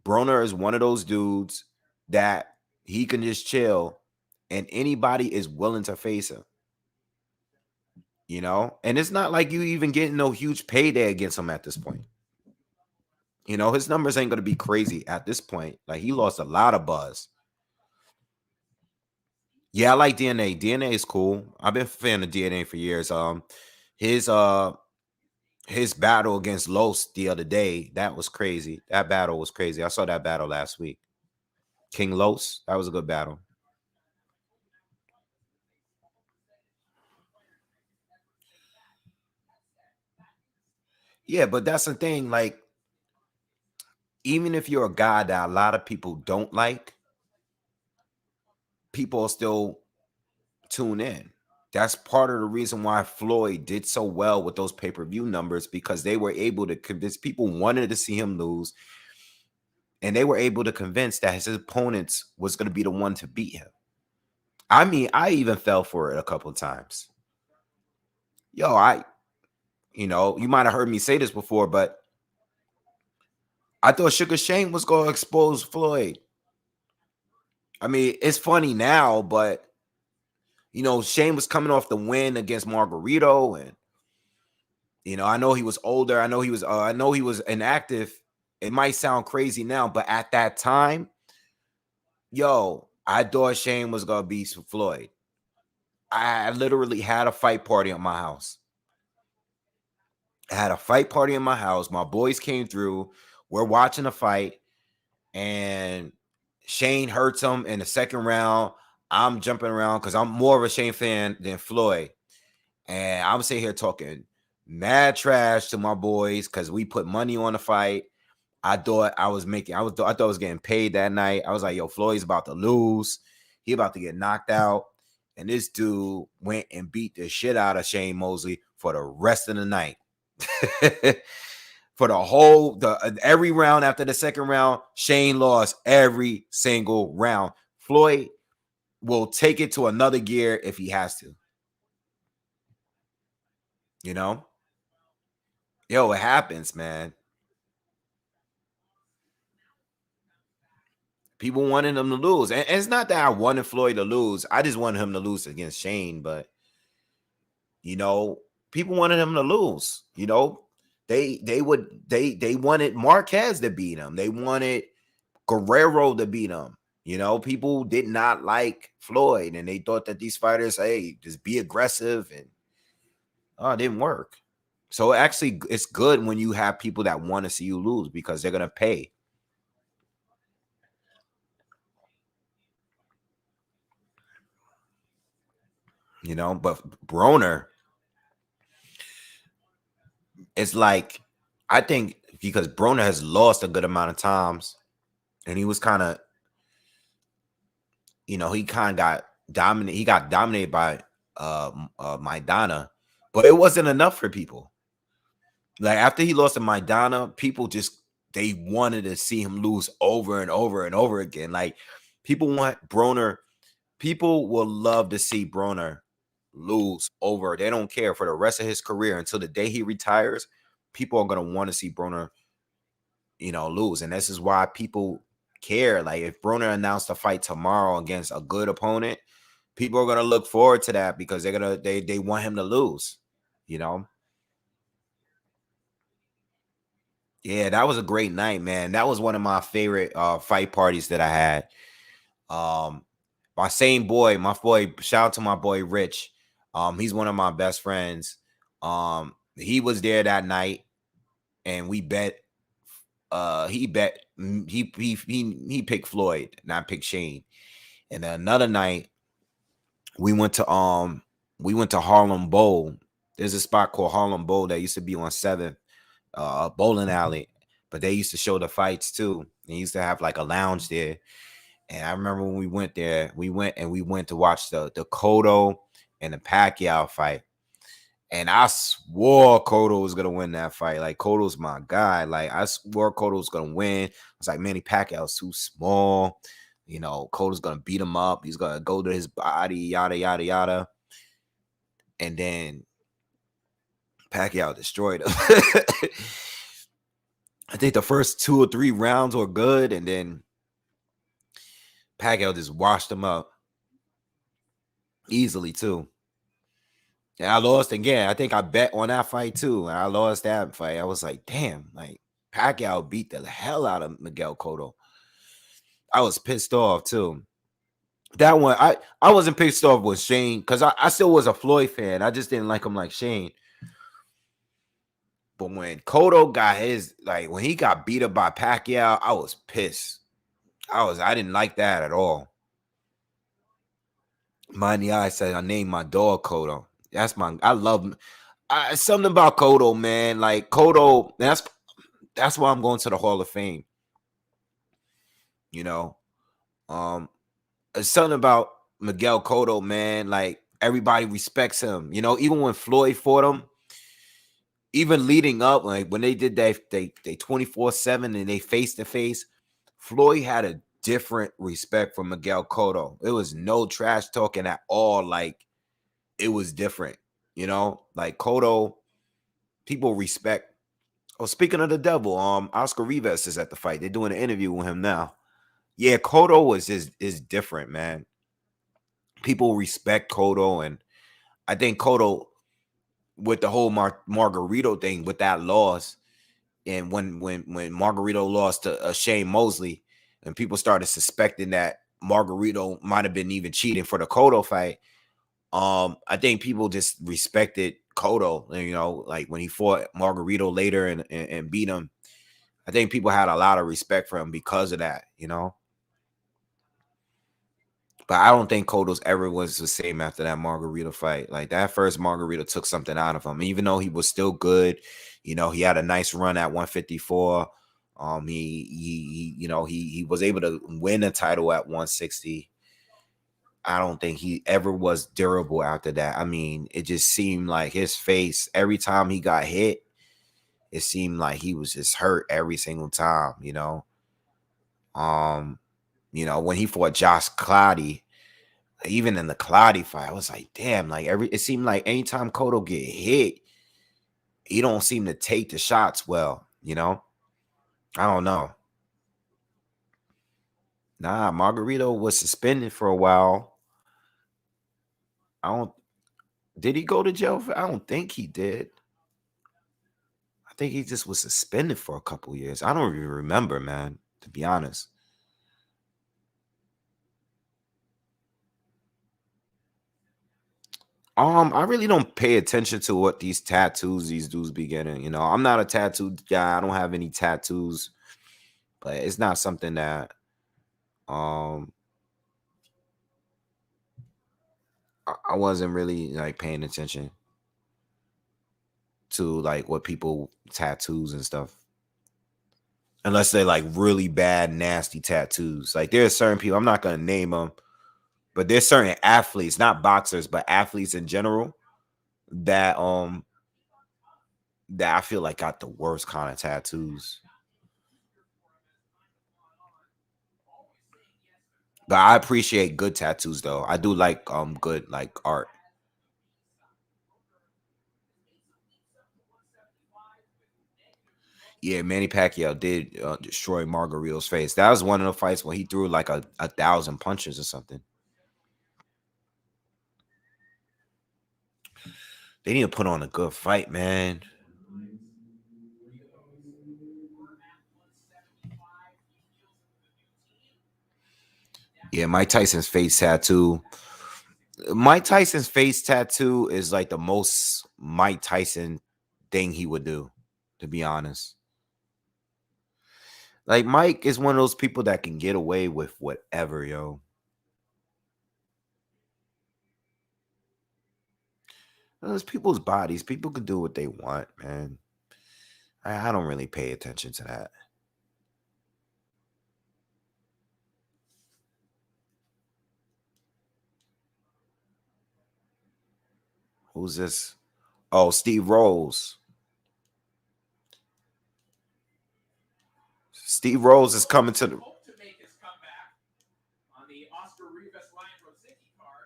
[SPEAKER 1] Broner is one of those dudes that he can just chill and anybody is willing to face him. You know, and it's not like you even getting no huge payday against him at this point. You know, his numbers ain't going to be crazy at this point. Like, he lost a lot of buzz. Yeah, I like DNA. DNA is cool. I've been a fan of DNA for years. His battle against Los the other day, that was crazy. That battle was crazy. I saw that battle last week. King Los, that was a good battle. Yeah, but that's the thing. Like, even if you're a guy that a lot of people don't like, people still tune in. That's part of the reason why Floyd did so well with those pay-per-view numbers, because they were able to convince people wanted to see him lose, and they were able to convince that his opponents was going to be the one to beat him. I mean, I even fell for it a couple of times. Yo, you know, you might have heard me say this before, but I thought Sugar Shane was going to expose Floyd. I mean, it's funny now, but you know, Shane was coming off the win against Margarito, and you know, I know he was older. I know he was inactive. It might sound crazy now, but at that time, yo, I thought Shane was gonna beat Floyd. I literally had a fight party at my house. I had a fight party in my house. My boys came through. We're watching a fight, and Shane hurts him in the second round. I'm jumping around because I'm more of a Shane fan than Floyd. And I'm sitting here talking mad trash to my boys because we put money on the fight. I thought I was getting paid that night. I was like, yo, Floyd's about to lose. He about to get knocked out. And this dude went and beat the shit out of Shane Mosley for the rest of the night. For every round after the second round, Shane lost every single round. Floyd will take it to another gear if he has to. You know? Yo, it happens, man. People wanted him to lose. And it's not that I wanted Floyd to lose. I just wanted him to lose against Shane. But, you know, people wanted him to lose. You know, they wanted Marquez to beat him. They wanted Guerrero to beat him. You know, people did not like Floyd, and they thought that these fighters, hey, just be aggressive, and it didn't work. So actually, it's good when you have people that want to see you lose because they're gonna pay. You know, but Broner, it's like, I think because Broner has lost a good amount of times, and he was kind of, you know, he kind of got dominated. He got dominated by Maidana, but it wasn't enough for people. Like, after he lost to Maidana, people just, they wanted to see him lose over and over and over again. Like, people want Broner. People will love to see Broner lose over. They don't care for the rest of his career until the day he retires. People are gonna want to see Broner, you know, lose, and this is why people care. Like, if Broner announced a fight tomorrow against a good opponent, people are gonna look forward to that because they want him to lose. You know. Yeah, that was a great night, man. That was one of my favorite fight parties that I had. Um, my boy, shout out to my boy Rich. He's one of my best friends. He was there that night, and we bet. He bet he picked Floyd, not picked Shane. And then another night, we went to Harlem Bowl. There's a spot called Harlem Bowl that used to be on 7th, bowling alley, but they used to show the fights too. They used to have like a lounge there. And I remember when we went there, we went to watch the Cotto and the Pacquiao fight. And I swore Cotto was gonna win that fight. Like, Cotto's my guy. Like, I swore Cotto was gonna win. I was like, Manny Pacquiao's too small. You know, Cotto's gonna beat him up. He's gonna go to his body, yada yada yada. And then Pacquiao destroyed him. I think the first 2 or 3 rounds were good, and then Pacquiao just washed him up easily too. And I lost again. I think I bet on that fight too. And I lost that fight. I was like, damn, like Pacquiao beat the hell out of Miguel Cotto. I was pissed off too. That one, I wasn't pissed off with Shane because I still was a Floyd fan. I just didn't like him like Shane. But when Cotto got his, like when he got beat up by Pacquiao, I was pissed. I didn't like that at all. Mind I said I named my dog Cotto. I love him. Something about Cotto, man. Like Cotto, that's why I'm going to the Hall of Fame. You know, something about Miguel Cotto, man. Like everybody respects him. You know, even when Floyd fought him, even leading up, like when they did they 24/7 and they face to face, Floyd had a different respect for Miguel Cotto. It was no trash talking at all. Like it was different, you know. Like Cotto, people respect. Oh, speaking of the devil, Oscar Rivas is at the fight. They're doing an interview with him now. Yeah, Cotto is different, man. People respect Cotto, and I think Cotto with the whole Margarito thing with that loss, and when Margarito lost to Shane Mosley, and people started suspecting that Margarito might have been even cheating for the Cotto fight. I think people just respected Cotto, you know, like when he fought Margarito later and beat him. I think people had a lot of respect for him because of that, you know. But I don't think Cotto's ever was the same after that Margarito fight. Like that first Margarito took something out of him, even though he was still good. You know, he had a nice run at 154. He was able to win a title at 160. I don't think he ever was durable after that. I mean, it just seemed like his face, every time he got hit, it seemed like he was just hurt every single time, you know. When he fought Josh Clottey, even in the Clottey fight, I was like, damn, like it seemed like anytime Cotto get hit, he don't seem to take the shots well, you know. I don't know. Nah, Margarito was suspended for a while. Did he go to jail? I don't think he did. I think he just was suspended for a couple years. I don't even remember, man, to be honest. I really don't pay attention to what these tattoos these dudes be getting. You know, I'm not a tattoo guy. I don't have any tattoos, but it's not something that um I wasn't really like paying attention to like what people tattoos and stuff. Unless they're like really bad, nasty tattoos. Like there's certain people, I'm not gonna name them, but there's certain athletes, not boxers, but athletes in general, that I feel like got the worst kind of tattoos. But I appreciate good tattoos though. I do like good like art. Yeah, Manny Pacquiao did destroy Margarito's face. That was one of the fights when he threw like a thousand punches or something. They need to put on a good fight, man. Yeah, Mike Tyson's face tattoo. Mike Tyson's face tattoo is like the most Mike Tyson thing he would do, to be honest. Like Mike is one of those people that can get away with whatever, yo. Those people's bodies. People can do what they want, man. I don't really pay attention to that. Who's this? Oh, Steve Rose. Steve Rose is coming to the.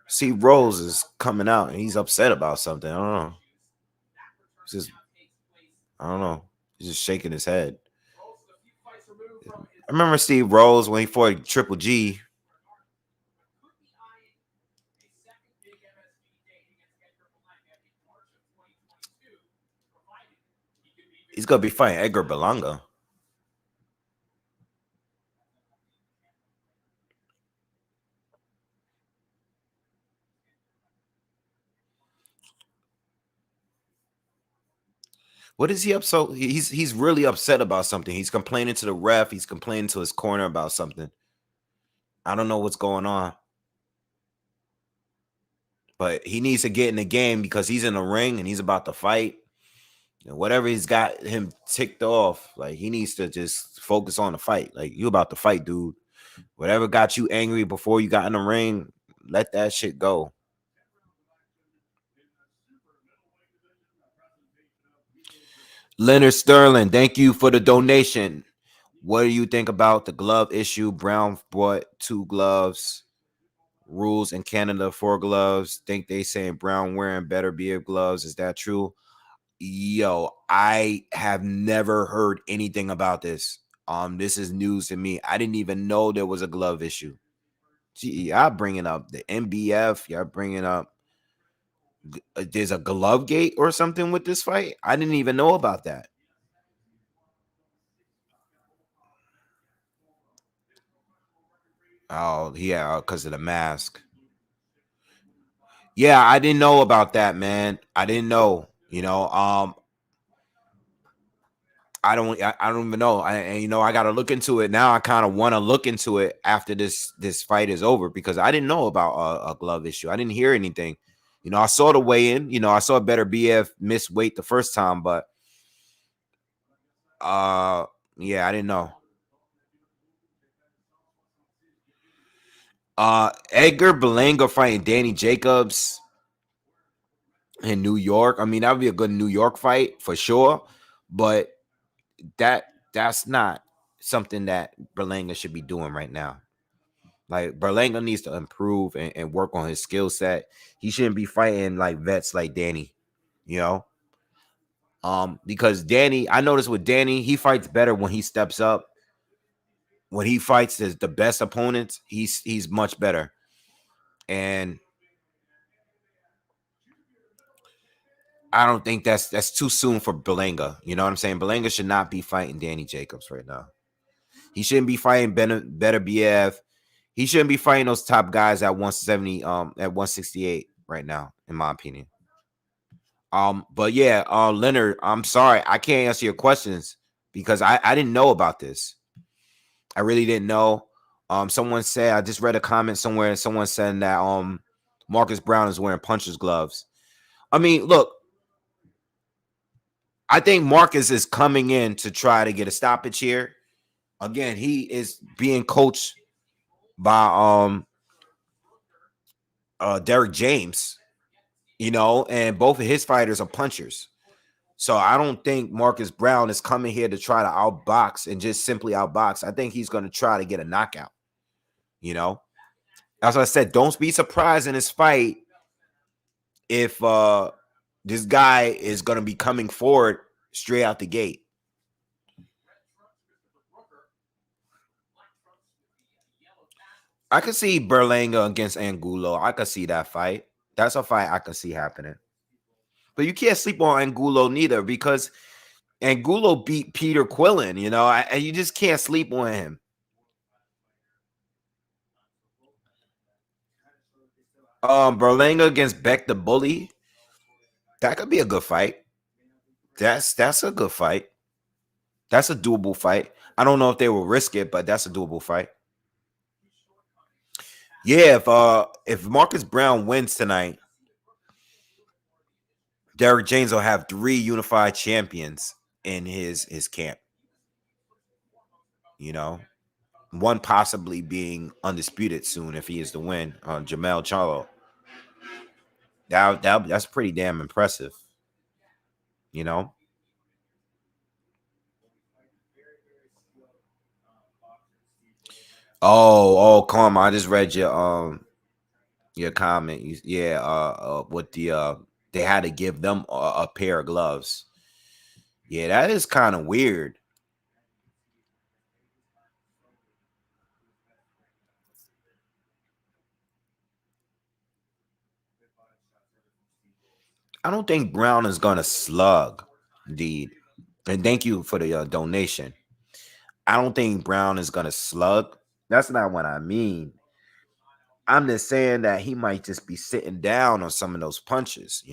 [SPEAKER 1] Steve Rose is coming out and he's upset about something. I don't know. He's just, I don't know. He's just shaking his head. I remember Steve Rose when he fought Triple G. He's gonna be fighting Edgar Berlanga. What is he up? So he's really upset about something. He's complaining to the ref. He's complaining to his corner about something. I don't know what's going on, but he needs to get in the game because he's in the ring and he's about to fight. And whatever he's got him ticked off, like he needs to just focus on the fight. Like you about to fight, dude. Whatever got you angry before you got in the ring, let that shit go. Leonard Sterling, thank you for the donation. What do you think about the glove issue? Browne bought 2 gloves. Rules in Canada for gloves. Think they saying Browne wearing Beterbiev gloves. Is that true? Yo, I have never heard anything about this. This is news to me. I didn't even know there was a glove issue. Gee, y'all bringing up the MBF. Y'all bringing up there's a glove gate or something with this fight. I didn't even know about that. Oh yeah, because of the mask. Yeah, I didn't know about that, man. I didn't know. I don't even know. I got to look into it now. I kind of want to look into it after this fight is over because I didn't know about a glove issue. I didn't hear anything. I saw the weigh in. I saw Beterbiev miss weight the first time, but yeah, I didn't know. Edgar Berlanga fighting Danny Jacobs in New York. I mean, that would be a good New York fight for sure, but that's not something that Berlanga should be doing right now. Like Berlanga needs to improve and work on his skill set. He shouldn't be fighting like vets like Danny, you know. Because Danny, I noticed with Danny, he fights better when he steps up. When he fights the best opponents, he's much better. And I don't think that's too soon for Berlanga. You know what I'm saying? Berlanga should not be fighting Danny Jacobs right now. He shouldn't be fighting Beterbiev. He shouldn't be fighting those top guys at 170, at 168 right now, in my opinion. But yeah, Leonard, I'm sorry, I can't answer your questions because I didn't know about this. I really didn't know. Someone said I just read a comment somewhere, and someone said that Marcus Browne is wearing puncher's gloves. I mean, look, I think Marcus is coming in to try to get a stoppage here. Again, he is being coached by Derek James, and both of his fighters are punchers. So I don't think Marcus Browne is coming here to try to outbox and just simply outbox. I think he's going to try to get a knockout. As I said, don't be surprised in this fight if this guy is going to be coming forward straight out the gate. I could see Berlanga against Angulo. I could see that fight. That's a fight I could see happening. But you can't sleep on Angulo neither because Angulo beat Peter Quillen, and you just can't sleep on him. Berlanga against Beck the Bully. That could be a good fight. That's a good fight. That's a doable fight. I don't know if they will risk it, but that's a doable fight. Yeah, if Marcus Browne wins tonight, Derrick James will have 3 unified champions in his camp. You know, one possibly being undisputed soon if he is to win on Jamel Charlo. That's pretty damn impressive. You know. Oh, Karma. I just read your comment. Yeah, with they had to give them a pair of gloves. Yeah, that is kind of weird. I don't think Browne is gonna slug, indeed. And thank you for the donation. I don't think Browne is gonna slug. That's not what I mean. I'm just saying that he might just be sitting down on some of those punches.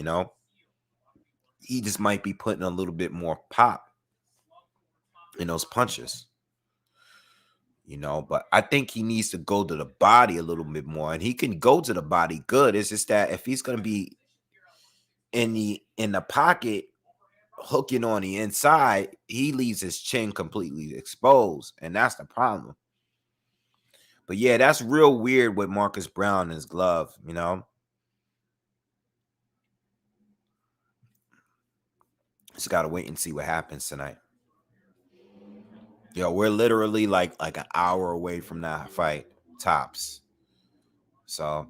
[SPEAKER 1] He just might be putting a little bit more pop in those punches. But I think he needs to go to the body a little bit more, and he can go to the body good. It's just that if he's gonna be in the pocket hooking on the inside, he leaves his chin completely exposed, and that's the problem. But yeah, that's real weird with Marcus Browne and his glove. Just gotta wait and see what happens tonight. Yo, we're literally like an hour away from that fight, tops. So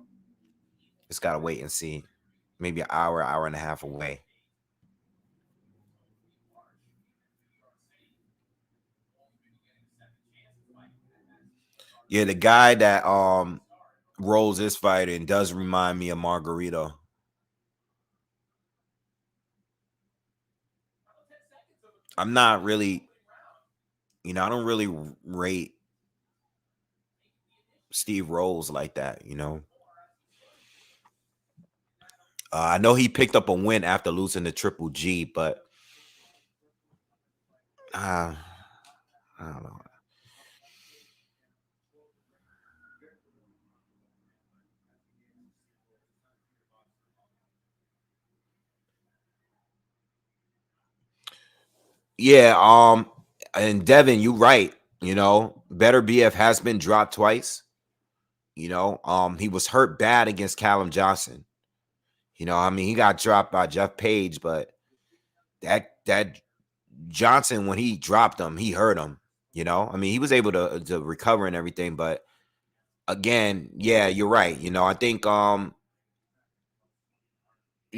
[SPEAKER 1] just gotta wait and see. Maybe an hour and a half away. Yeah, the guy that rolls this fight and does remind me of Margarito. I'm not really, I don't really rate Steve Rolls like that. I know he picked up a win after losing to Triple G, but uh, I don't know. Yeah, and Devin, you right. Beterbiev has been dropped twice. He was hurt bad against Callum Johnson. I mean, he got dropped by Jeff Page, but that Johnson, when he dropped him, he hurt him. I mean, he was able to recover and everything, but again, yeah, you're right. I think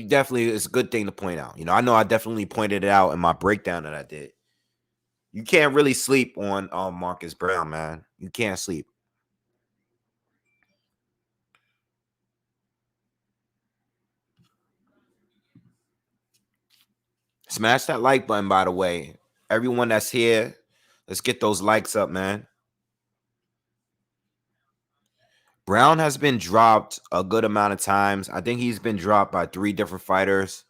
[SPEAKER 1] definitely it's a good thing to point out. I know I definitely pointed it out in my breakdown that I did. You can't really sleep on Marcus Browne, man. You can't sleep. Smash that like button, by the way. Everyone that's here, let's get those likes up, man. Browne has been dropped a good amount of times. I think he's been dropped by 3 different fighters.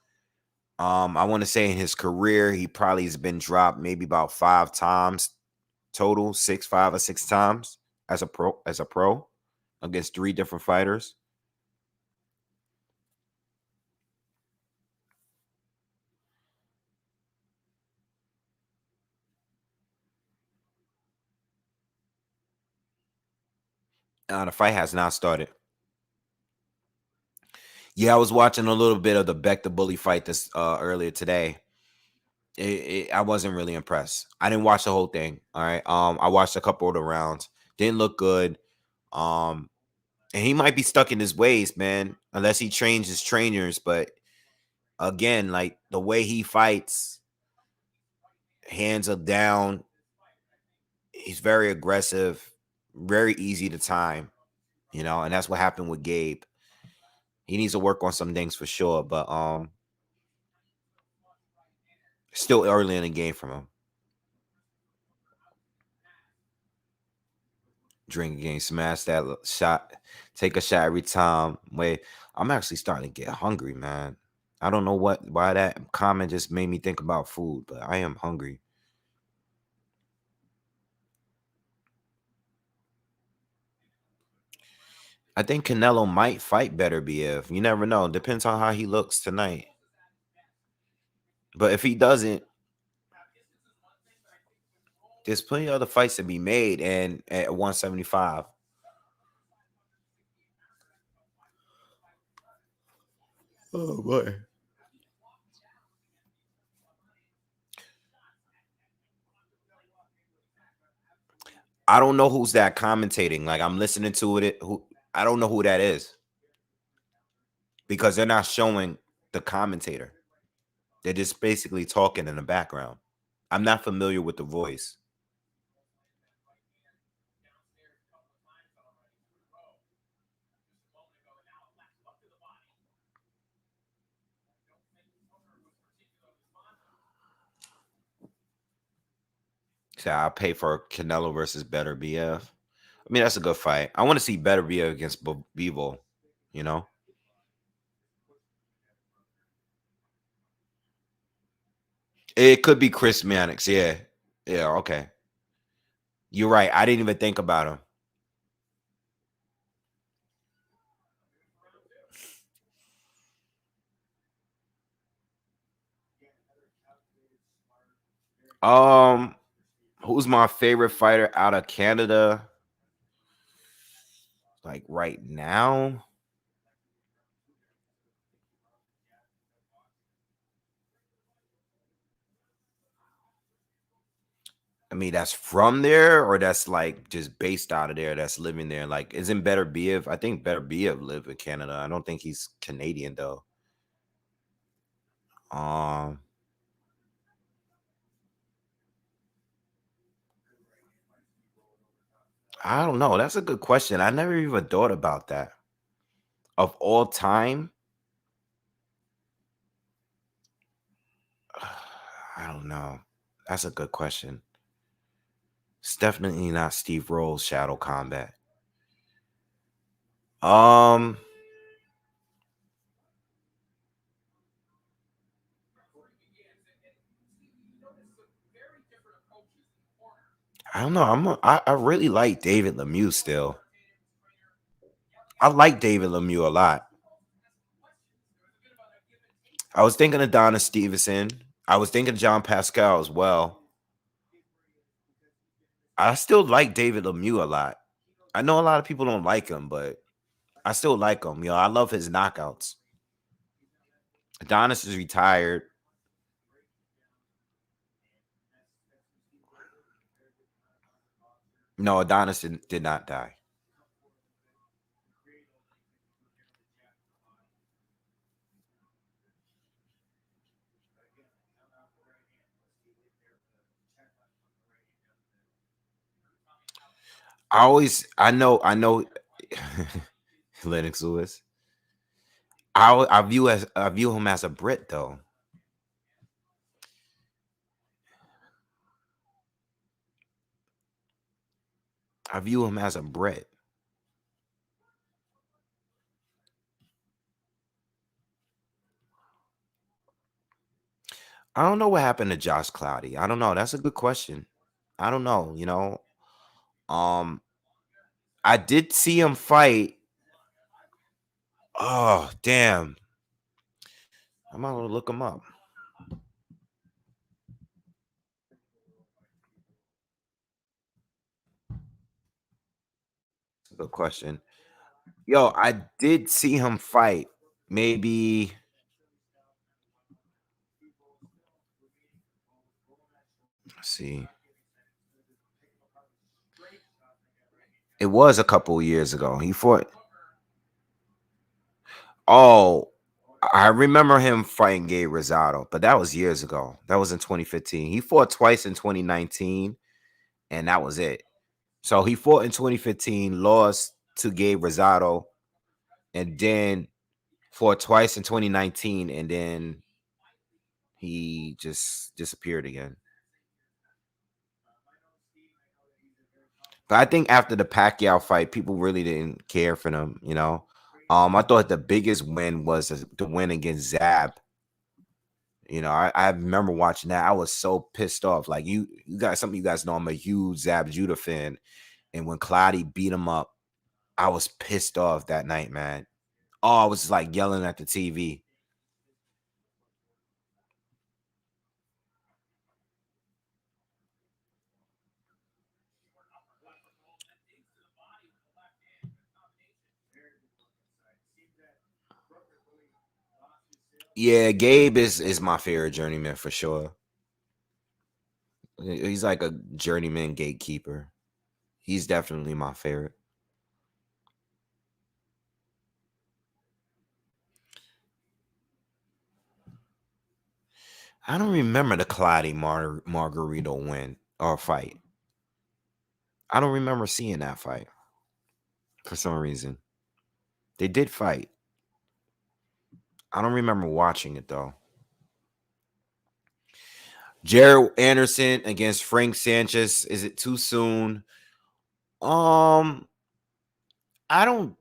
[SPEAKER 1] I want to say in his career, he probably has been dropped maybe about 5 times total, 5 or 6 times as a pro against 3 different fighters. The fight has not started. Yeah, I was watching a little bit of the Beck the Bully fight this earlier today. I wasn't really impressed. I didn't watch the whole thing. All right. I watched a couple of the rounds. Didn't look good. Um, and he might be stuck in his ways, man, unless he trains his trainers. But again, like the way he fights, hands are down. He's very aggressive, very easy to time. And that's what happened with Gabe. He needs to work on some things for sure, but still early in the game from him. drink again, smash that shot, take a shot every time. Wait, I'm actually starting to get hungry, man. I don't know why that comment just made me think about food, but I am hungry. I think Canelo might fight Beterbiev. You never know. Depends on how he looks tonight. But if he doesn't, there's plenty of other fights to be made. And at 175, oh boy, I don't know who's that commentating. Like I'm listening to it. Who I don't know who that is because they're not showing the commentator. They're just basically talking in the background. I'm not familiar with the voice. So I'll pay for Canelo versus Beterbiev. I mean, that's a good fight. I want to see Beterbiev against Bevo. You know, it could be Chris Mannix. Yeah, yeah. Okay, you're right. I didn't even think about him. Um, who's my favorite fighter out of Canada? Like right now, I mean, that's from there or that's like just based out of there. That's living there. Like, isn't Beterbiev? I think Beterbiev live in Canada. I don't think he's Canadian though. Um, I don't know. That's a good question. I never even thought about that. Of all time, I don't know. That's a good question. It's definitely not Steve Rolls Shadow Combat. Um, I don't know. I really like David Lemieux still. I like David Lemieux a lot. I was thinking of Donna Stevenson. I was thinking John Pascal as well. I still like David Lemieux a lot. I know a lot of people don't like him, but I still like him. I love his knockouts. Adonis is retired. No, Adonis did not die. I know Lennox Lewis. I view him as a Brit though. I view him as a Brit. I don't know what happened to Josh Cloudy. I don't know. That's a good question. I don't know. Um, I did see him fight. Oh damn! I'm gonna look him up. Good question. Yo, I did see him fight. Maybe let's see. It was a couple years ago. He fought. Oh, I remember him fighting Gabe Rosado, but that was years ago. That was in 2015. He fought twice in 2019, and that was it. So he fought in 2015, lost to Gabe Rosado, and then fought twice in 2019, and then he just disappeared again. But I think after the Pacquiao fight, people really didn't care for them. I thought the biggest win was the win against Zab. I remember watching that. I was so pissed off. Like you guys, some of you guys know I'm a huge Zab Judah fan, and when Clottey beat him up, I was pissed off that night, man. Oh, I was just like yelling at the TV. Yeah, Gabe is my favorite journeyman for sure. He's like a journeyman gatekeeper. He's definitely my favorite. I don't remember the Clottey Margarito win or fight. I don't remember seeing that fight for some reason. They did fight. I don't remember watching it though. Jared Anderson against Frank Sanchez. Is it too soon? I don't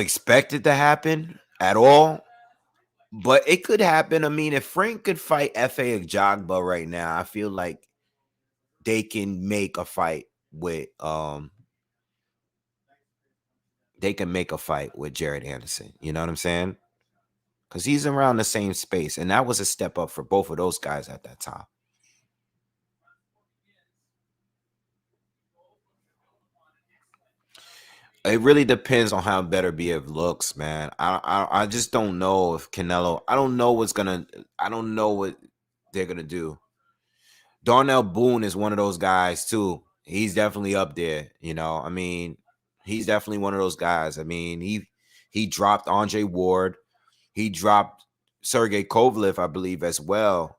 [SPEAKER 1] expect it to happen at all, but it could happen. I mean, if Frank could fight F.A. Ajagba right now, I feel like they can make a fight with Jared Anderson. You know what I'm saying? Because he's around the same space, and that was a step up for both of those guys at that time. It really depends on how Beterbiev looks, man. I just don't know if Canelo. I don't know what they're gonna do. Darnell Boone is one of those guys too. He's definitely up there. I mean, he's definitely one of those guys. I mean, he dropped Andre Ward. He dropped Sergey Kovalev, I believe, as well.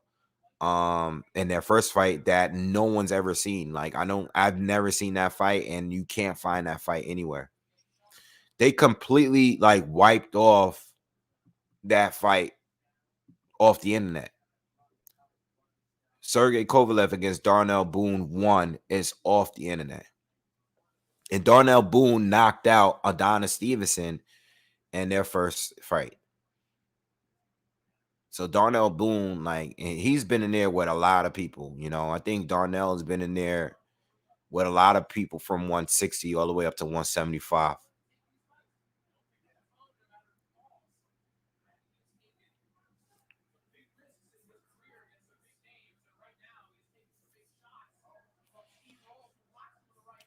[SPEAKER 1] In their first fight that no one's ever seen. Like I've never seen that fight, and you can't find that fight anywhere. They completely like wiped off that fight off the internet. Sergey Kovalev against Darnell Boone 1 is off the internet. And Darnell Boone knocked out Adonis Stevenson in their first fight. So Darnell Boone, like, he's been in there with a lot of people. I think Darnell has been in there with a lot of people from 160 all the way up to 175.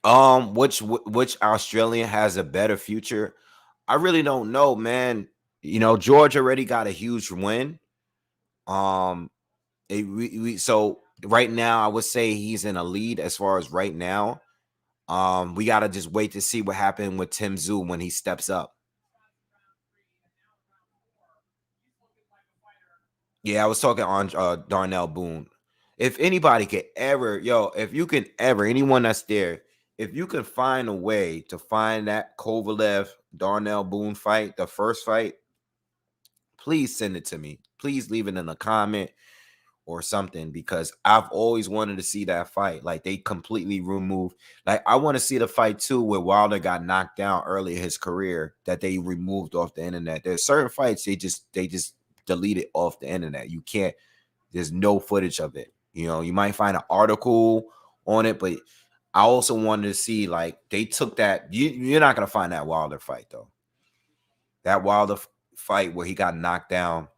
[SPEAKER 1] Which Australian has a better future? I really don't know, man. George already got a huge win. So right now, I would say he's in a lead as far as right now. We gotta just wait to see what happened with Tim Tszyu when he steps up. Yeah, I was talking on Darnell Boone. If anybody could ever, if you can ever, anyone that's there, if you can find a way to find that Kovalev Darnell Boone fight, the first fight, please send it to me. Please leave it in a comment or something, because I've always wanted to see that fight. Like, they completely removed. Like, I want to see the fight too where Wilder got knocked down early in his career that they removed off the internet. There's certain fights they just delete it off the internet. You can't. There's no footage of it. You might find an article on it, but I also wanted to see, like, they took that. You're not gonna find that Wilder fight though. That Wilder fight where he got knocked down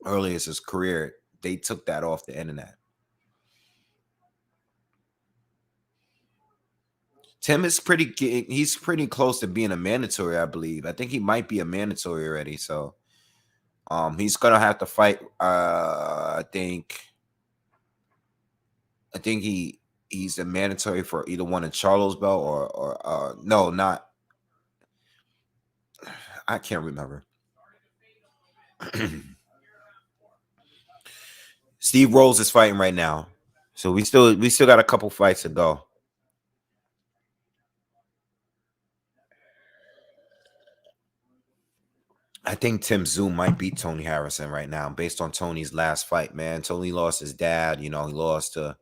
[SPEAKER 1] early in his career, they took that off the internet. Tim is he's pretty close to being a mandatory, I believe. I think he might be a mandatory already. So he's gonna have to fight. I think he's a mandatory for either one of Charlo's belt or no, not. I can't remember. Steve Rose is fighting right now, so we still got a couple fights to go. I think Tim Tszyu might beat Tony Harrison right now, based on Tony's last fight. Man, Tony lost his dad. He lost to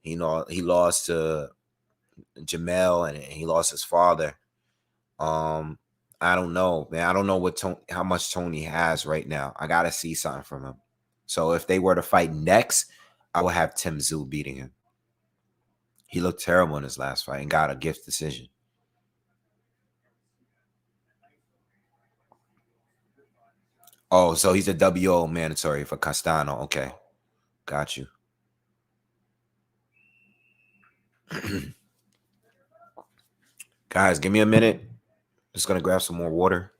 [SPEAKER 1] he lost to Jamel, and he lost his father. I don't know, man. I don't know how much Tony has right now. I gotta see something from him. So if they were to fight next, I would have Tim Tszyu beating him. He looked terrible in his last fight and got a gift decision. Oh, so he's a WO mandatory for Castano. Okay, got you. Guys, give me a minute. Just gonna grab some more water.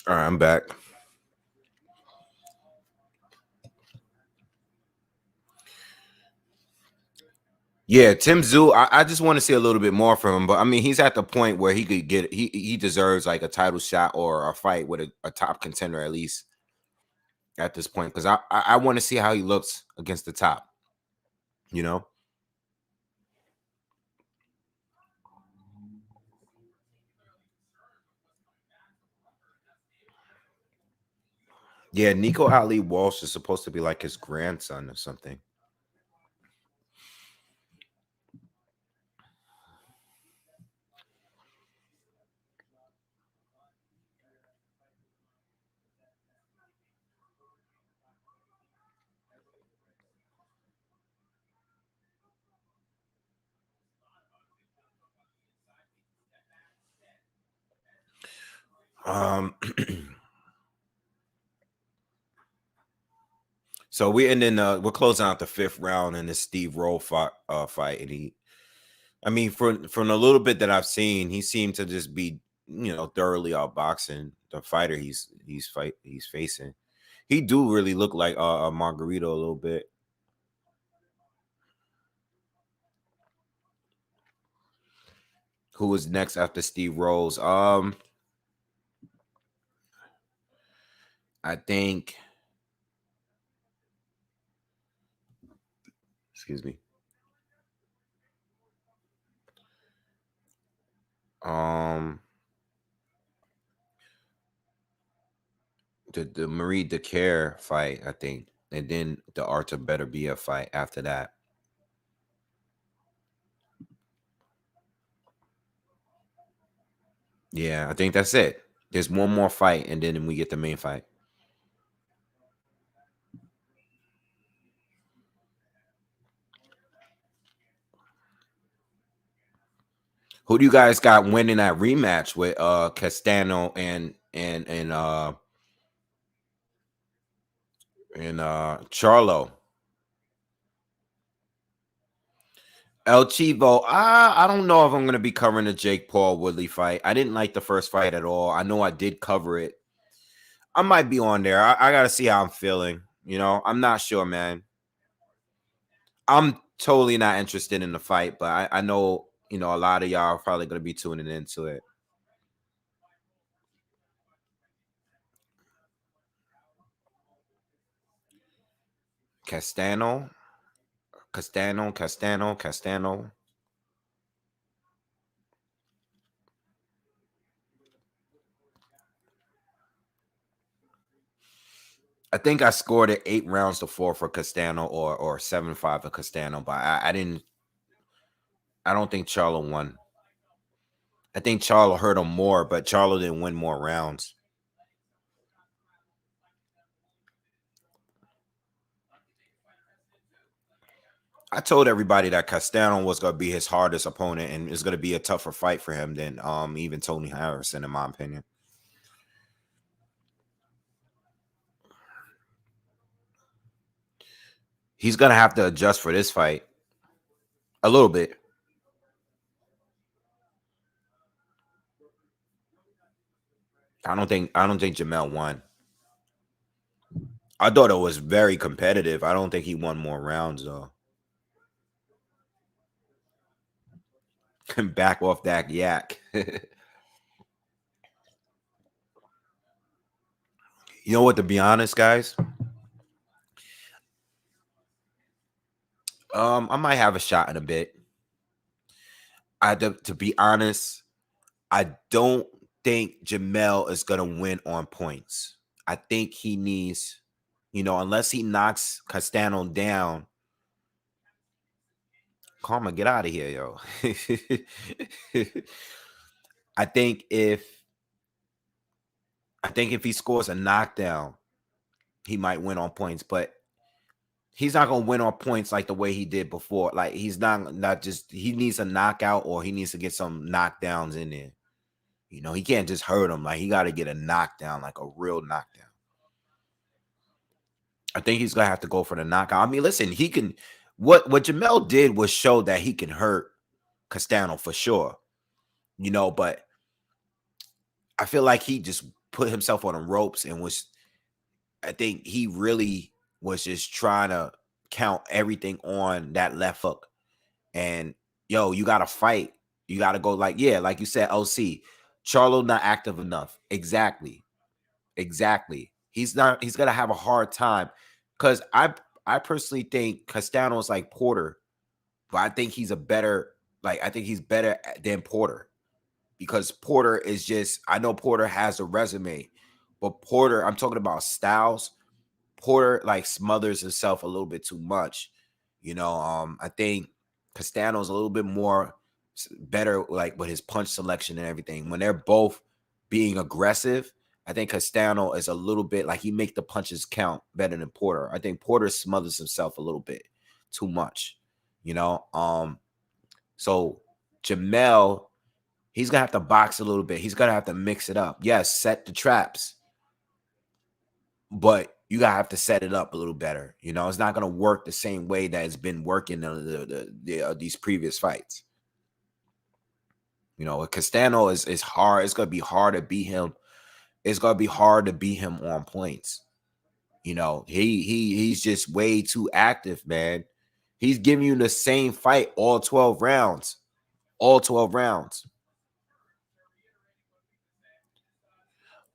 [SPEAKER 1] All right, I'm back. Yeah, Tim Tszyu. I just want to see a little bit more from him, but I mean, he's at the point where he could get. He deserves like a title shot or a fight with a top contender at least at this point, because I want to see how he looks against the top. You know. Yeah, Nico Ali Walsh is supposed to be like his grandson or something. Um. So we're ending. We're closing out the 5th round in this Steve Rowe fight. And I mean, from a little bit that I've seen, he seemed to just be, thoroughly outboxing the fighter he's facing. He do really look like a Margarito a little bit. Who was next after Steve Rose? I think. Excuse me. Um, the Marie Decare fight, I think, and then the Artur Beterbiev fight after that. Yeah, I think that's it. There's one more fight, and then we get the main fight. Who do you guys got winning that rematch with Castano and Charlo? El Chivo, I don't know if I'm gonna be covering the Jake Paul Woodley fight. I didn't like the first fight at all. I know I did cover it. I might be on there. I gotta see how I'm feeling. You know, I'm not sure, man. I'm totally not interested in the fight, but I know, you know, a lot of y'all are probably gonna be tuning into it. Castano, Castano. I think I scored it 8 rounds to 4 for Castano or 7-5 for Castano, but I didn't. I don't think Charlo won. I think Charlo hurt him more, but Charlo didn't win more rounds. I told everybody that Castano was going to be his hardest opponent and it's going to be a tougher fight for him than even Tony Harrison, in my opinion. He's going to have to adjust for this fight a little bit. I don't think Jamel won. I thought it was very competitive. I don't think he won more rounds though. Back off that yak. You know what? To be honest, guys, I might have a shot in a bit. To be honest, I don't think Jamel is gonna win on points. I think he needs, you know, unless he knocks Castano down. Karma, get out of here, yo. I think if I think if he scores a knockdown, he might win on points, but he's not gonna win on points like the way he did before. Like he's not just he needs a knockout or he needs to get some knockdowns in there. You know, he can't just hurt him. Like he got to get a knockdown, like a real knockdown. I think he's gonna have to go for the knockout. I mean, listen, he can. What Jamel did was show that he can hurt Castano for sure. You know, but I feel like he just put himself on the ropes and was. I think he really was just trying to count everything on that left hook. And yo, you got to fight. You got to go like, yeah, like you said, OC. Charlo not active enough. Exactly. Exactly. He's gonna have a hard time. Cause I personally think Castano's like Porter, but I think he's a better, like I think he's better than Porter. Because Porter is just, I know Porter has a resume, but Porter, I'm talking about styles. Porter like smothers himself a little bit too much. You know, I think Castano's a little bit more better, like with his punch selection and everything. When they're both being aggressive, I think Castano is a little bit like he make the punches count better than Porter. I think Porter smothers himself a little bit too much. You know, so Jamel, he's gonna have to box a little bit. He's gonna have to mix it up. Yes, set the traps, but you gotta have to set it up a little better. You know, it's not gonna work the same way that it's been working these previous fights. You know, Castano is hard. It's gonna be hard to beat him. It's gonna be hard to beat him on points. You know, he's just way too active, man. He's giving you the same fight all 12 rounds. All 12 rounds.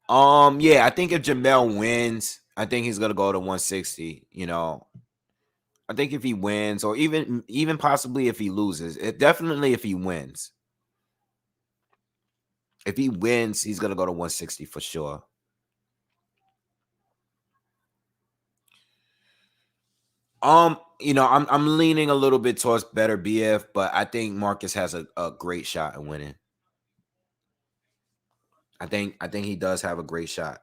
[SPEAKER 1] Yeah, I think if Jamel wins, I think he's gonna go to 160. You know, I think if he wins, or even possibly if he loses, definitely if he wins. If he wins, he's gonna go to 160 for sure. You know, I'm leaning a little bit towards better BF, but I think Marcus has a great shot at winning. I think he does have a great shot.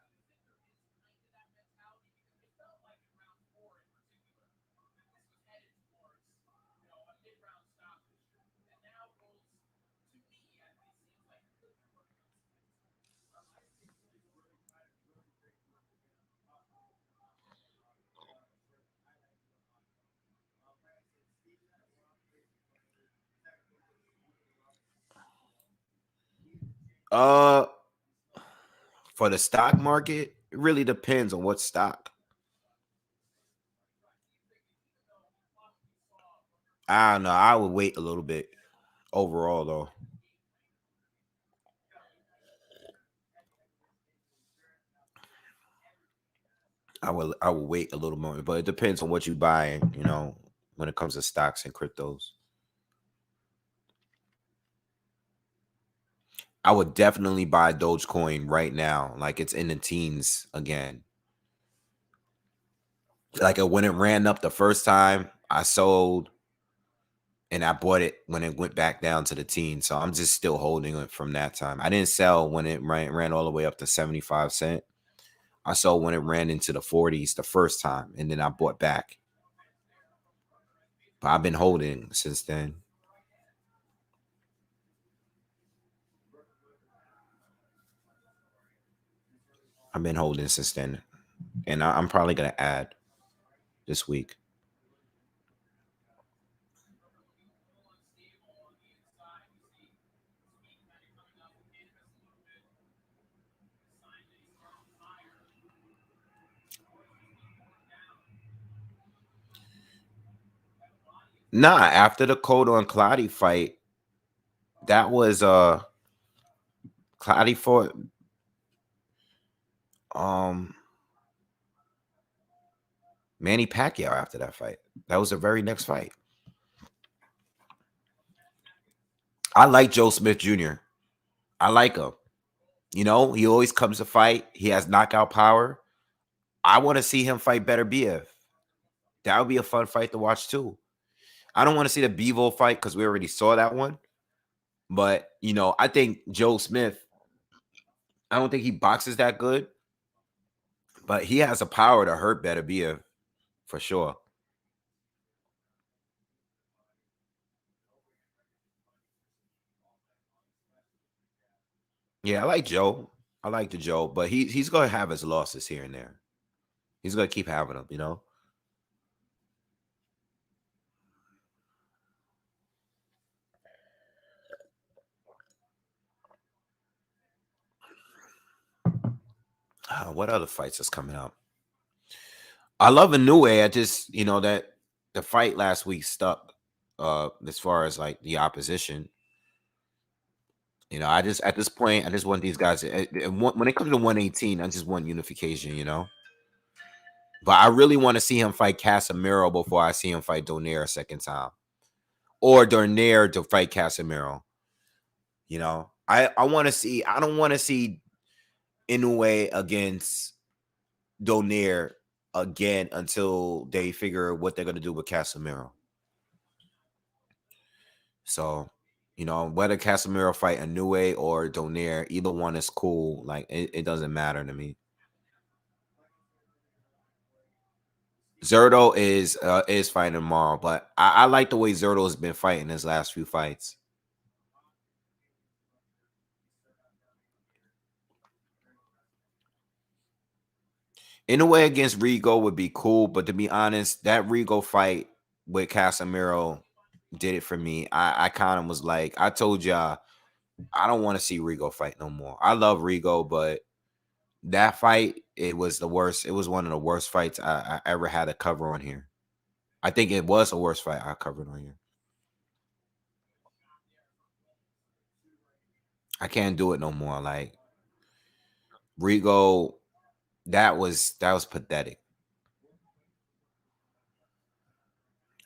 [SPEAKER 1] Uh, for the stock market, It really depends on what stock. I don't know. I would wait a little bit overall though. I would wait a little more, but it depends on what you buy, when it comes to stocks and cryptos. I would definitely buy Dogecoin right now. Like it's in the teens again. Like when it ran up the first time, I sold and I bought it when it went back down to the teens. So I'm just still holding it from that time. I didn't sell when it ran all the way up to 75 cents. I sold when it ran into the 40s the first time, and then I bought back. But I've been holding since then. I've been holding since then. And I'm probably going to add this week. Nah, after the Cotto and Clotty fight, that was Clotty fought um Manny Pacquiao after that fight. That was the very next fight. I like Joe Smith Jr. I like him. He always comes to fight. He has knockout power. I want to see him fight Beterbiev. That would be a fun fight to watch too. I don't want to see the Bevo fight because we already saw that one. But, I think Joe Smith, I don't think he boxes that good, but he has the power to hurt Beterbiev for sure. Yeah, I like Joe. I like the Joe, but he's gonna have his losses here and there. He's gonna keep having them. What other fights is coming up? I love a new way. I just that the fight last week stuck. As far as like the opposition, I just at this point I just want these guys. When it comes to 118, I just want unification. But I really want to see him fight Casemiro before I see him fight Donaire a second time, or Donaire to fight Casemiro. I want to see. I don't want to see Inoue against Donaire again until they figure what they're gonna do with Casemiro. So, whether Casemiro fight Inoue or Donaire, either one is cool. Like it doesn't matter to me. Zerto is fighting tomorrow, but I like the way Zerto has been fighting his last few fights. Inoue against Rigo would be cool, but to be honest, that Rigo fight with Casemiro did it for me. I kind of was like, I told y'all, I don't want to see Rigo fight no more. I love Rigo, but that fight, it was the worst. It was one of the worst fights I ever had to cover on here. I think it was the worst fight I covered on here. I can't do it no more. Like Rigo, that was pathetic.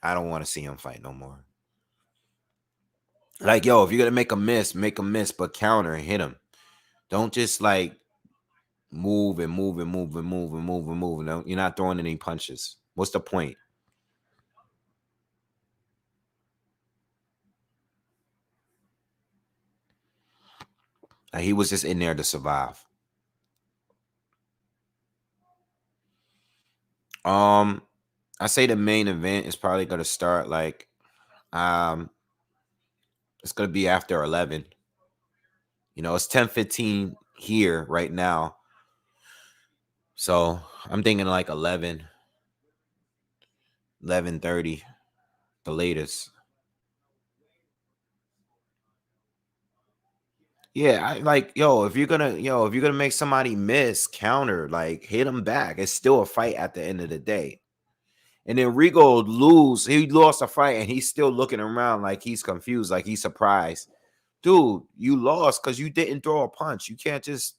[SPEAKER 1] I don't want to see him fight no more. Like, yo, if you're gonna make a miss, but counter and hit him. Don't just like move and move and move and move and move and move. No, you're not throwing any punches. What's the point? Like, he was just in there to survive. Um, I say the main event is probably gonna start like um it's gonna be after 11. It's 10:15 here right now. So I'm thinking like 11, 11:30, the latest. Yeah, I like if you're gonna make somebody miss counter, like hit them back. It's still a fight at the end of the day. And then Rigo lose. He lost a fight and he's still looking around like he's confused, like he's surprised. Dude, you lost because you didn't throw a punch. You can't just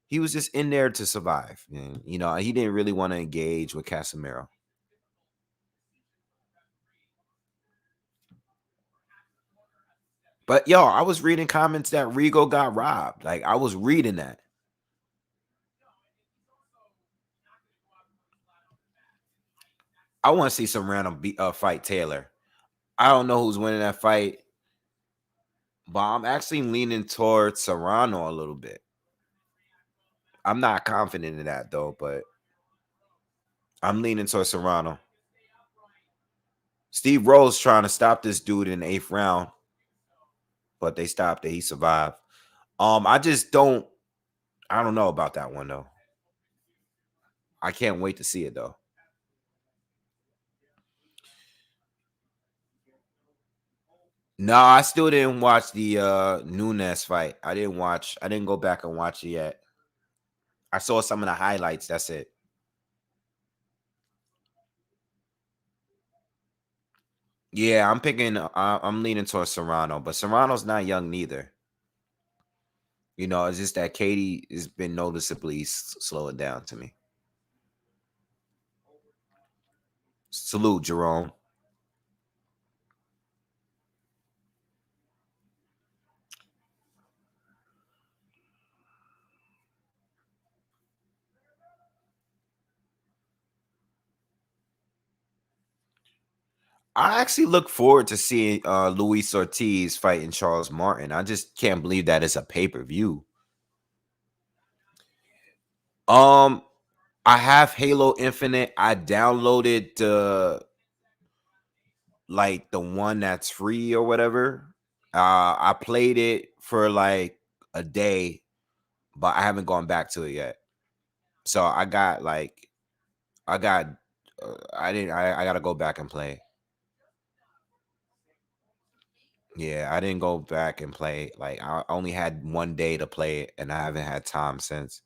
[SPEAKER 1] he was just in there to survive. And he didn't really want to engage with Casemiro. But I was reading comments that Rigo got robbed. Like I was reading that. I want to see some random fight Taylor. I don't know who's winning that fight, but I'm actually leaning towards Serrano a little bit. I'm not confident in that though, but I'm leaning towards Serrano. Steve Rose trying to stop this dude in the 8th round, but they stopped it. He survived. I don't know about that one though. I can't wait to see it though. No, I still didn't watch the Nunes fight. I didn't go back and watch it yet. I saw some of the highlights. That's it. Yeah, I'm leaning towards Serrano, but Serrano's not young neither. It's just that Katie has been noticeably slowing down to me. Salute, Jerome. I actually look forward to seeing Luis Ortiz fighting Charles Martin. I just can't believe that it's a pay-per-view. Um, I have Halo Infinite. I downloaded like the one that's free or whatever. I played it for like a day, but I haven't gone back to it yet. So I got I didn't I got to go back and play. Yeah, I didn't go back and play. Like I only had one day to play it, and I haven't had time since.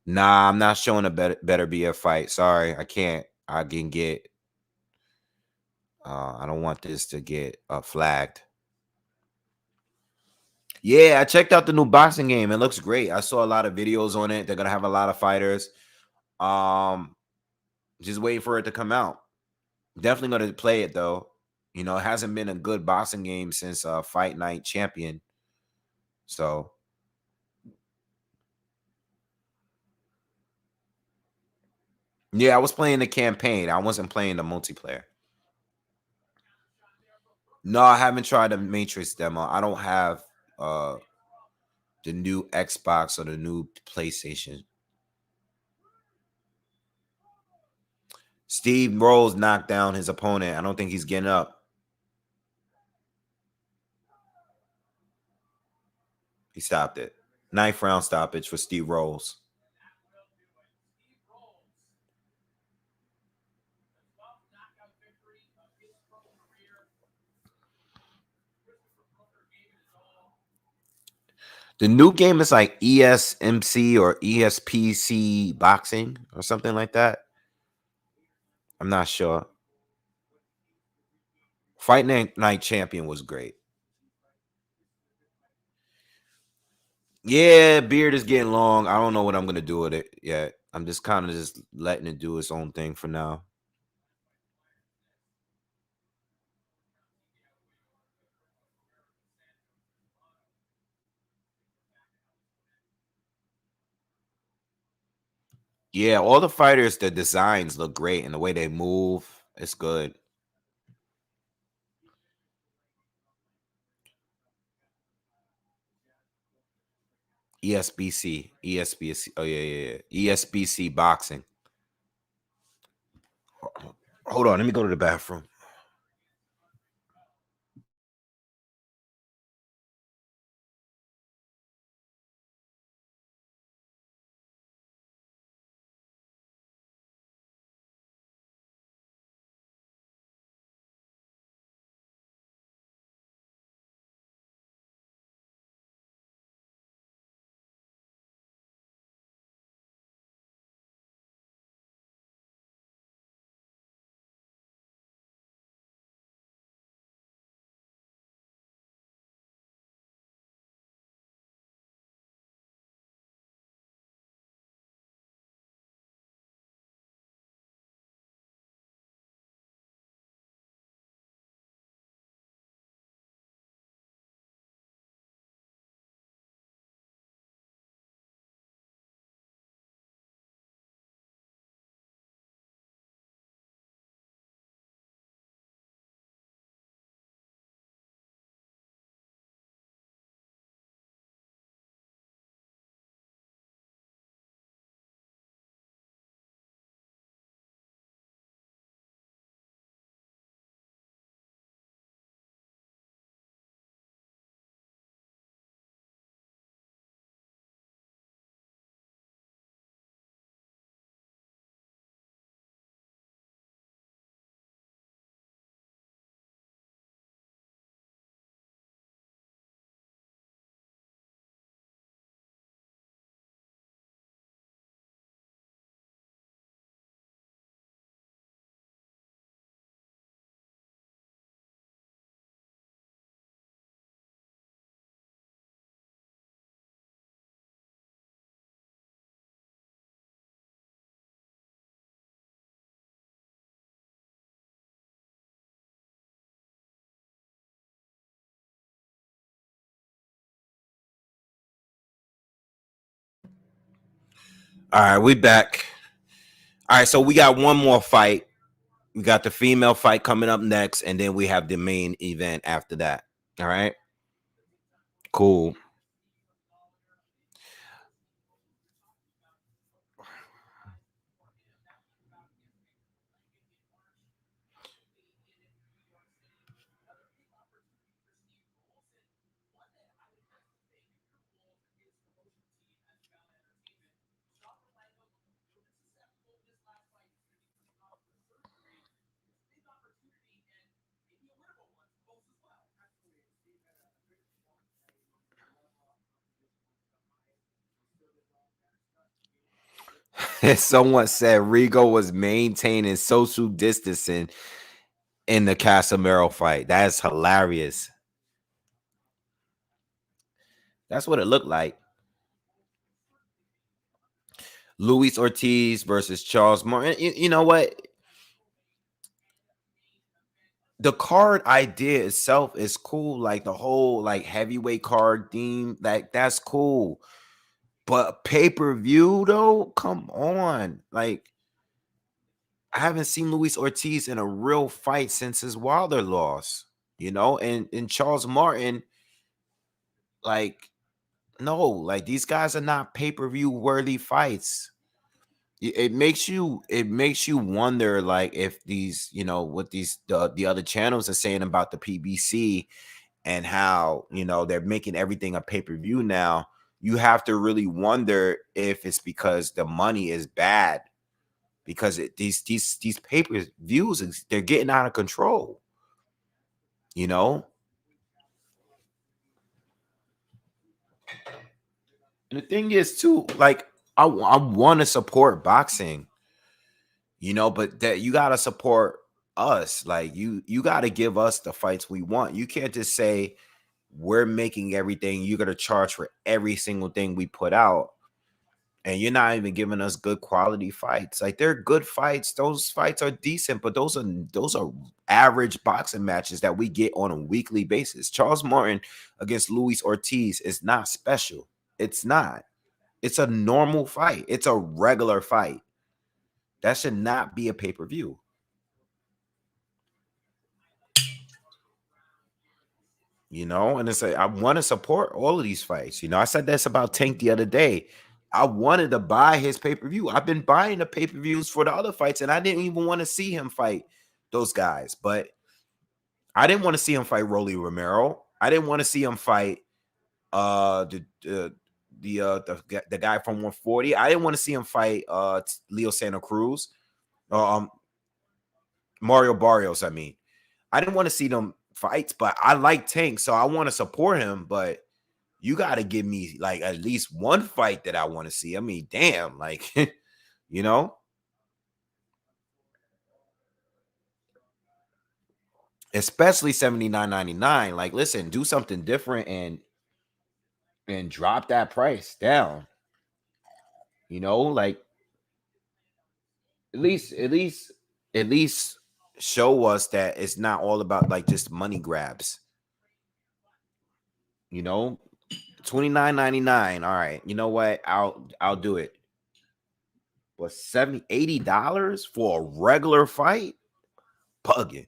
[SPEAKER 1] Nah, I'm not showing a better be a fight. Sorry, I can't. I can get. I don't want this to get flagged. Yeah, I checked out the new boxing game. It looks great. I saw a lot of videos on it. They're gonna have a lot of fighters. Um, just waiting for it to come out. Definitely gonna play it though. It hasn't been a good boxing game since Fight Night Champion. So yeah, I was playing the campaign. I wasn't playing the multiplayer. No, I haven't tried the Matrix demo. I don't have uh the new Xbox or the new PlayStation. Steve Rose knocked down his opponent. I don't think he's getting up. He stopped it. 9th round stoppage for Steve Rose. The new game is like ESMC or ESPC boxing or something like that. I'm not sure. Fight Night Champion was great. Yeah, beard is getting long. I don't know what I'm gonna do with it yet. I'm just kind of just letting it do its own thing for now. Yeah, all the fighters, the designs look great and the way they move, it's good. ESBC. Oh yeah. ESBC boxing. Hold on, let me go to the bathroom. All right, we back. All right, so we got one more fight. We got the female fight coming up next, and then we have the main event after that. All right, cool. Someone said Rigo was maintaining social distancing in the Casemiro fight. That's hilarious. That's what it looked like. Luis Ortiz versus Charles Martin. You know what? The card idea itself is cool. Like the whole like heavyweight card theme, like that's cool. But pay-per-view though, come on. Like I haven't seen Luis Ortiz in a real fight since his Wilder loss, you know, and Charles Martin, like, no, like these guys are not pay-per-view worthy fights. It makes you wonder like if these, you know, what these the other channels are saying about the PBC and how, you know, they're making everything a pay-per-view now. You have to really wonder if it's because the money is bad, because these pay-per-views, they're getting out of control, you know. And the thing is too, like I want to support boxing, you know, but that you got to support us. Like you got to give us the fights we want. You can't just say we're making everything, you're going to charge for every single thing we put out, and you're not even giving us good quality fights. Like they're good fights. Those fights are decent, but those are average boxing matches that we get on a weekly basis. Charles Martin against Luis Ortiz is not special. It's not. It's a normal fight. It's a regular fight. That should not be a pay-per-view. You know, and it's like I want to support all of these fights. You know, I said this about Tank the other day. I wanted to buy his pay-per-view. I've been buying the pay-per-views for the other fights, and I didn't even want to see him fight those guys. But I didn't want to see him fight Rolly Romero. I didn't want to see him fight the guy from 140. I didn't want to see him fight Leo Santa Cruz. Um Mario Barrios, I mean. I didn't want to see them fights, but I like Tank, so I want to support him. But you got to give me like at least one fight that I want to see. I mean, damn, like, you know, especially 79.99. Like, listen, do something different and drop that price down. You know, like at least, at least, at least show us that it's not all about like just money grabs. You know, 29.99. All right, you know what? I'll do it. But $80 for a regular fight? Pugging.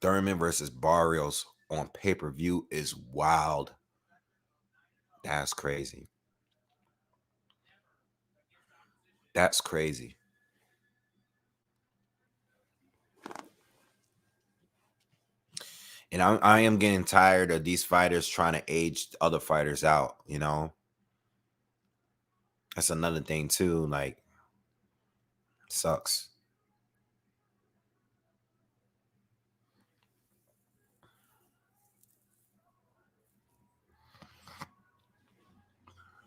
[SPEAKER 1] Thurman versus Barrios on pay-per-view is wild. That's crazy. That's crazy. And I am getting tired of these fighters trying to age other fighters out, you know? That's another thing too. Like, sucks.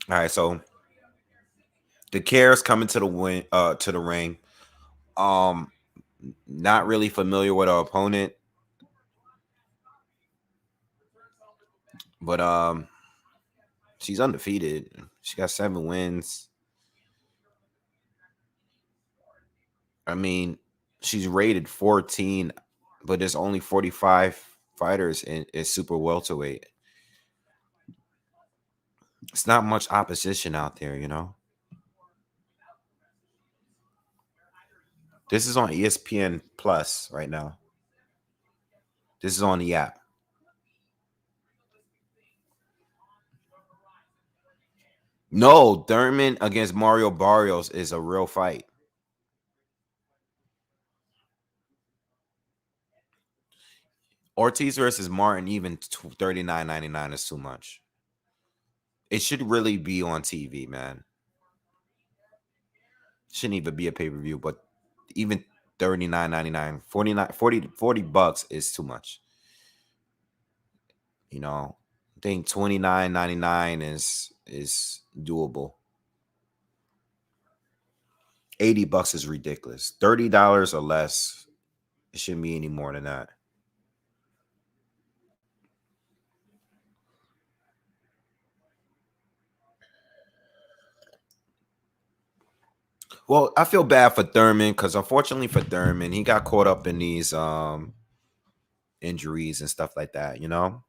[SPEAKER 1] All right, so the Cares coming to the to the ring. Um, Not really familiar with our opponent, but she's undefeated. She got 7 wins. I mean, she's rated 14. but there's only 45 fighters in super welterweight. It's not much opposition out there, you know. This is on ESPN Plus right now. This is on the app. No, Thurman against Mario Barrios is a real fight. Ortiz versus Martin, even 39.99 is too much. It should really be on TV, man. Shouldn't even be a pay-per-view, but even 39.99, 40 bucks is too much. You know, I think 29.99 is doable. 80 bucks is ridiculous. $30 or less. It shouldn't be any more than that. Well, I feel bad for Thurman because unfortunately for Thurman, he got caught up in these injuries and stuff like that, you know?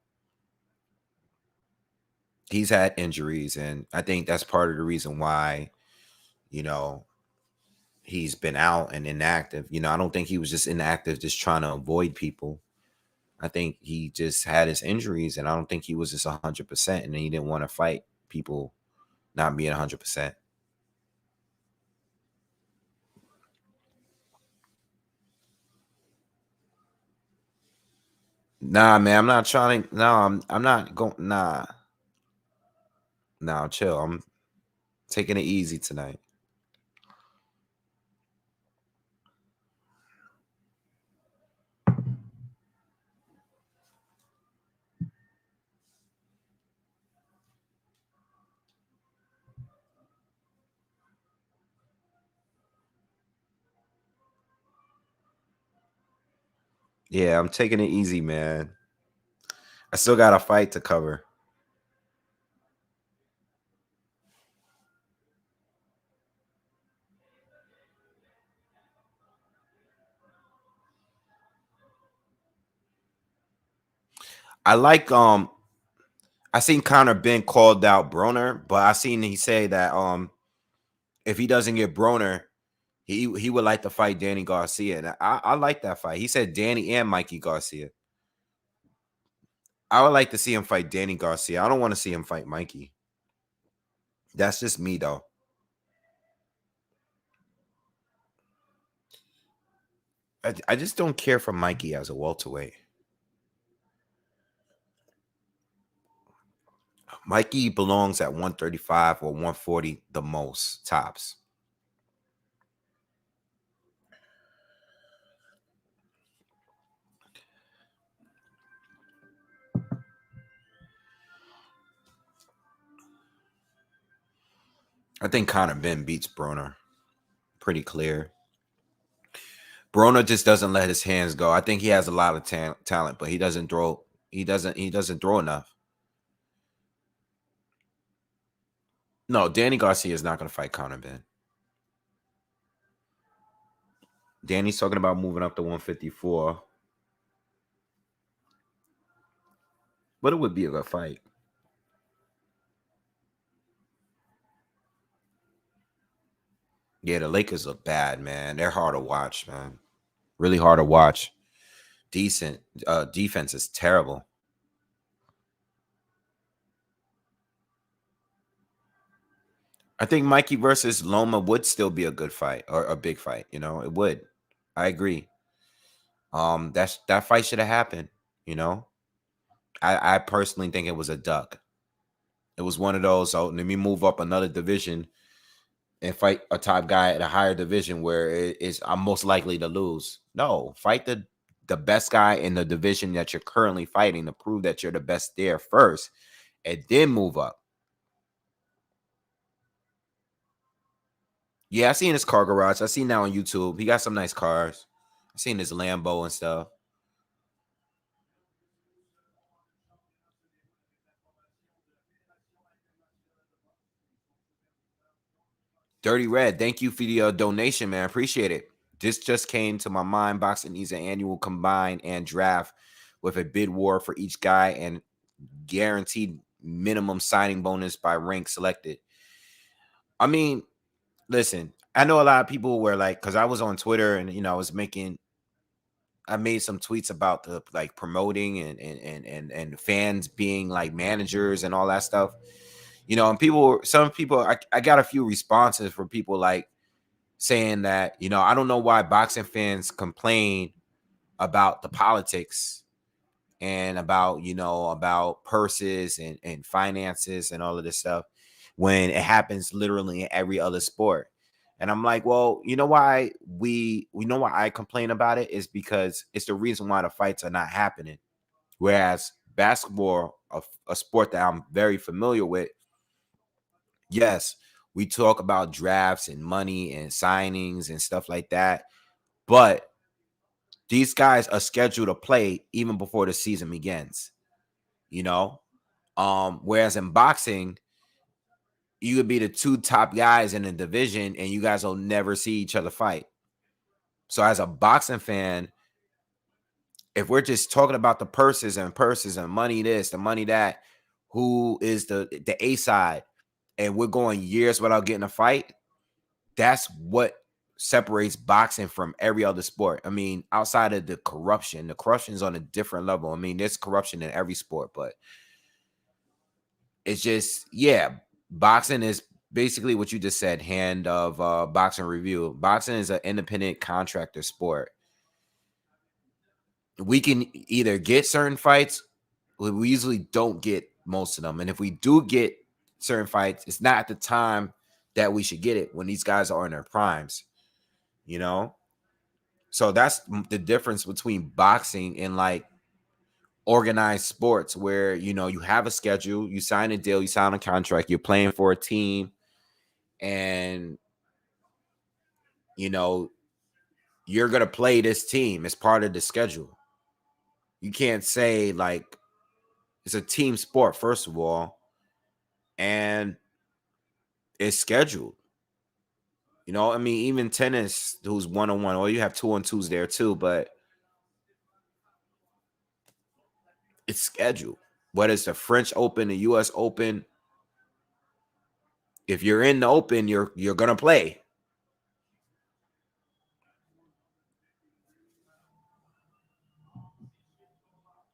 [SPEAKER 1] He's had injuries, and I think that's part of the reason why, you know, he's been out and inactive. You know, I don't think he was just inactive just trying to avoid people. I think he just had his injuries, and I don't think he was just 100%, and he didn't want to fight people not being 100%. Nah, man, I'm not trying to. No, I'm not going. Nah, chill. I'm taking it easy tonight. Yeah, I'm taking it easy, man. I still got a fight to cover. I like I seen Connor Ben called out Broner, but I seen he say that if he doesn't get Broner, he would like to fight Danny Garcia. And I like that fight. He said Danny and Mikey Garcia. I would like to see him fight Danny Garcia. I don't want to see him fight Mikey. That's just me though. I just don't care for Mikey as a welterweight. Mikey belongs at 135 or 140 the most tops. I think Conor Ben beats Broner. Pretty clear. Broner just doesn't let his hands go. I think he has a lot of talent, but he doesn't throw. He doesn't throw enough. No, Danny Garcia is not going to fight Conor Ben. Danny's talking about moving up to 154. But it would be a good fight. Yeah, the Lakers look bad, man. They're hard to watch, man. Really hard to watch. Decent defense is terrible. I think Mikey versus Loma would still be a good fight or a big fight. You know, it would. I agree. That fight should have happened. You know, I personally think it was a duck. It was one of those. Oh, let me move up another division and fight a top guy at a higher division where I'm most likely to lose. No, fight the best guy in the division that you're currently fighting to prove that you're the best there first, and then move up. Yeah, I seen his car garage. I seen that on YouTube. He got some nice cars. I seen his Lambo and stuff. Dirty Red, thank you for the donation, man. Appreciate it. This just came to my mind. Boxing needs an annual combine and draft with a bid war for each guy and guaranteed minimum signing bonus by rank selected. I mean, listen, I know a lot of people were like, because I was on Twitter and I made some tweets about the like promoting and fans being like managers and all that stuff. And some people, I got a few responses from people like saying that, I don't know why boxing fans complain about the politics and about purses and finances and all of this stuff when it happens literally in every other sport. And I'm like, well, you know why we know why I complain about it is because it's the reason why the fights are not happening. Whereas basketball, a sport that I'm very familiar with, yes, we talk about drafts and money and signings and stuff like that, but these guys are scheduled to play even before the season begins, you know? Whereas in boxing, you could be the two top guys in the division and you guys will never see each other fight. So as a boxing fan, if we're just talking about the purses and money this, the money that, who is the A side, and we're going years without getting a fight, that's what separates boxing from every other sport. I mean, outside of the corruption is on a different level. I mean, there's corruption in every sport, but it's just, yeah, boxing is basically what you just said, hand of Boxing Review. Boxing is an independent contractor sport. We can either get certain fights, we usually don't get most of them. And if we do get certain fights, it's not at the time that we should get it when these guys are in their primes, you know? So that's the difference between boxing and like organized sports where, you have a schedule, you sign a deal, you sign a contract, you're playing for a team, and, you're going to play this team as part of the schedule. You can't say like it's a team sport, first of all, and it's scheduled. I mean, even tennis, who's 1-on-1, or you have 2-on-2s there too, but it's scheduled. Whether it's the French Open, the US Open, if you're in the Open, you're gonna play.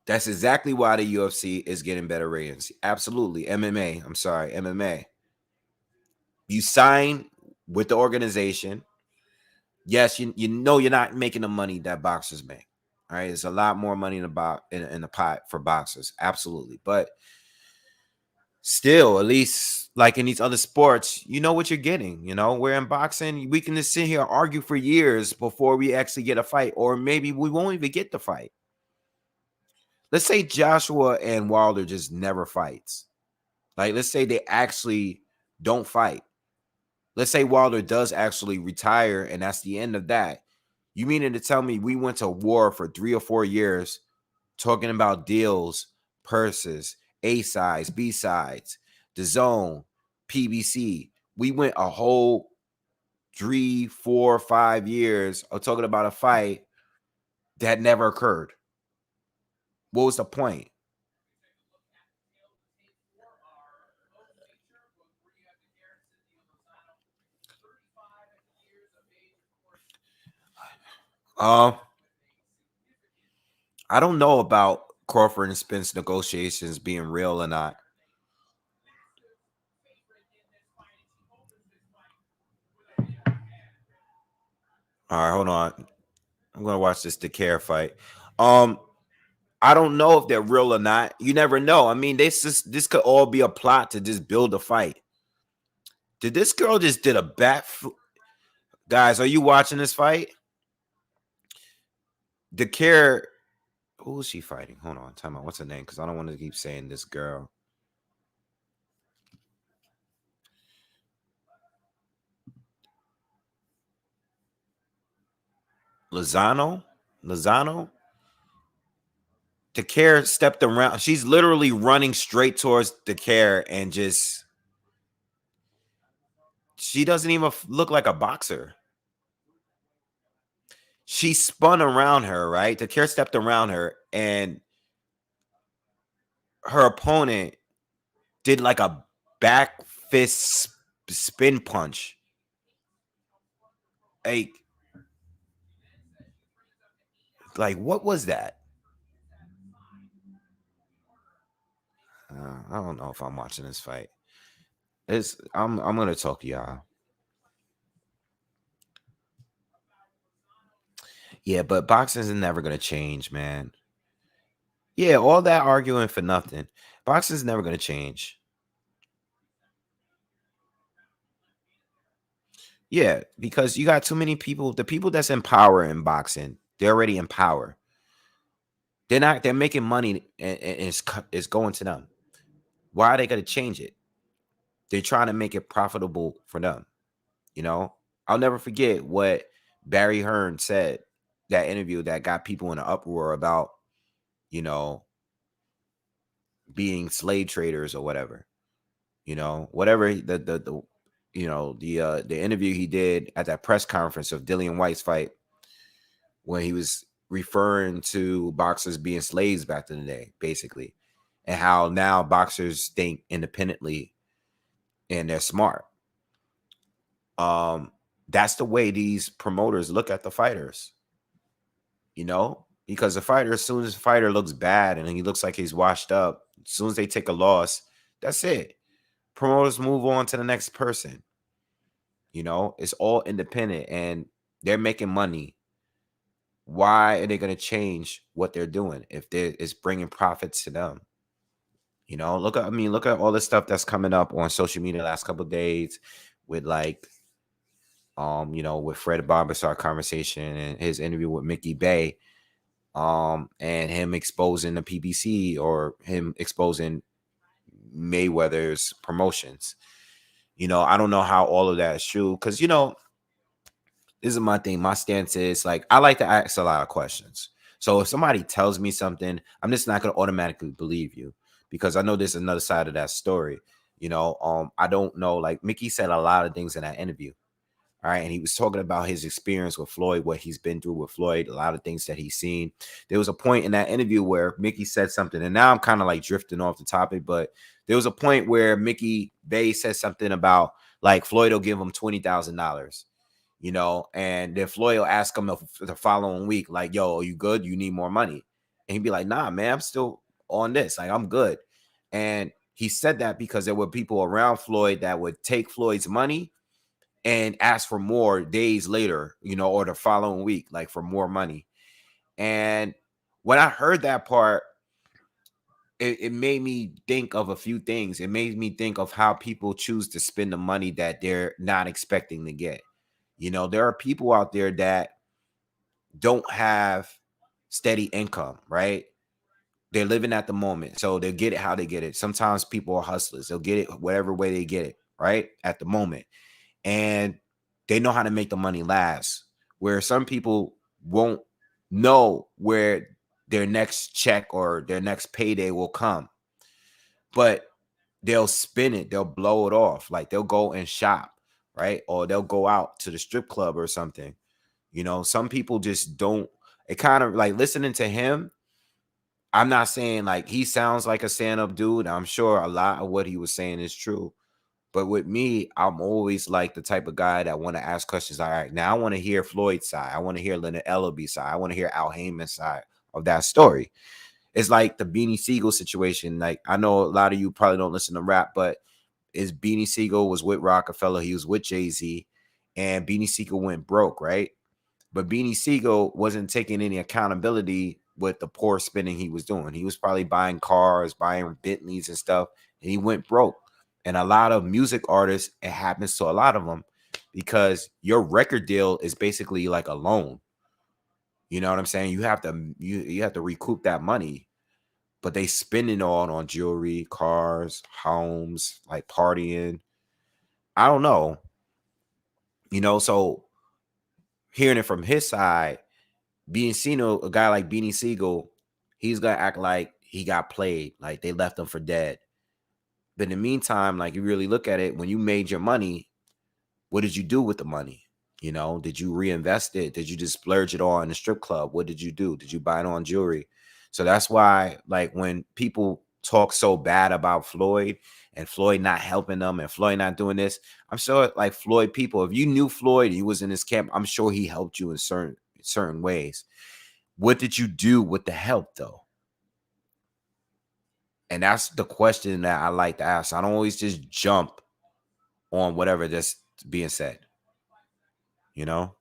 [SPEAKER 1] That's exactly why the UFC is getting better ratings. Absolutely. MMA. I'm sorry, MMA. You sign with the organization. Yes, you're not making the money that boxers make. All right, there's a lot more money in the pot for boxers, absolutely. But still, at least like in these other sports, you know what you're getting. Where in boxing, we can just sit here and argue for years before we actually get a fight, or maybe we won't even get the fight. Let's say Joshua and Wilder just never fights. Like, let's say they actually don't fight. Let's say Wilder does actually retire, and that's the end of that. You meaning to tell me we went to war for 3 or 4 years talking about deals, purses, A sides, B sides, the zone, PBC. We went a whole 3, 4, 5 years of talking about a fight that never occurred. What was the point? Um, I don't know about Crawford and Spence negotiations being real or not. All right, hold on. I'm gonna watch this Decare fight. I don't know if they're real or not. You never know. I mean, this could all be a plot to just build a fight. Did this girl just did a guys? Are you watching this fight? Decare, who is she fighting? Hold on, time out. What's her name? Because I don't want to keep saying this girl. Lozano. Decare stepped around. She's literally running straight towards Decare and just. She doesn't even look like a boxer. She spun around her, right? The chair stepped around her, and her opponent did like a back fist spin punch. Like what was that? I don't know if I'm watching this fight. I'm gonna talk to y'all. Yeah, but boxing is never gonna change, man. Yeah, all that arguing for nothing. Boxing is never gonna change. Yeah, because you got too many people. The people that's in power in boxing, they're already in power. They're not. They're making money, and it's going to them. Why are they gonna change it? They're trying to make it profitable for them. You know, I'll never forget what Barry Hearn said, that interview that got people in an uproar about, you know, being slave traders or whatever. You know, whatever the the interview he did at that press conference of Dillian White's fight, when he was referring to boxers being slaves back in the day, basically, and how now boxers think independently and they're smart. That's the way these promoters look at the fighters, you know, because the fighter, as soon as the fighter looks bad and he looks like he's washed up, as soon as they take a loss, that's it. Promoters move on to the next person. You know, it's all independent and they're making money. Why are they going to change what they're doing if it's bringing profits to them? You know, look at all the stuff that's coming up on social media the last couple of days with like, with Fred Barbasar conversation and his interview with Mickey Bay, and him exposing the PBC or him exposing Mayweather's promotions. You know, I don't know how all of that is true because, this is my thing. My stance is like, I like to ask a lot of questions. So if somebody tells me something, I'm just not going to automatically believe you because I know there's another side of that story. I don't know. Like Mickey said a lot of things in that interview. All right. And he was talking about his experience with Floyd, what he's been through with Floyd, a lot of things that he's seen. There was a point in that interview where Mickey said something, and now I'm kind of like drifting off the topic, but there was a point where Mickey Bay said something about like Floyd will give him $20,000, and then Floyd will ask him the following week, like, yo, are you good? You need more money? And he'd be like, nah, man, I'm still on this. Like, I'm good. And he said that because there were people around Floyd that would take Floyd's money and ask for more days later, or the following week, like for more money. And when I heard that part, it made me think of a few things. It made me think of how people choose to spend the money that they're not expecting to get. There are people out there that don't have steady income, right? They're living at the moment. So they'll get it how they get it. Sometimes people are hustlers. They'll get it whatever way they get it, right? At the moment. And they know how to make the money last. Where some people won't know where their next check or their next payday will come. But they'll spin it, they'll blow it off. Like they'll go and shop, right? Or they'll go out to the strip club or something. Some people just don't. It kind of like listening to him. I'm not saying like he sounds like a stand-up dude. I'm sure a lot of what he was saying is true. But with me, I'm always like the type of guy that want to ask questions. All right, now I want to hear Floyd's side. I want to hear Leonard Ellaby's side. I want to hear Al Heyman's side of that story. It's like the Beanie Siegel situation. Like I know a lot of you probably don't listen to rap, but Beanie Siegel was with Rockefeller. He was with Jay-Z, and Beanie Siegel went broke, right? But Beanie Siegel wasn't taking any accountability with the poor spending he was doing. He was probably buying cars, buying Bentleys and stuff, and he went broke. And a lot of music artists, it happens to a lot of them because your record deal is basically like a loan. You know what I'm saying? You have to recoup that money, but they spend it all on jewelry, cars, homes, like partying. I don't know. So hearing it from his side, a guy like Beanie Siegel, he's gonna act like he got played, like they left him for dead. But in the meantime, like you really look at it, when you made your money, what did you do with the money? You know, did you reinvest it? Did you just splurge it all in the strip club? What did you do? Did you buy it on jewelry? So that's why, like, when people talk so bad about Floyd and Floyd not helping them and Floyd not doing this, I'm sure, like, Floyd people, if you knew Floyd, he was in his camp, I'm sure he helped you in certain ways. What did you do with the help, though? And that's the question that I like to ask. I don't always just jump on whatever that's being said. You know,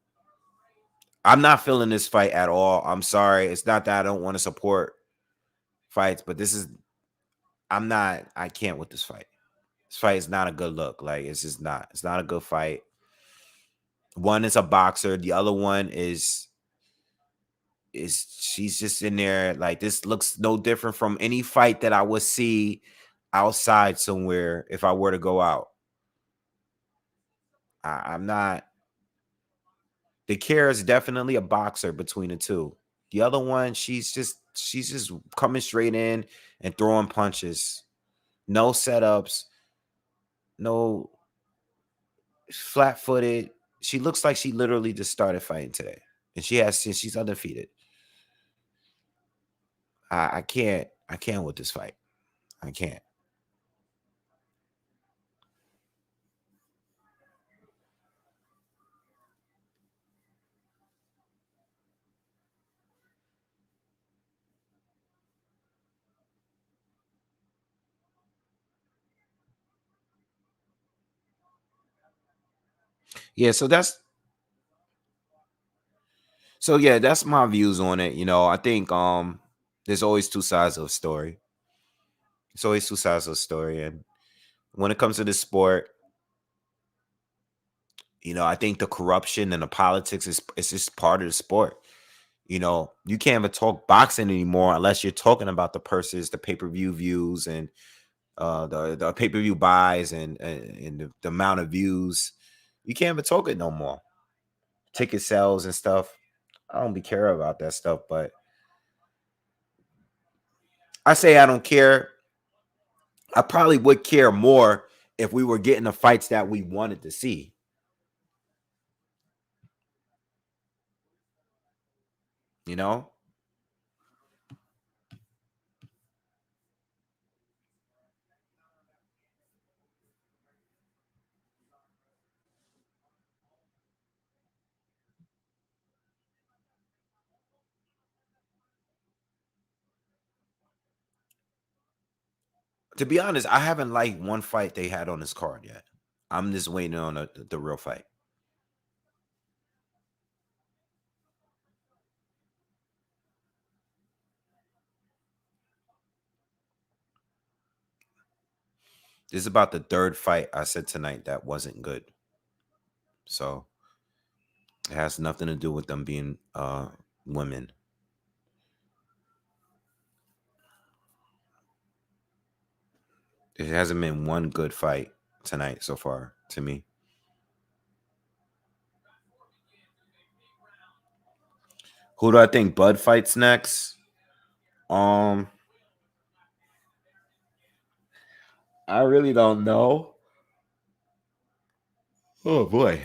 [SPEAKER 1] I'm not feeling this fight at all. I'm sorry. It's not that I don't want to support fights, but this is, I can't with this fight. This fight is not a good look. Like, it's just not. It's not a good fight. One is a boxer. The other one is she's just in there. Like, this looks no different from any fight that I would see outside somewhere if I were to go out. I'm not. The Care is definitely a boxer between the two. The other one, she's just coming straight in and throwing punches. No setups, no flat-footed. She looks like she literally just started fighting today. And she's undefeated. I can't with this fight. I can't. Yeah, that's my views on it. You know, I think there's always two sides of a story. It's always two sides of a story. And when it comes to this sport, you know, I think the corruption and the politics is just part of the sport. You know, you can't even talk boxing anymore unless you're talking about the purses, the pay-per-view views, and the pay-per-view buys and the amount of views. You can't even talk it no more. Ticket sales and stuff. I don't be care about that stuff, but I say I don't care. I probably would care more if we were getting the fights that we wanted to see. You know, to be honest, I haven't liked one fight they had on this card yet. I'm just waiting on the real fight. This is about the third fight I said tonight that wasn't good. So it has nothing to do with them being women. It hasn't been one good fight tonight so far to me. Who do I think Bud fights next? Um, I really don't know. Oh boy,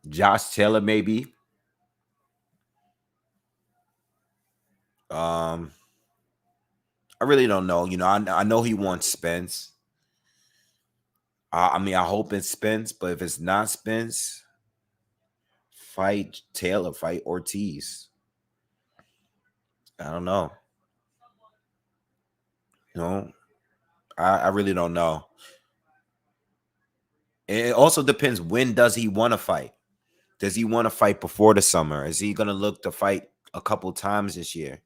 [SPEAKER 1] Josh Taylor maybe. Um, I really don't know. You know, I know he wants Spence. I mean, I hope it's Spence, but if it's not Spence, fight Taylor, fight Ortiz. I don't know. You know, I really don't know. It also depends, when does he want to fight? Does he want to fight before the summer? Is he gonna look to fight a couple times this year?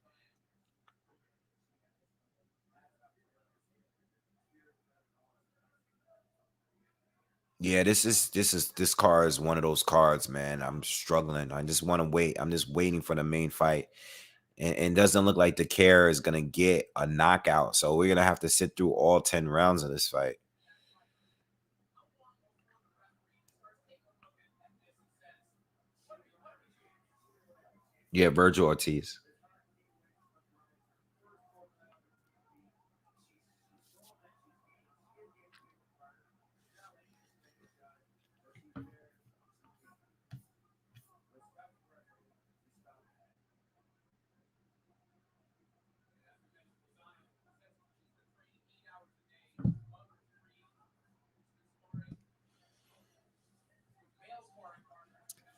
[SPEAKER 1] Yeah, this card is one of those cards, man. I'm struggling. I just want to wait. I'm just waiting for the main fight. And doesn't look like the Care is gonna get a knockout. So we're gonna have to sit through all 10 rounds of this fight. Yeah, Virgil Ortiz.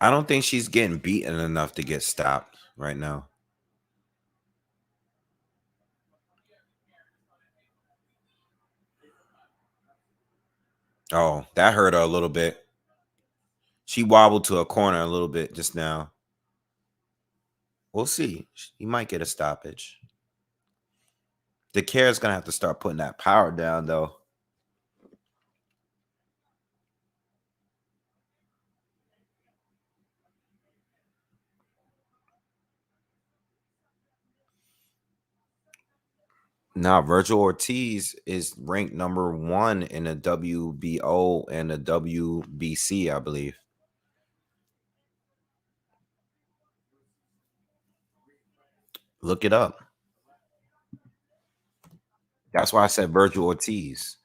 [SPEAKER 1] I don't think she's getting beaten enough to get stopped right now. Oh, that hurt her a little bit. She wobbled to a corner a little bit just now. We'll see. He might get a stoppage. The is gonna have to start putting that power down, though. Now, Virgil Ortiz is ranked number 1 in the WBO and the WBC, I believe. Look it up. That's why I said Virgil Ortiz.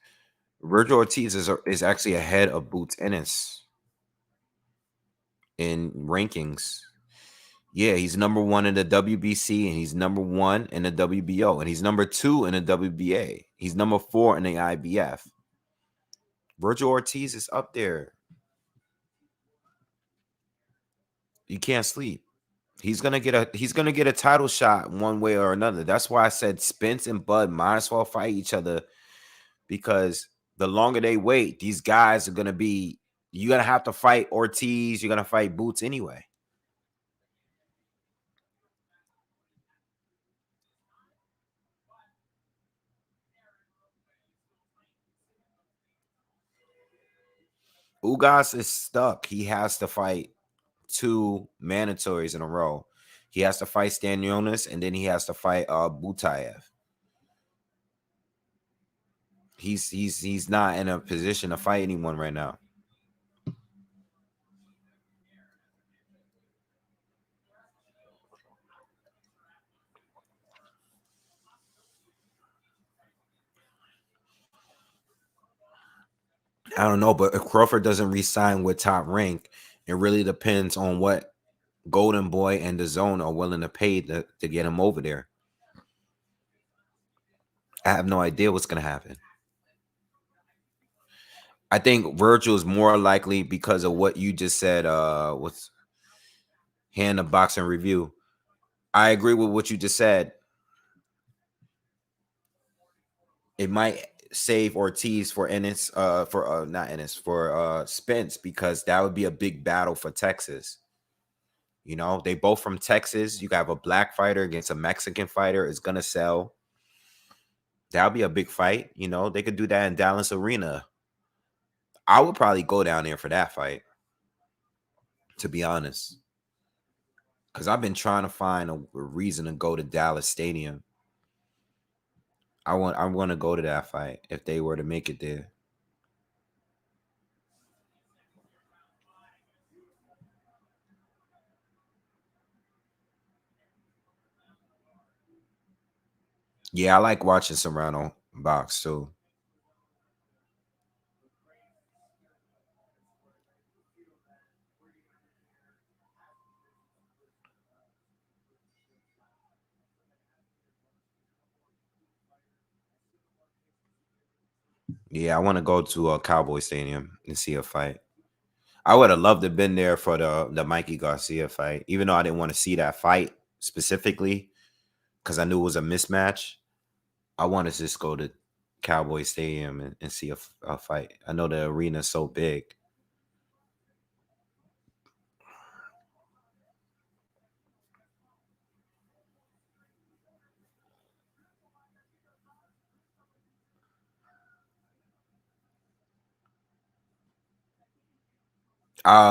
[SPEAKER 1] Virgil Ortiz is actually ahead of Boots Ennis in rankings. Yeah, he's number 1 in the WBC and he's number 1 in the WBO and he's number 2 in the WBA. He's number 4 in the IBF. Virgil Ortiz is up there. You can't sleep. He's gonna get a title shot one way or another. That's why I said Spence and Bud might as well fight each other because the longer they wait, these guys are gonna be. You're gonna have to fight Ortiz. You're gonna fight Boots anyway. Ugas is stuck. He has to fight 2 mandatories in a row. He has to fight Stanionis and then he has to fight Butayev. He's not in a position to fight anyone right now. I don't know, but if Crawford doesn't re-sign with Top Rank, it really depends on what Golden Boy and the Zone are willing to pay to get him over there. I have no idea what's gonna happen. I think Virgil is more likely because of what you just said. What's hand of boxing review? I agree with what you just said. It might save Ortiz for Ennis, for not Ennis, for Spence because that would be a big battle for Texas. You know, they both from Texas. You have a black fighter against a Mexican fighter. It's gonna sell. That'll be a big fight. You know, they could do that in Dallas Arena. I would probably go down there for that fight, to be honest. Because I've been trying to find a reason to go to Dallas Stadium. I want to go to that fight if they were to make it there. Yeah, I like watching Serrano box too. Yeah, I want to go to a Cowboy Stadium and see a fight. I would have loved to have been there for the Mikey Garcia fight, even though I didn't want to see that fight specifically because I knew it was a mismatch. I want to just go to Cowboy Stadium and see a fight. I know the arena is so big.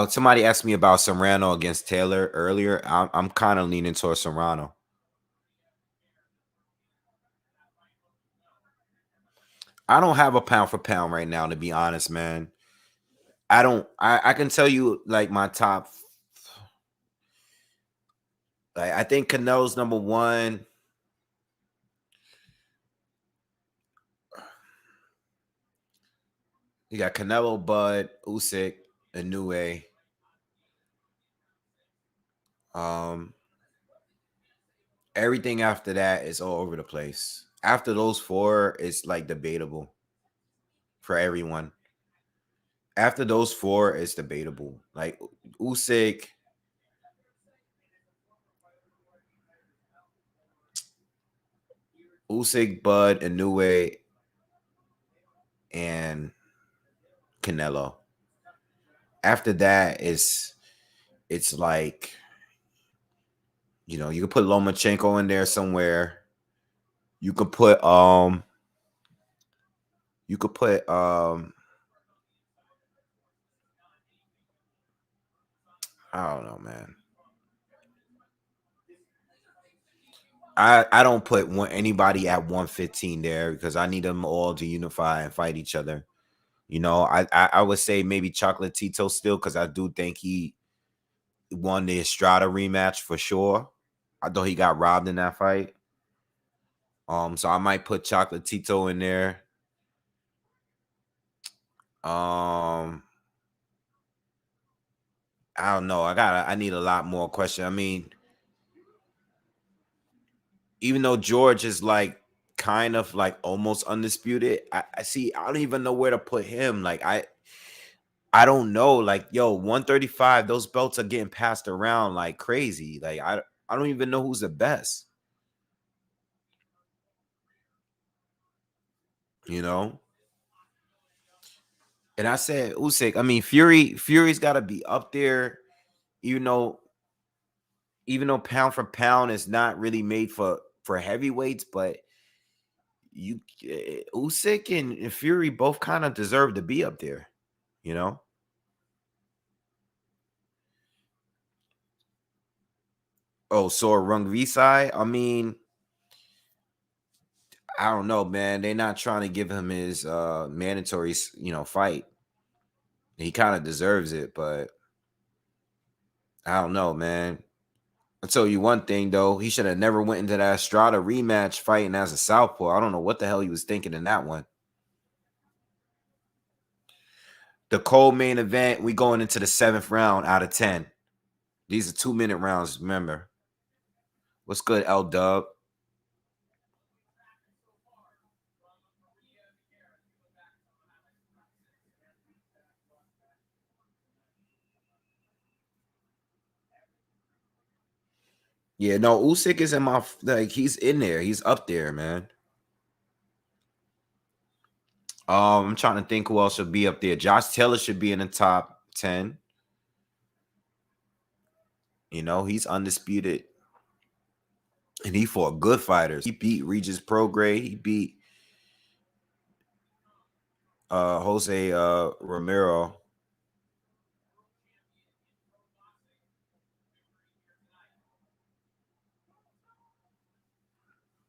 [SPEAKER 1] Somebody asked me about Serrano against Taylor earlier. I'm kind of leaning towards Serrano. I don't have a pound for pound right now, to be honest, man. I don't. I can tell you like my top. Like I think Canelo's number 1. You got Canelo, Bud, Usyk, Inoue. Um, Everything after that is all over the place. After those 4, it's like debatable for everyone. After those 4, it's debatable. Like Usyk, Usyk, Bud, Inoue, and Canelo. After that, it's like, you can put Lomachenko in there somewhere. You could put you could put I don't know, man. I don't put anybody at 115 there because I need them all to unify and fight each other. I would say maybe Chocolatito still because I do think he won the Estrada rematch for sure. I thought he got robbed in that fight. So I might put Chocolatito in there. I don't know. I need a lot more question. I mean, even though George is like kind of like almost undisputed, I see. I don't even know where to put him. Like I don't know. Like, yo, 135, those belts are getting passed around like crazy. Like I don't even know who's the best. You know. And I said Usyk. I mean, Fury's got to be up there. Even though pound for pound is not really made for heavyweights, but Usyk and Fury both kind of deserve to be up there. You know. Oh, so Rung Visai. I mean, I don't know, man. They're not trying to give him his mandatory, fight. He kind of deserves it, but I don't know, man. I'll tell you one thing though. He should have never went into that Estrada rematch fighting as a southpaw. I don't know what the hell he was thinking in that one. The co-main event, we going into the 7th round out of 10. These are 2-minute rounds, remember. What's good, L Dub? Yeah, no, Usyk is in my like he's in there. He's up there, man. I'm trying to think who else should be up there. Josh Taylor should be in the top 10. He's undisputed. And he fought good fighters. He beat Regis Prograis. He beat Jose Romero.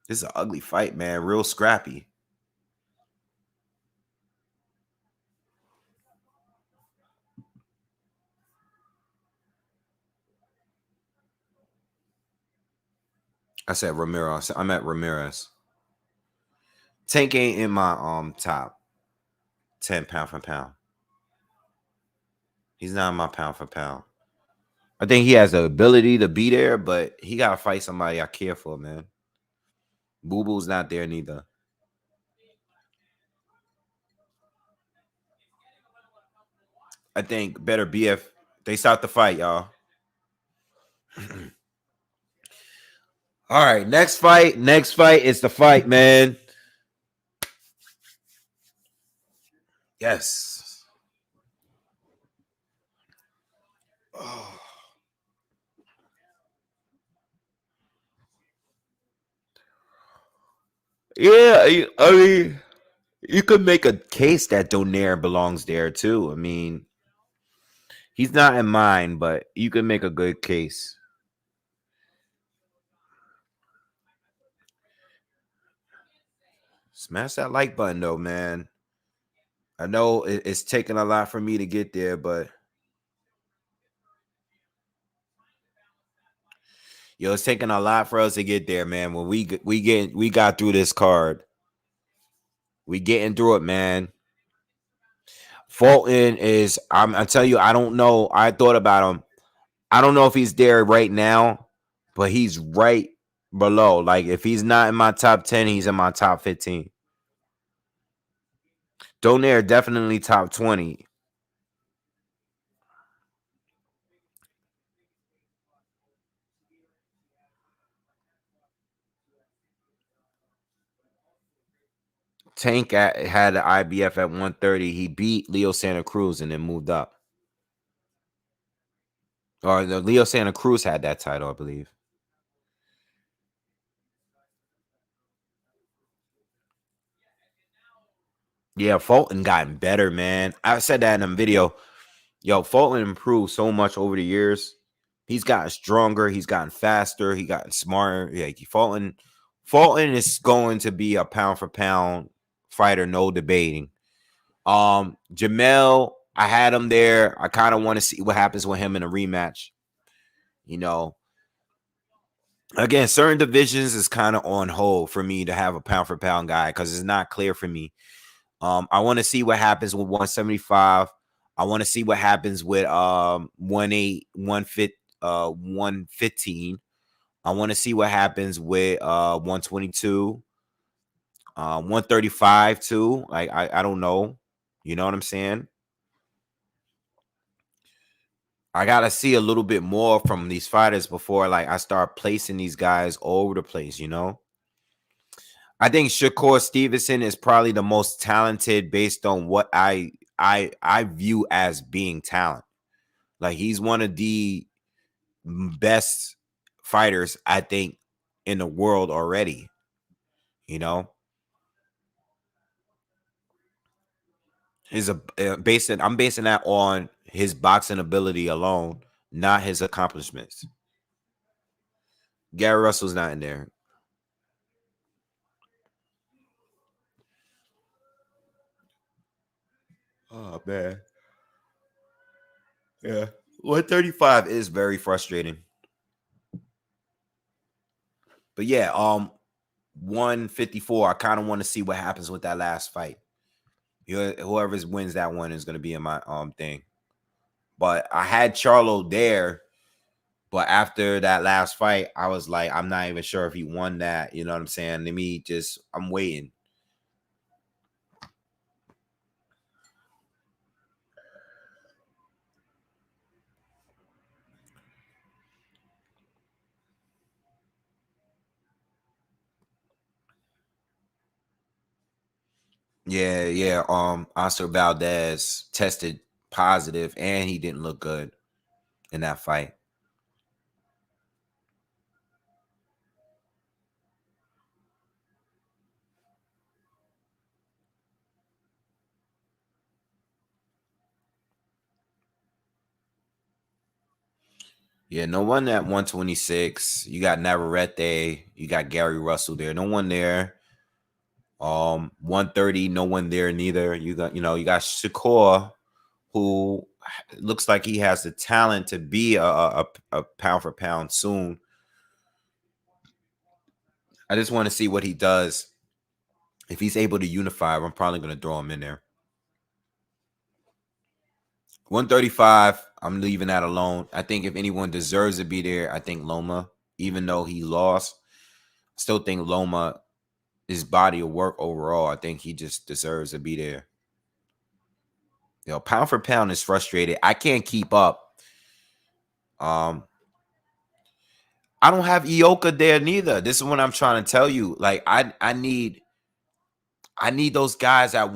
[SPEAKER 1] This is an ugly fight, man. Real scrappy. I said Romero. I'm at Ramirez. Tank ain't in my top 10 pound for pound. He's not in my pound for pound. I think he has the ability to be there, but he gotta fight somebody I care for, man. Boo Boo's not there neither. I think better BF. They start the fight, y'all. All right, next fight. Next fight is the fight, man. Yes. Oh. Yeah, I mean, you could make a case that Donaire belongs there too. I mean, he's not in mine, but you can make a good case. Smash that like button though, man. I know it's taking a lot for me to get there, but it's taking a lot for us to get there, man. When we got through this card, we getting through it, man. Fulton is I tell you, I don't know. I thought about him. I don't know if he's there right now, but he's right below. Like if he's not in my top 10, he's in my top 15. Donaire definitely top 20. Tank had the IBF at 130. He beat Leo Santa Cruz and then moved up. Or the Leo Santa Cruz had that title, I believe. Yeah, Fulton gotten better, man. I said that in a video. Yo, Fulton improved so much over the years. He's gotten stronger. He's gotten faster. He gotten smarter. Yeah, Fulton is going to be a pound for pound fighter, no debating. Jamel, I had him there. I kind of want to see what happens with him in a rematch. You know, again, certain divisions is kind of on hold for me to have a pound for pound guy because it's not clear for me. I want to see what happens with 175. I want to see what happens with 115. I want to see what happens with 122, 135 too. Like I don't know. You know what I'm saying? I gotta see a little bit more from these fighters before like I start placing these guys all over the place, you know. I think Shakur Stevenson is probably the most talented based on what I view as being talent. Like he's one of the best fighters I think in the world already. You know, his I'm basing that on his boxing ability alone, not his accomplishments. Gary Russell's not in there. Oh man, yeah. 135 is very frustrating. But yeah, 154. I kind of want to see what happens with that last fight. Whoever wins that one is going to be in my thing. But I had Charlo there, but after that last fight, I was like, I'm not even sure if he won that. You know what I'm saying? Let me just, I'm waiting. Yeah. Oscar Valdez tested positive, and he didn't look good in that fight. Yeah, no one at 126. You got Navarrete. You got Gary Russell there. No one there. 130. No one there neither. You got Shakur, who looks like he has the talent to be a pound for pound soon. I just want to see what he does. If he's able to unify, I'm probably going to throw him in there. 135, I'm leaving that alone. I think if anyone deserves to be there, I think Loma, even though he lost, I still think Loma, his body of work overall, I think he just deserves to be there. Pound for pound is frustrated. I can't keep up. I don't have Ioka there neither. This is what I'm trying to tell you. Like I need those guys at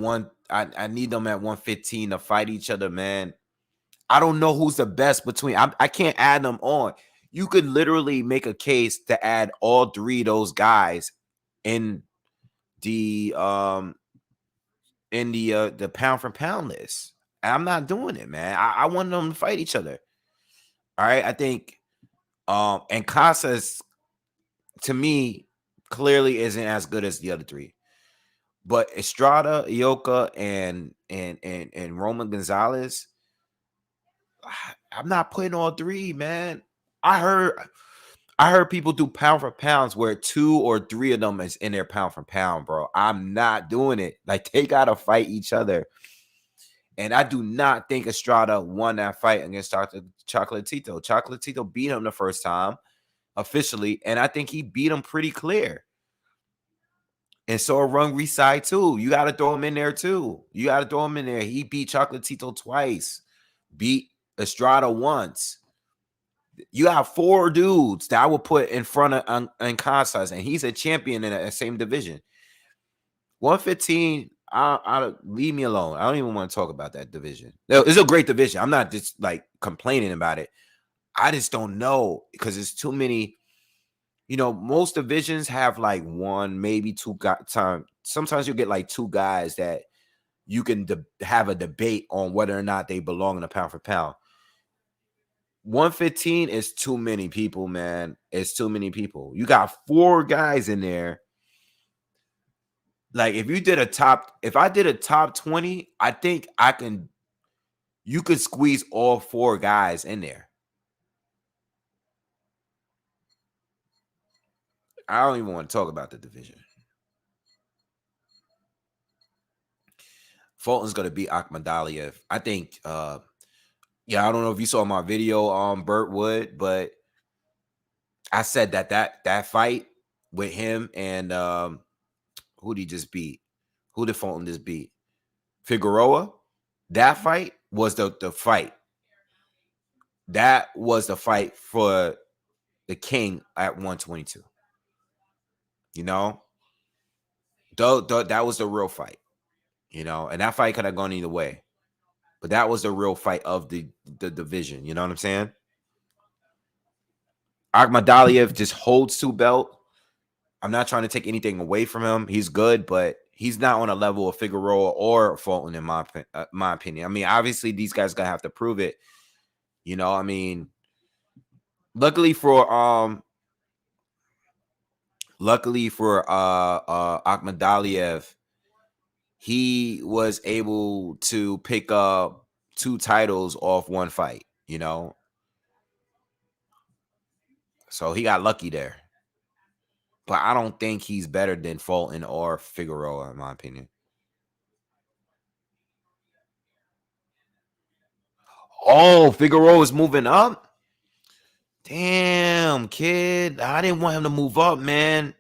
[SPEAKER 1] I need them at 115 to fight each other, man. I don't know who's the best between. I can't add them on. You could literally make a case to add all three of those guys in the the pound for pound list. And I'm not doing it, man. I want them to fight each other. All right. I think and Casas to me clearly isn't as good as the other three. But Estrada, Ioka, and Roman Gonzalez, I'm not putting all three, man. I heard people do pound for pounds where 2 or 3 of them is in their pound for pound, bro. I'm not doing it. Like they gotta fight each other. And I do not think Estrada won that fight against Chocolatito. Chocolatito beat him the first time officially, and I think he beat him pretty clear. And so Rung Reside too. You got to throw him in there too. You got to throw him in there. He beat Chocolatito twice, beat Estrada once. You got 4 dudes that I would put in front of Casas, and he's a champion in that same division. 115. I leave me alone. I don't even want to talk about that division. It's a great division. I'm not just like complaining about it. I just don't know because it's too many. Most divisions have like one, maybe two time. Sometimes you get like two guys that you can have a debate on whether or not they belong in a pound for pound. 115 is too many people, man. It's too many people. You got 4 guys in there. Like if I did a top 20, I think you could squeeze all 4 guys in there. I don't even want to talk about the division. Fulton's gonna beat Akhmadaliev. I think I don't know if you saw my video on Burt Wood, but I said that fight with him and who did he just beat? Who did Fulton just beat? Figueroa. That fight was the fight. That was the fight for the king at 122. That was the real fight. And that fight could have gone either way. But that was the real fight of the division. You know what I'm saying? Akhmadaliev just holds 2 belt. I'm not trying to take anything away from him. He's good, but he's not on a level of Figueroa or Fulton in my opinion. I mean, obviously these guys gonna have to prove it. I mean, luckily for Akhmadaliev, he was able to pick up 2 titles off one fight, So he got lucky there. But I don't think he's better than Fulton or Figueroa, in my opinion. Oh, Figueroa is moving up? Damn, kid. I didn't want him to move up, man.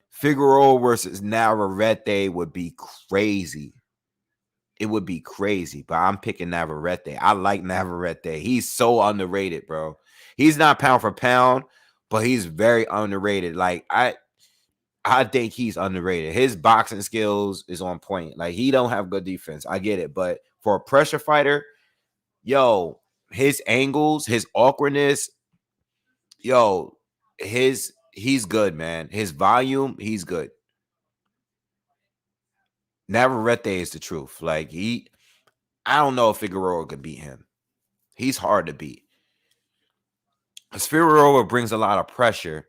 [SPEAKER 1] Figueroa versus Navarrete would be crazy. It would be crazy, but I'm picking Navarrete. I like Navarrete. He's so underrated, bro. He's not pound for pound, but he's very underrated. Like I think he's underrated. His boxing skills is on point. Like he don't have good defense. I get it, but for a pressure fighter, his angles, his awkwardness, he's good, man. His volume, he's good. Navarrete is the truth. Like I don't know if Figueroa could beat him. He's hard to beat. Figueroa brings a lot of pressure,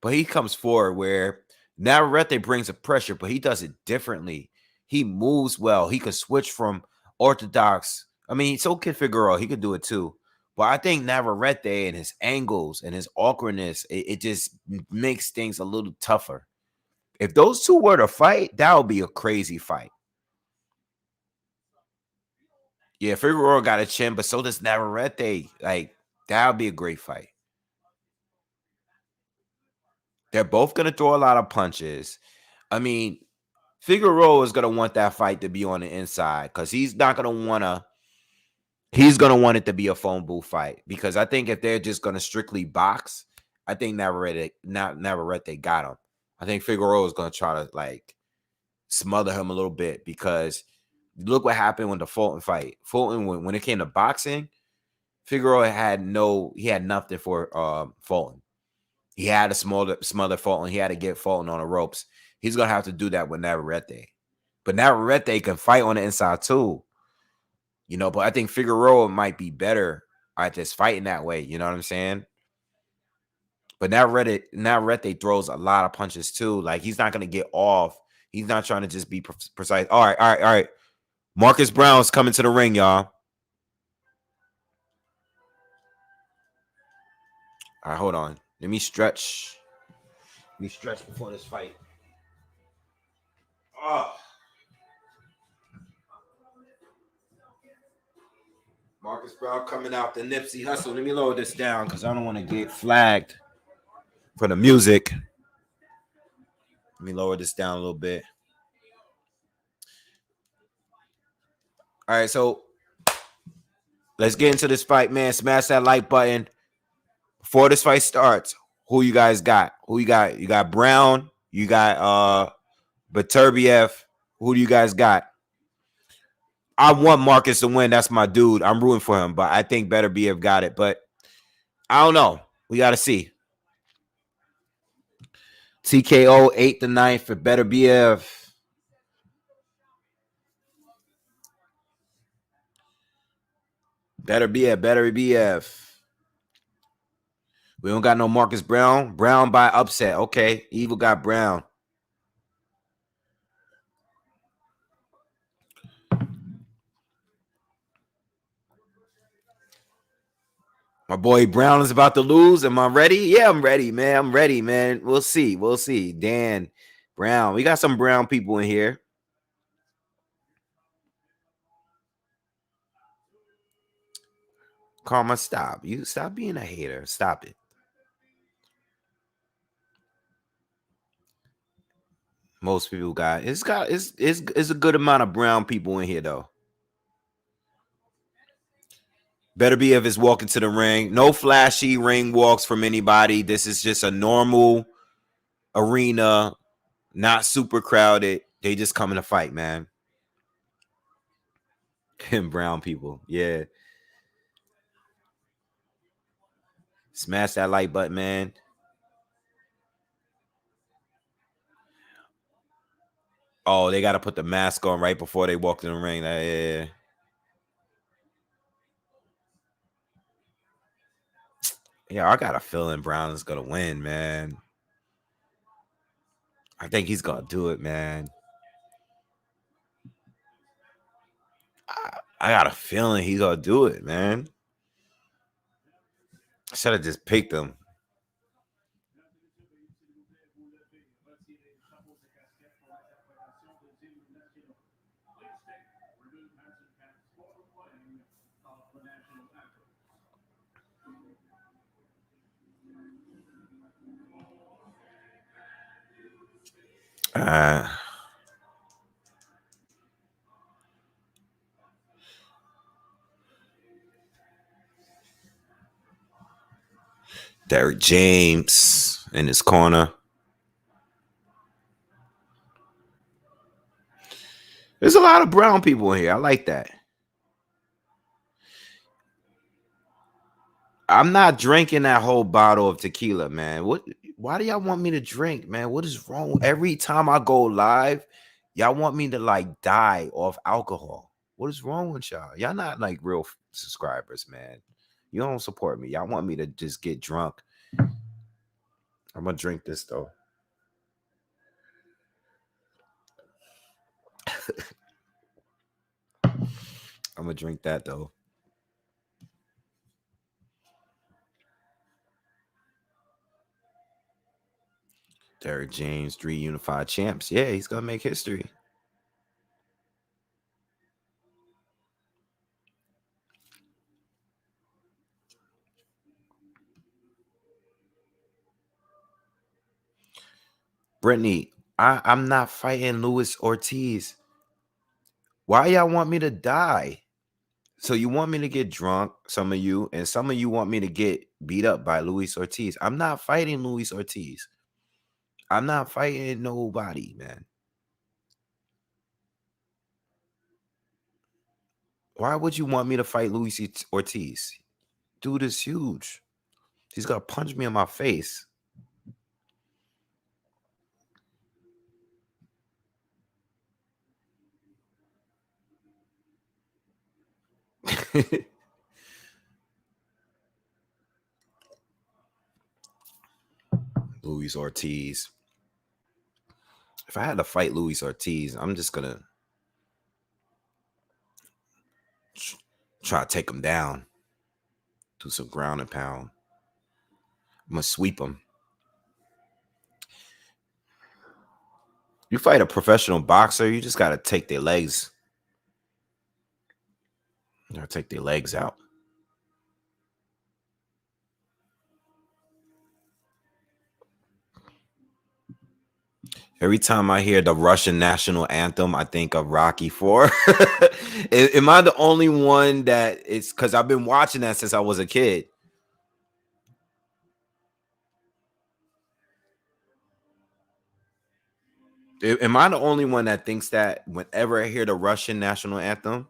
[SPEAKER 1] but he comes forward where Navarrete brings the pressure, but he does it differently. He moves well. He can switch from orthodox. I mean, so can Figueroa. He could do it too. But I think Navarrete and his angles and his awkwardness, it just makes things a little tougher. If those two were to fight, that would be a crazy fight. Yeah, Figueroa got a chin, but so does Navarrete. Like, that would be a great fight. They're both going to throw a lot of punches. I mean, Figueroa is going to want that fight to be on the inside because he's not going to want to. He's going to want it to be a phone booth fight because I think if they're just going to strictly box, I think Navarrete got him. I think Figueroa is going to try to like smother him a little bit because look what happened with the Fulton fight. Fulton, when it came to boxing, Figueroa had nothing for Fulton. He had to smother Fulton. He had to get Fulton on the ropes. He's going to have to do that with Navarrete. But Navarrete can fight on the inside too. But I think Figueroa might be better at just fighting that way. You know what I'm saying? But Navarrete throws a lot of punches too. Like, he's not going to get off. He's not trying to just be precise. All right. Marcus Browne's coming to the ring, y'all. All right, hold on. Let me stretch. Before this fight. Oh. Marcus Browne coming out the Nipsey Hussle. Let me lower this down because I don't want to get flagged for the music. Let me lower this down a little bit. All right, so let's get into this fight, man. Smash that like button. Before this fight starts, who you guys got? You got Browne. You got Beterbiev. Who do you guys got? I want Marcus to win. That's my dude. I'm rooting for him, but I think Beterbiev got it. But I don't know. We got to see. TKO 8th to 9th for Beterbiev. Beterbiev. We don't got no Marcus Browne. Browne by upset. Okay. Evil got Browne. My boy Browne is about to lose. Am I ready? Yeah, I'm ready, man. I'm ready, man. We'll see. We'll see. Dan Browne. We got some Browne people in here. Karma, stop. You stop being a hater. Stop it. Most people got it's a good amount of Browne people in here though. Beterbiev is walking to the ring. No flashy ring walks from anybody. This is just a normal arena, not super crowded. They just coming to fight, man. And Browne people, yeah. Smash that like button, man. Oh, they got to put the mask on right before they walk in the ring. Yeah. Yeah, I got a feeling Browne is going to win, man. I think he's going to do it, man. I got a feeling he's going to do it, man. I should have just picked him. Derrick James in his corner. There's a lot of Browne people in here. I like that. I'm not drinking that whole bottle of tequila, man. Why do y'all want me to drink, man? What is wrong? Every time I go live, y'all want me to like die off alcohol. What is wrong with y'all? Y'all not like real subscribers, man. You don't support me. Y'all want me to just get drunk. I'm gonna drink this though. I'm gonna drink that though. Derrick James, 3 unified champs. Yeah, he's gonna make history. Brittany, I'm not fighting Luis Ortiz. Why y'all want me to die? So you want me to get drunk, some of you, and some of you want me to get beat up by Luis Ortiz. I'm not fighting Luis Ortiz. I'm not fighting nobody, man. Why would you want me to fight Luis Ortiz? Dude is huge. He's gonna punch me in my face. Luis Ortiz. If I had to fight Luis Ortiz, I'm just gonna try to take him down. Do some ground and pound. I'm gonna sweep him. You fight a professional boxer, you just gotta take their legs. You gotta take their legs out. Every time I hear the Russian national anthem, I think of Rocky 4. Am I the only one that it's because I've been watching that since I was a kid? Am I the only one that thinks that whenever I hear the Russian national anthem,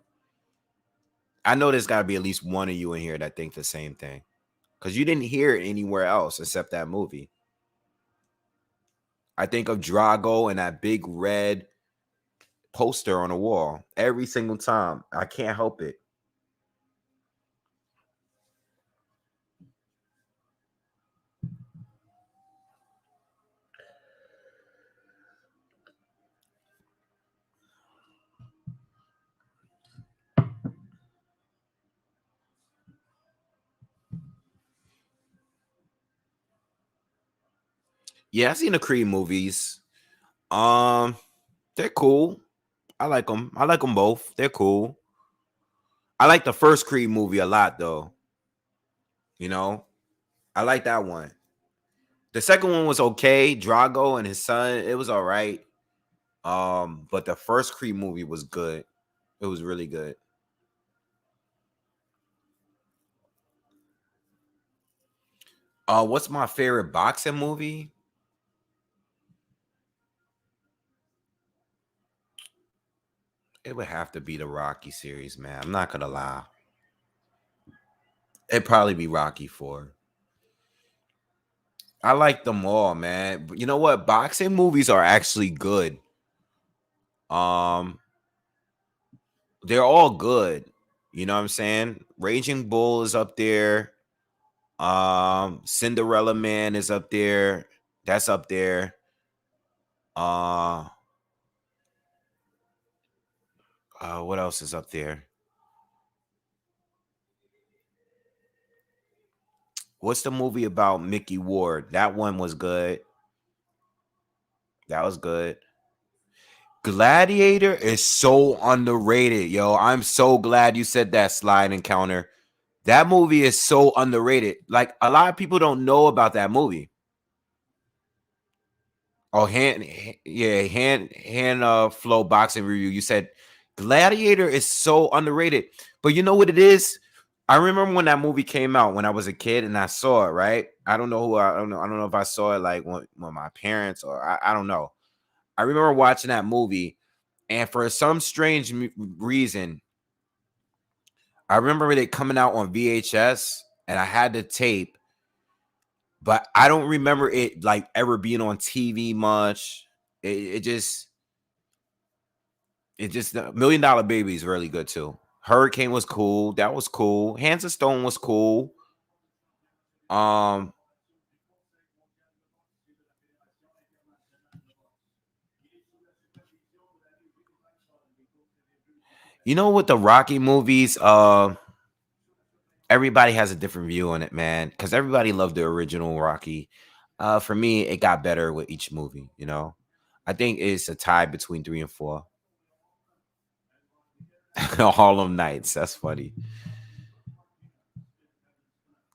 [SPEAKER 1] I know there's got to be at least one of you in here that think the same thing, because you didn't hear it anywhere else except that movie. I think of Drago and that big red poster on the wall every single time. I can't help it. Yeah, I've seen the Creed movies. Um, they're cool. I like them. I like them both. They're cool. I like the first Creed movie a lot, though. You know, I like that one. The second one was okay. Drago and his son, it was all right. But the first Creed movie was good. It was really good. What's my favorite boxing movie? It would have to be the Rocky series, man. I'm not gonna lie. It'd probably be Rocky 4. I like them all, man. But you know what? Boxing movies are actually good. Um, they're all good. You know what I'm saying? Raging Bull is up there. Cinderella Man is up there. That's up there. Uh, what else is up there? What's the movie about Mickey Ward? That one was good. That was good. Gladiator is so underrated, yo. I'm so glad you said that, Slide Encounter. That movie is so underrated. Like, a lot of people don't know about that movie. Oh, hand flow boxing review. You said Gladiator is so underrated. But you know what it is? I remember when that movie came out when I was a kid and I saw it, right? I don't know if I saw it like when my parents or I don't know. I remember watching that movie, and for some strange reason, I remember it coming out on VHS and I had the tape, but I don't remember it like ever being on TV much. It just $1 Million Baby is really good too. Hurricane was cool. That was cool. Hands of Stone was cool. Um, you know what the Rocky movies? Everybody has a different view on it, man. Because everybody loved the original Rocky. For me, it got better with each movie. You know, I think it's a tie between 3 and 4. Harlem Nights. That's funny.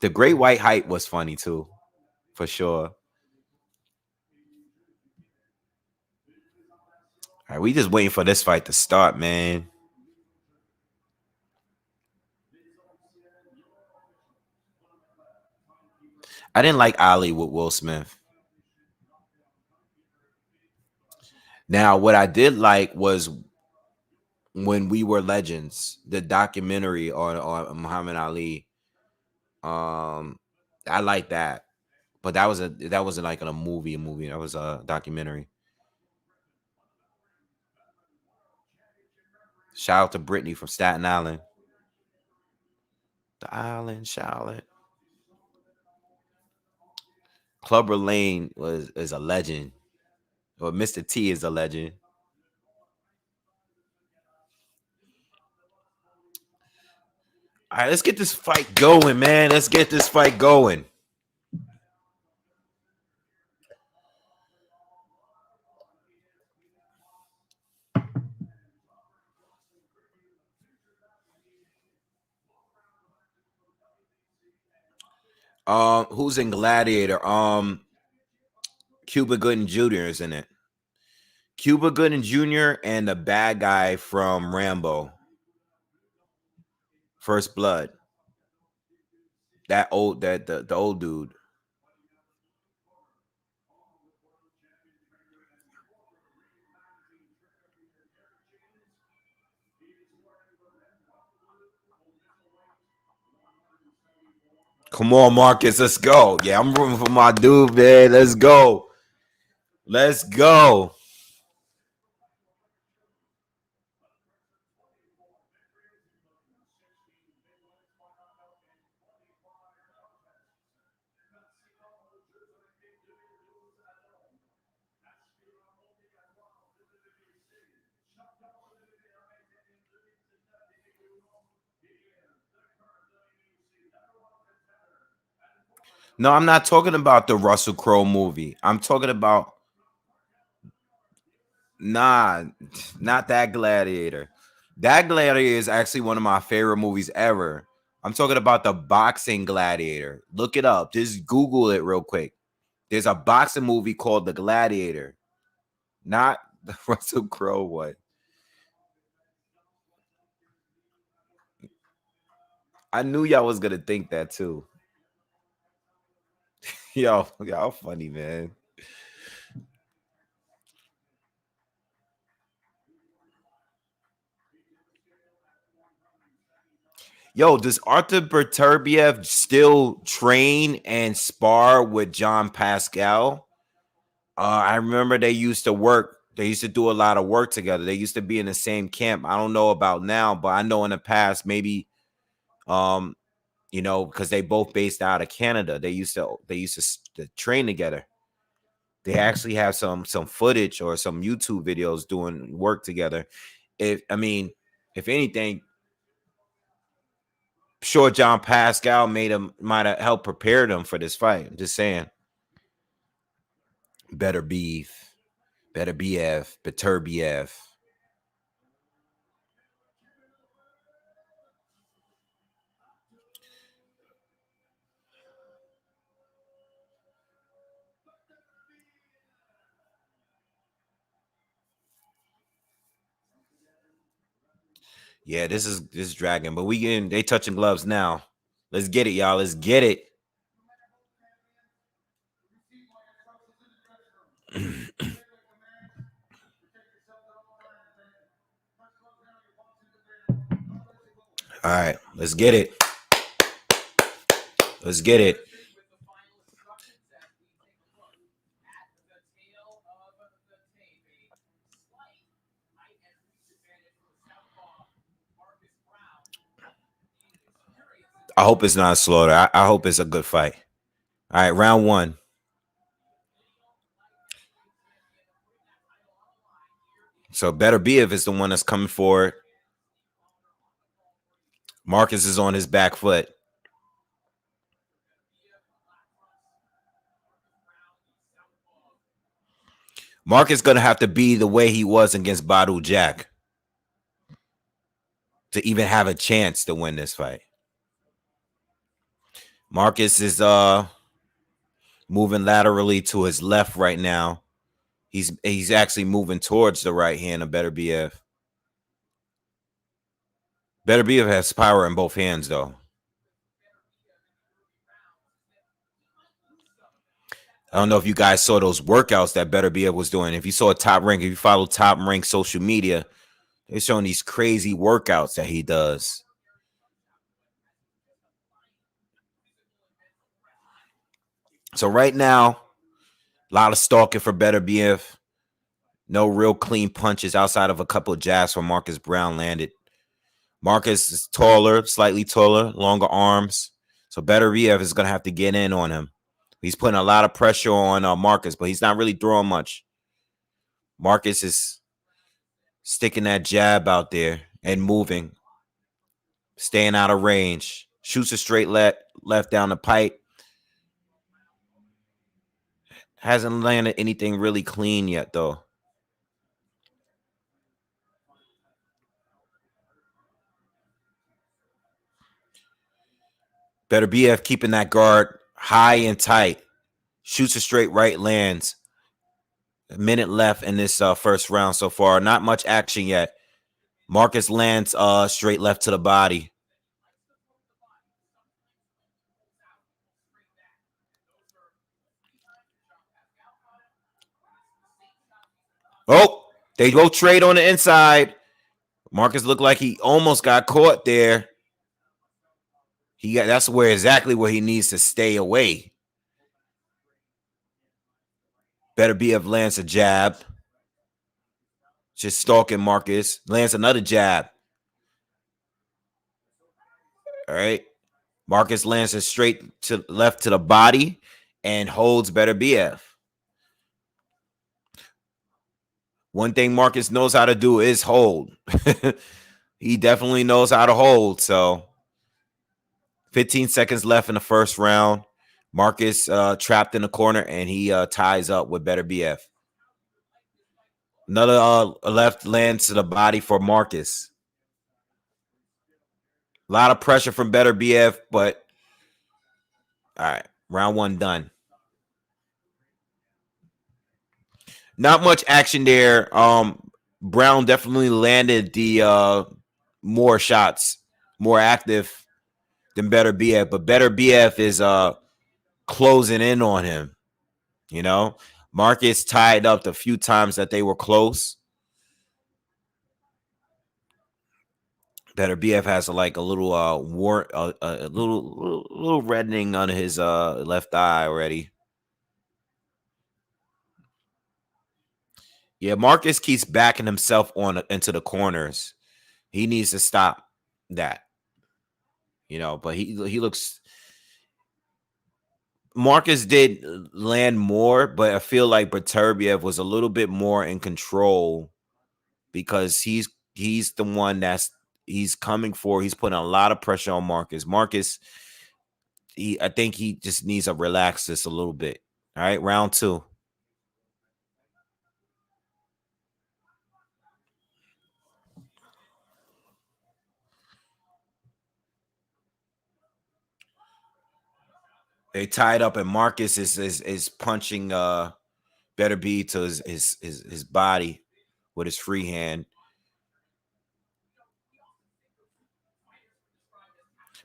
[SPEAKER 1] The Great White Hype was funny too, for sure. All right, we just waiting for this fight to start, man. I didn't like Ali with Will Smith. Now, what I did like was When We Were Legends, the documentary on Muhammad Ali. Um, I like that, but that wasn't like a movie. A movie that was a documentary. Shout out to Brittany from Staten Island. The Island, Charlotte. Clubber Lane is a legend. Or Mr. T is a legend. All right, let's get this fight going, man. Let's get this fight going. Who's in Gladiator? Cuba Gooding Jr. is in it. Cuba Gooding Jr. and the bad guy from Rambo, First Blood. The old dude. Come on, Marcus. Let's go. Yeah, I'm rooting for my dude, man. Let's go. Let's go. No, I'm not talking about the Russell Crowe movie. I'm talking about nah, not that Gladiator. That Gladiator is actually one of my favorite movies ever. I'm talking about the boxing Gladiator. Look it up. Just Google it real quick. There's a boxing movie called The Gladiator, not the Russell Crowe one. I knew y'all was gonna think that too. Y'all funny, man. Yo, does Artur Beterbiev still train and spar with John Pascal? I remember they used to work. They used to do a lot of work together. They used to be in the same camp. I don't know about now, but I know in the past, maybe, um, because they both based out of Canada. They used to train together. They actually have some footage or some YouTube videos doing work together. If anything, sure John Pascal might have helped prepare them for this fight. I'm just saying. Better beef, better BF, Beterbiev. Yeah, this is dragging, but they touching gloves now. Let's get it, y'all. Let's get it. All right, let's get it. Let's get it. I hope it's not a slaughter. I hope it's a good fight. All right, round one. So Beterbiev is the one that's coming forward. Marcus is on his back foot. Marcus gonna have to be the way he was against Badu Jack to even have a chance to win this fight. Marcus is moving laterally to his left right now. He's actually moving towards the right hand of Beterbiev. Beterbiev has power in both hands, though. I don't know if you guys saw those workouts that Beterbiev was doing. If you saw Top Rank, if you follow Top Rank social media, they're showing these crazy workouts that he does. So right now, a lot of stalking for Beterbiev. No real clean punches outside of a couple of jabs from Marcus Browne landed. Marcus is taller, slightly taller, longer arms. So Beterbiev is going to have to get in on him. He's putting a lot of pressure on Marcus, but he's not really throwing much. Marcus is sticking that jab out there and moving, staying out of range. Shoots a straight left down the pipe. Hasn't landed anything really clean yet, though. Beterbiev keeping that guard high and tight. Shoots a straight right, lands. A minute left in this first round so far. Not much action yet. Marcus lands straight left to the body. Oh, they both trade on the inside. Marcus looked like he almost got caught there. That's where exactly where he needs to stay away. Beterbiev lands a jab. Just stalking Marcus. Lands another jab. All right. Marcus lands it straight to left to the body and holds Beterbiev. One thing Marcus knows how to do is hold. He definitely knows how to hold. So 15 seconds left in the first round. Marcus trapped in the corner, and he ties up with Beterbiev. Another left lands to the body for Marcus. A lot of pressure from Beterbiev, but all right, round one done. Not much action there. Browne definitely landed the more shots, more active than Beterbiev, but Beterbiev is closing in on him. You know, Marcus tied up the few times that they were close. Beterbiev has like a little a little reddening on his left eye already. Yeah, Marcus keeps backing himself on into the corners. He needs to stop that. You know, but he looks. Marcus did land more, but I feel like Beterbiev was a little bit more in control because he's the one he's coming for. He's putting a lot of pressure on Marcus. Marcus, I think he just needs to relax this a little bit. All right, round two. They tied up, and Marcus is punching Beterbiev to his body with his free hand.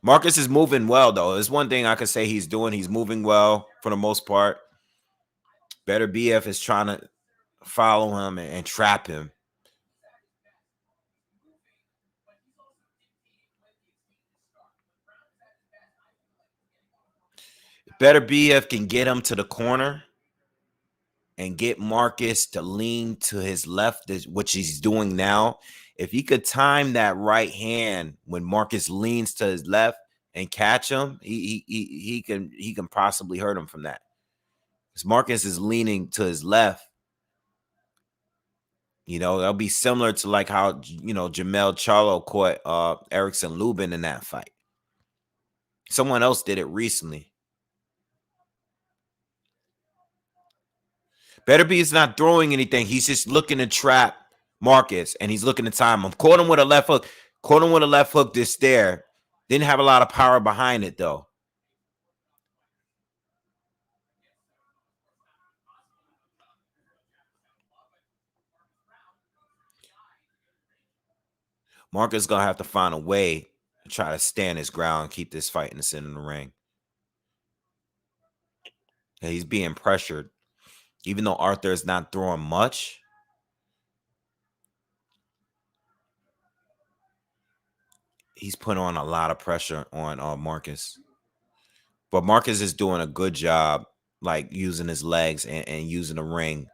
[SPEAKER 1] Marcus is moving well, though. There's one thing I could say he's doing. He's moving well for the most part. Beterbiev is trying to follow him and trap him. Beterbiev can get him to the corner and get Marcus to lean to his left, which he's doing now. If he could time that right hand when Marcus leans to his left and catch him, he can possibly hurt him from that. Because Marcus is leaning to his left. You know, that'll be similar to like how Jamel Charlo caught Erickson Lubin in that fight. Someone else did it recently. Beterbiev's not throwing anything. He's just looking to trap Marcus, and he's looking to time him. Caught him with a left hook. Caught him with a left hook just there. Didn't have a lot of power behind it, though. Marcus is going to have to find a way to try to stand his ground and keep this fight in the center of the ring. And he's being pressured. Even though Arthur is not throwing much, he's putting on a lot of pressure on Marcus. But Marcus is doing a good job, like using his legs and using the ring.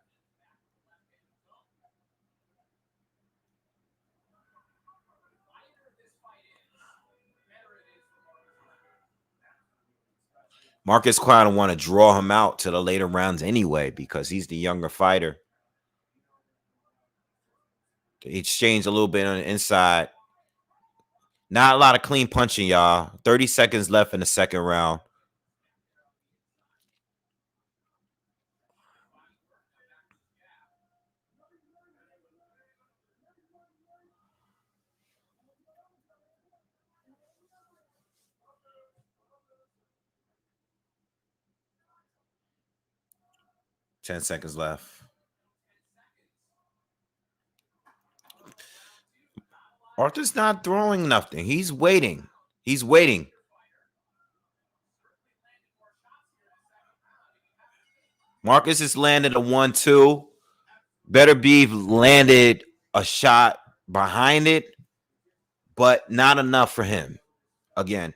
[SPEAKER 1] Marcus kind of want to draw him out to the later rounds anyway because he's the younger fighter. They exchange a little bit on the inside. Not a lot of clean punching, y'all. 30 seconds left in the second round. Ten seconds left. Arthur's not throwing nothing. He's waiting. He's waiting. Marcus has landed a 1-2. Beterbiev landed a shot behind it, but not enough for him. Again.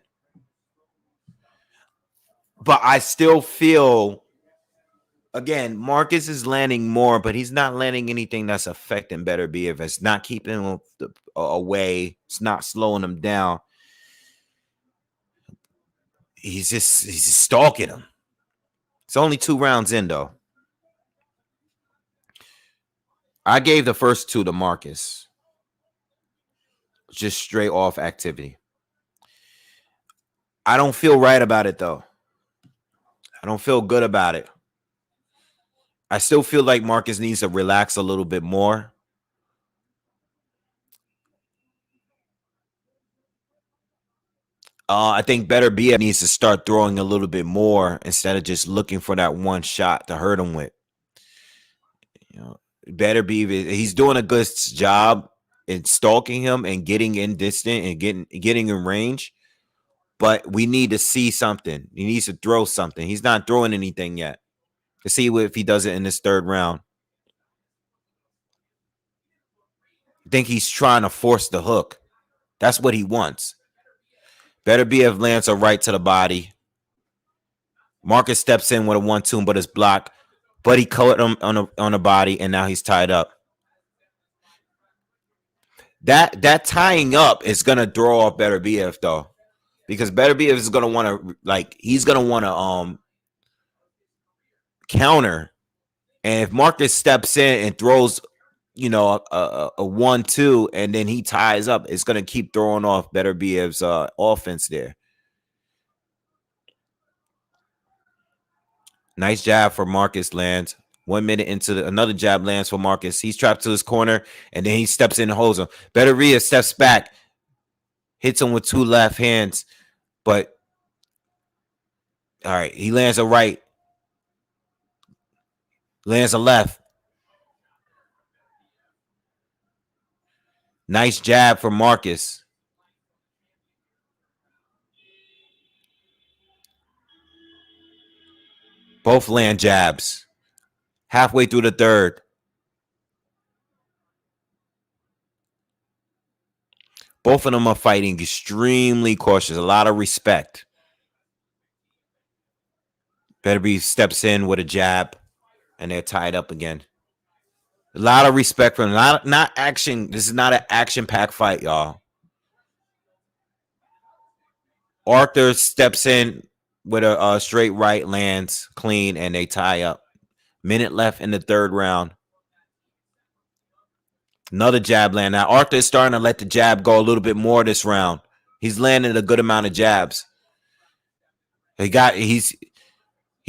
[SPEAKER 1] But I still feel, again, Marcus is landing more, but he's not landing anything that's affecting Beterbiev. It's not keeping him away. It's not slowing him down. He's just stalking him. It's only 2 rounds in, though. I gave the first 2 to Marcus. Just straight off activity. I don't feel right about it, though. I don't feel good about it. I still feel like Marcus needs to relax a little bit more. I think Beterbiev needs to start throwing a little bit more instead of just looking for that one shot to hurt him with. You know, Beterbiev, he's doing a good job in stalking him and getting in distant and getting in range. But we need to see something. He needs to throw something. He's not throwing anything yet. To see if he does it in this 3rd round. I think he's trying to force the hook. That's what he wants. Beterbiev lands a right to the body. Marcus steps in with a 1-2, but it's blocked. But he caught him on the body, and now he's tied up. That tying up is gonna throw off Beterbiev, though, because Beterbiev is gonna want to he's gonna want to counter, and if Marcus steps in and throws, a 1-2, and then he ties up, it's gonna keep throwing off Beterbiev's offense there. Nice jab for Marcus lands. 1 minute into another jab lands for Marcus. He's trapped to his corner, and then he steps in and holds him. Beterbiev steps back, hits him with 2 left hands, but all right, he lands a right, lands a left. Nice jab for Marcus. Both land jabs. Halfway through the 3rd. Both of them are fighting extremely cautious. A lot of respect. Beterbiev steps in with a jab, and they're tied up again. A lot of respect from them. Not action. This is not an action-packed fight, y'all. Artur steps in with a straight right, lands clean, and they tie up. Minute left in the 3rd round. Another jab land. Now, Artur is starting to let the jab go a little bit more this round. He's landing a good amount of jabs. He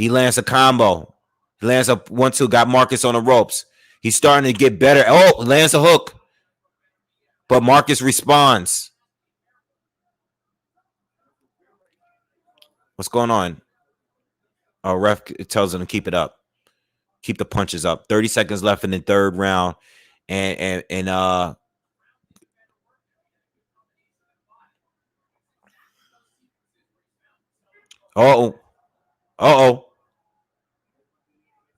[SPEAKER 1] lands a combo. He lands a 1-2, got Marcus on the ropes. He's starting to get better. Oh, lands a hook. But Marcus responds. What's going on? Oh, ref tells him to keep it up. Keep the punches up. 30 seconds left in the 3rd round. And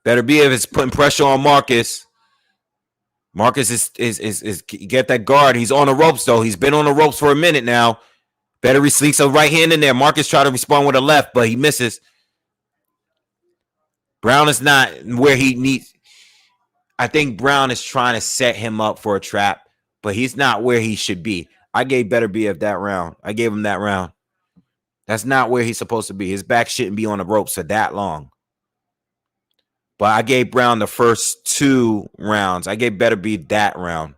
[SPEAKER 1] Beterbiev is putting pressure on Marcus. Marcus is get that guard. He's on the ropes, though. He's been on the ropes for a minute now. Beterbiev sneaks a right hand in there. Marcus try to respond with a left, but he misses. Browne is not where he needs. I think Browne is trying to set him up for a trap, but he's not where he should be. I gave Beterbiev that round. I gave him that round. That's not where he's supposed to be. His back shouldn't be on the ropes for that long. But I gave Browne the first 2 rounds. I gave Beterbiev that round.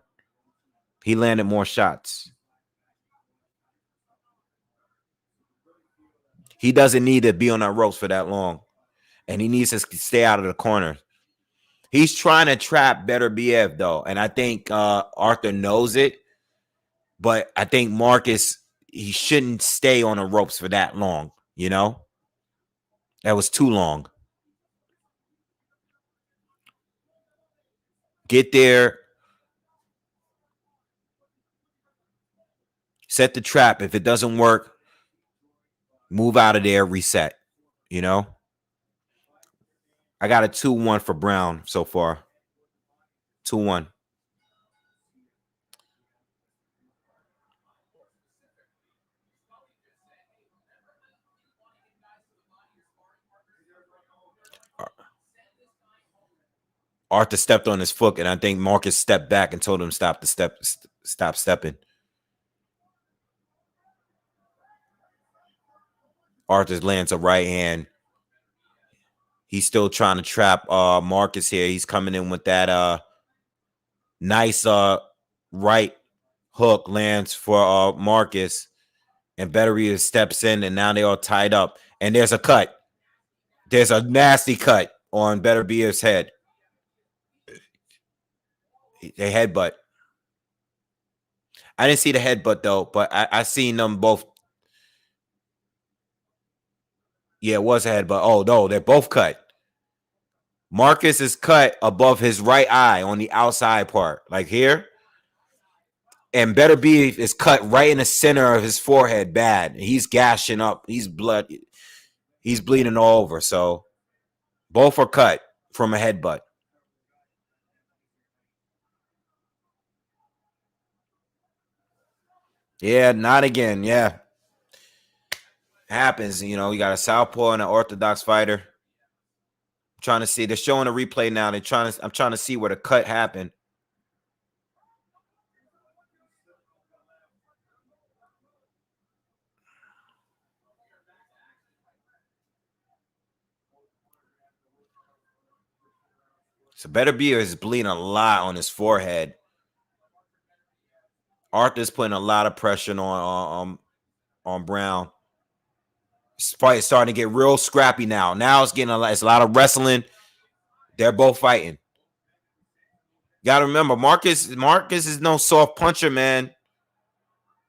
[SPEAKER 1] He landed more shots. He doesn't need to be on that ropes for that long. And he needs to stay out of the corner. He's trying to trap Beterbiev, though. And I think Artur knows it. But I think Marcus, he shouldn't stay on the ropes for that long, you know? That was too long. Get there. Set the trap. If it doesn't work, move out of there, reset, you know? I got a 2-1 for Browne so far. 2-1. Arthur stepped on his foot, and I think Marcus stepped back and told him stop stepping. Arthur lands a right hand. He's still trying to trap Marcus here. He's coming in with that nice right hook, lands for Marcus, and Beterbiev steps in, and now they all tied up. And there's a cut. There's a nasty cut on Beterbiev's head. They headbutt. I didn't see the headbutt though, but I seen them both. Yeah, it was a headbutt. Oh no, they're both cut. Marcus is cut above his right eye on the outside part, like here. And Beterbiev is cut right in the center of his forehead, bad. He's gashing up. He's bleeding all over. So both are cut from a headbutt. Yeah, not again. Yeah. Happens, you know, you got a southpaw and an orthodox fighter. I'm trying to see. They're showing a replay now. I'm trying to see where the cut happened. So Beterbiev is bleeding a lot on his forehead. Arthur's putting a lot of pressure on Browne. This fight is starting to get real scrappy now. Now it's a lot of wrestling. They're both fighting. Got to remember, Marcus is no soft puncher, man.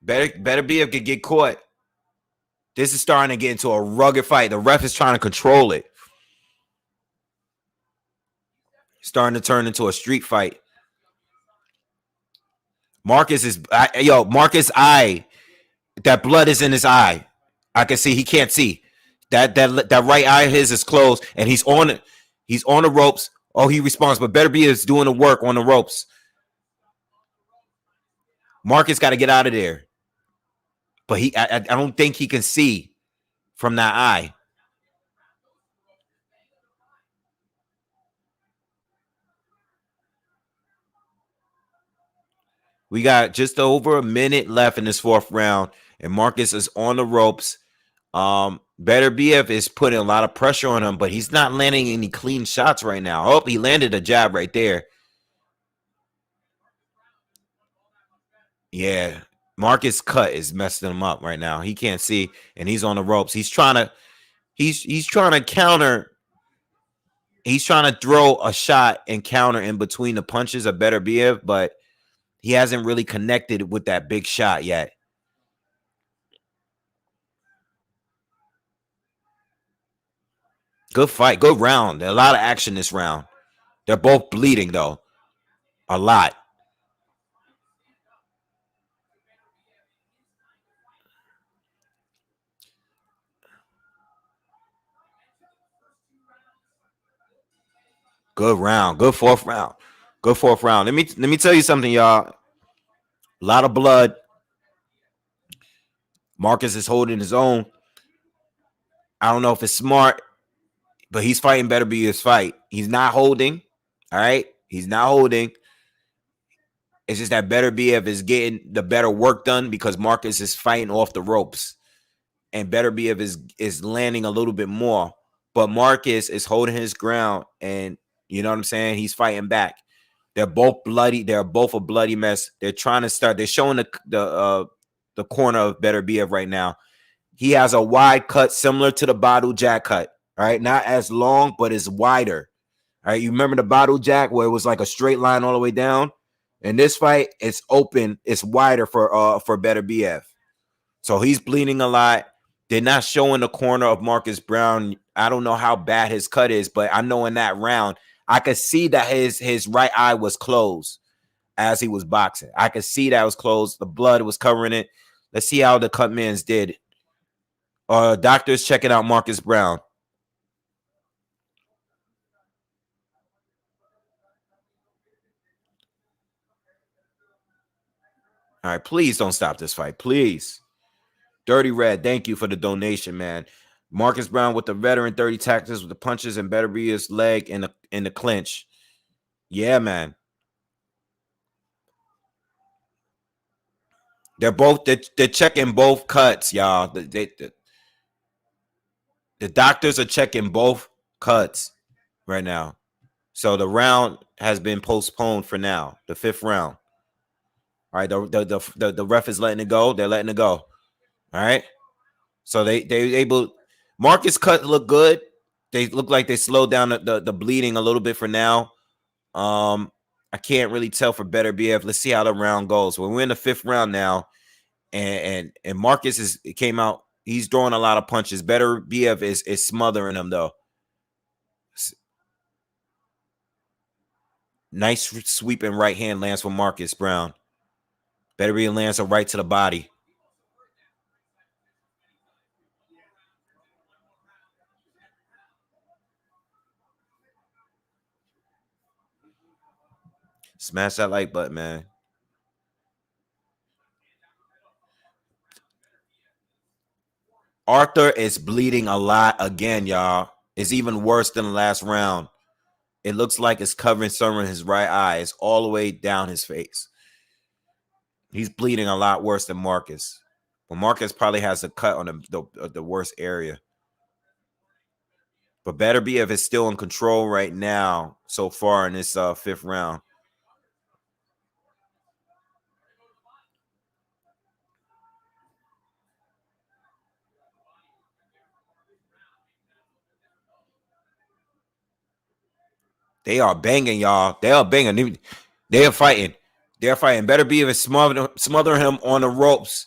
[SPEAKER 1] Beterbiev could get caught. This is starting to get into a rugged fight. The ref is trying to control it. Starting to turn into a street fight. Marcus eye. That blood is in his eye. I can see he can't see. That right eye of his is closed, and he's on it. He's on the ropes. Oh, he responds, but Beterbiev is doing the work on the ropes. Marcus got to get out of there, but I don't think he can see from that eye. We got just over a minute left in this fourth round, and Marcus is on the ropes. Beterbiev is putting a lot of pressure on him, but he's not landing any clean shots right now. Oh, he landed a jab right there. Yeah, Marcus' cut is messing him up right now. He can't see, and he's on the ropes. He's trying to counter. He's trying to throw a shot and counter in between the punches of Beterbiev, but he hasn't really connected with that big shot yet. Good fight. Good round. A lot of action this round. They're both bleeding, though. A lot. Good round. Good fourth round. Good fourth round. Let me tell you something, y'all. A lot of blood. Marcus is holding his own. I don't know if it's smart, but he's fighting Beterbiev's fight. He's not holding. All right? He's not holding. It's just that Beterbiev is getting the better work done because Marcus is fighting off the ropes. And Beterbiev is landing a little bit more. But Marcus is holding his ground, and you know what I'm saying? He's fighting back. They're both bloody. They're both a bloody mess. They're trying to start. They're showing the corner of Beterbiev right now. He has a wide cut similar to the Bottle Jack cut. All right, not as long, but it's wider. All right, you remember the Bottle Jack where it was like a straight line all the way down? In this fight, it's open. It's wider for Beterbiev. So he's bleeding a lot. They're not showing the corner of Marcus Browne. I don't know how bad his cut is, but I know in that round, I could see that his right eye was closed as he was boxing. I could see that it was closed. The blood was covering it. Let's see how the cut mans did. Doctors checking out Marcus Browne. All right, please don't stop this fight. Please. Dirty Red, thank you for the donation, man. Marcus Browne with the veteran 30 tactics with the punches and Beterbiev's leg in the clinch. Yeah, man. They're checking both cuts, y'all. The doctors are checking both cuts right now. So the round has been postponed for now. The 5th round. All right, the ref is letting it go. They're letting it go. All right. So they able. Marcus cut look good. They look like they slowed down the bleeding a little bit for now. I can't really tell for Beterbiev. Let's see how the round goes. We're in the 5th round now, and Marcus came out. He's throwing a lot of punches. Beterbiev is smothering him though. Nice sweeping right hand lands from Marcus Browne. Beterbiev lands a right to the body. Smash that like button, man. Artur is bleeding a lot again, y'all. It's even worse than the last round. It looks like it's covering some of his right eye. It's all the way down his face. He's bleeding a lot worse than Marcus. But Marcus probably has a cut on the worst area. But Beterbiev is still in control right now so far in this 5th round. They are banging, y'all. They are banging. They are fighting. They're fighting. Beterbiev is smothering him on the ropes.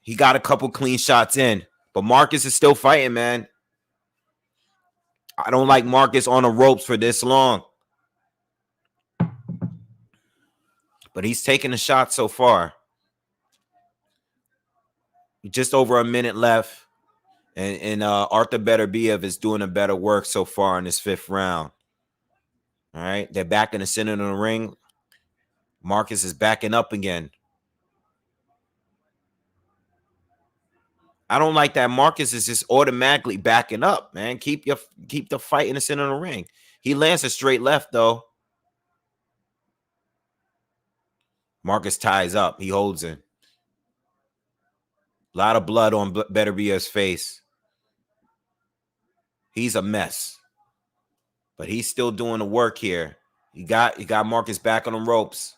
[SPEAKER 1] He got a couple clean shots in. But Marcus is still fighting, man. I don't like Marcus on the ropes for this long. But he's taking a shot so far. Just over a minute left. And Artur Beterbiev is doing a better work so far in this 5th round. All right. They're back in the center of the ring. Marcus is backing up again. I don't like that Marcus is just automatically backing up, man. Keep the fight in the center of the ring. He lands a straight left, though. Marcus ties up. He holds it. A lot of blood on Beterbiev's face. He's a mess. But he's still doing the work here. You got Marcus back on the ropes.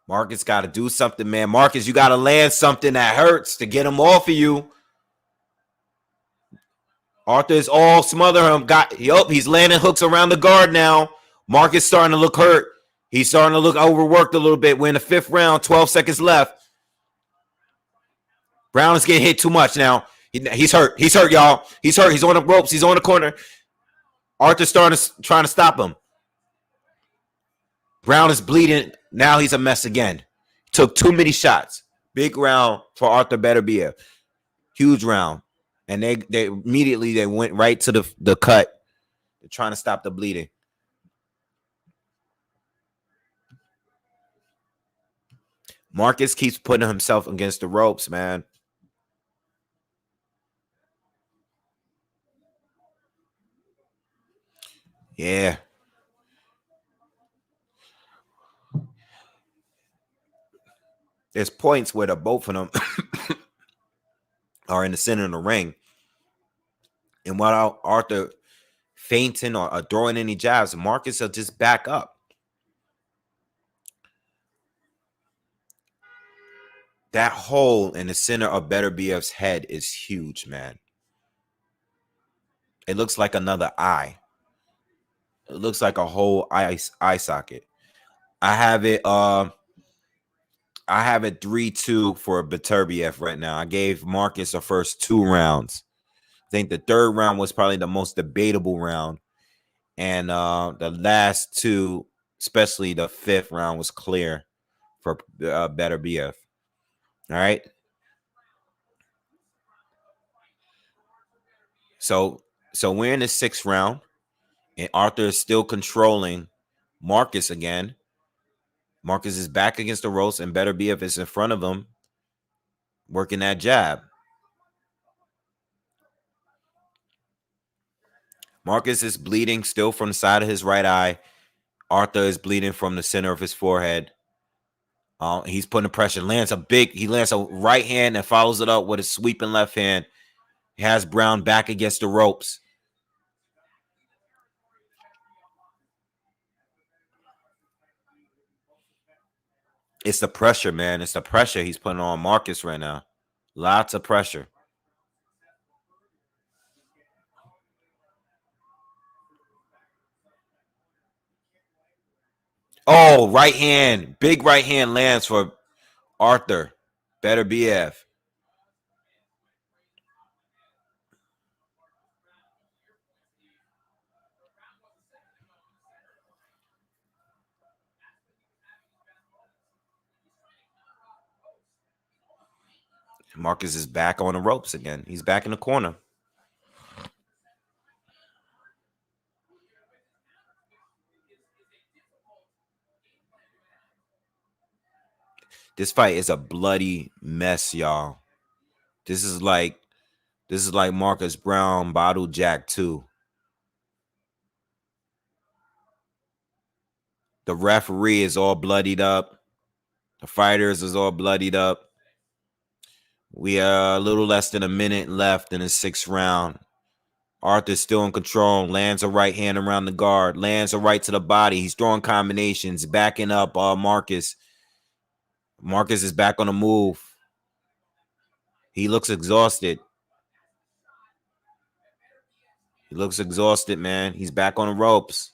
[SPEAKER 1] Marcus got to do something, man. Marcus, you got to land something that hurts to get him off of you. Arthur's all smother him. He's landing hooks around the guard now. Marcus starting to look hurt. He's starting to look overworked a little bit. We're in the 5th round, 12 seconds left. Browne is getting hit too much now. He's hurt. He's hurt, y'all. He's hurt. He's on the ropes. He's on the corner. Arthur's trying to stop him. Browne is bleeding. Now he's a mess again. Took too many shots. Big round for Artur Beterbiev. Huge round. And they immediately went right to the cut. They're trying to stop the bleeding. Marcus keeps putting himself against the ropes, man. Yeah. There's points where the both of them are in the center of the ring. And while Arthur fainting or throwing any jabs, Marcus will just back up. That hole in the center of Beterbiev's head is huge, man. It looks like another eye. It looks like a whole eye socket. I have it 3-2 for Beterbiev right now. I gave Marcus the first 2 rounds. I think the 3rd round was probably the most debatable round. And the last 2, especially the 5th round, was clear for Beterbiev. All right. So we're in the 6th round, and Arthur is still controlling Marcus again. Marcus is back against the ropes, and Beterbiev is in front of him, working that jab. Marcus is bleeding still from the side of his right eye. Arthur is bleeding from the center of his forehead. He's putting pressure. He lands a right hand and follows it up with a sweeping left hand. He has Browne back against the ropes. It's the pressure, man. It's the pressure he's putting on Marcus right now. Lots of pressure. Oh, right hand. Big right hand lands for Artur Beterbiev. Marcus is back on the ropes again. He's back in the corner. This fight is a bloody mess, y'all. This is like Marcus Browne Bottle Jack 2. The referee is all bloodied up. The fighters is all bloodied up. We are a little less than a minute left in the 6th round. Arthur's still in control. Lands a right hand around the guard. Lands a right to the body. He's throwing combinations. Backing up Marcus. Marcus is back on the move. He looks exhausted. He looks exhausted, man. He's back on the ropes.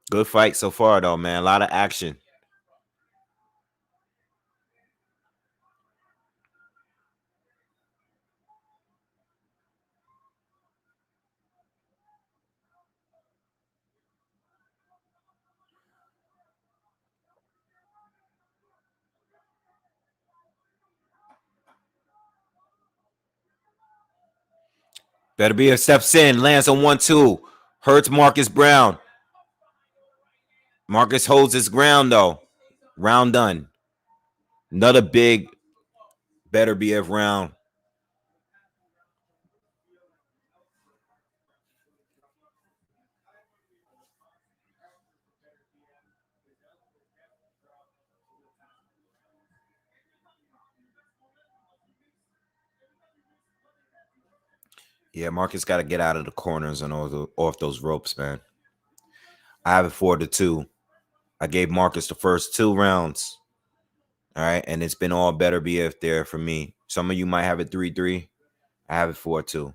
[SPEAKER 1] Good fight so far, though, man. A lot of action. Beterbiev steps in, lands on 1-2. Hurts Marcus Browne. Marcus holds his ground, though. Round done. Another big Beterbiev round. Yeah, Marcus got to get out of the corners and off those ropes, man. I have it 4-2. I gave Marcus the first 2 rounds. All right, and it's been all Beterbiev there for me. Some of you might have it 3-3. I have it 4-2.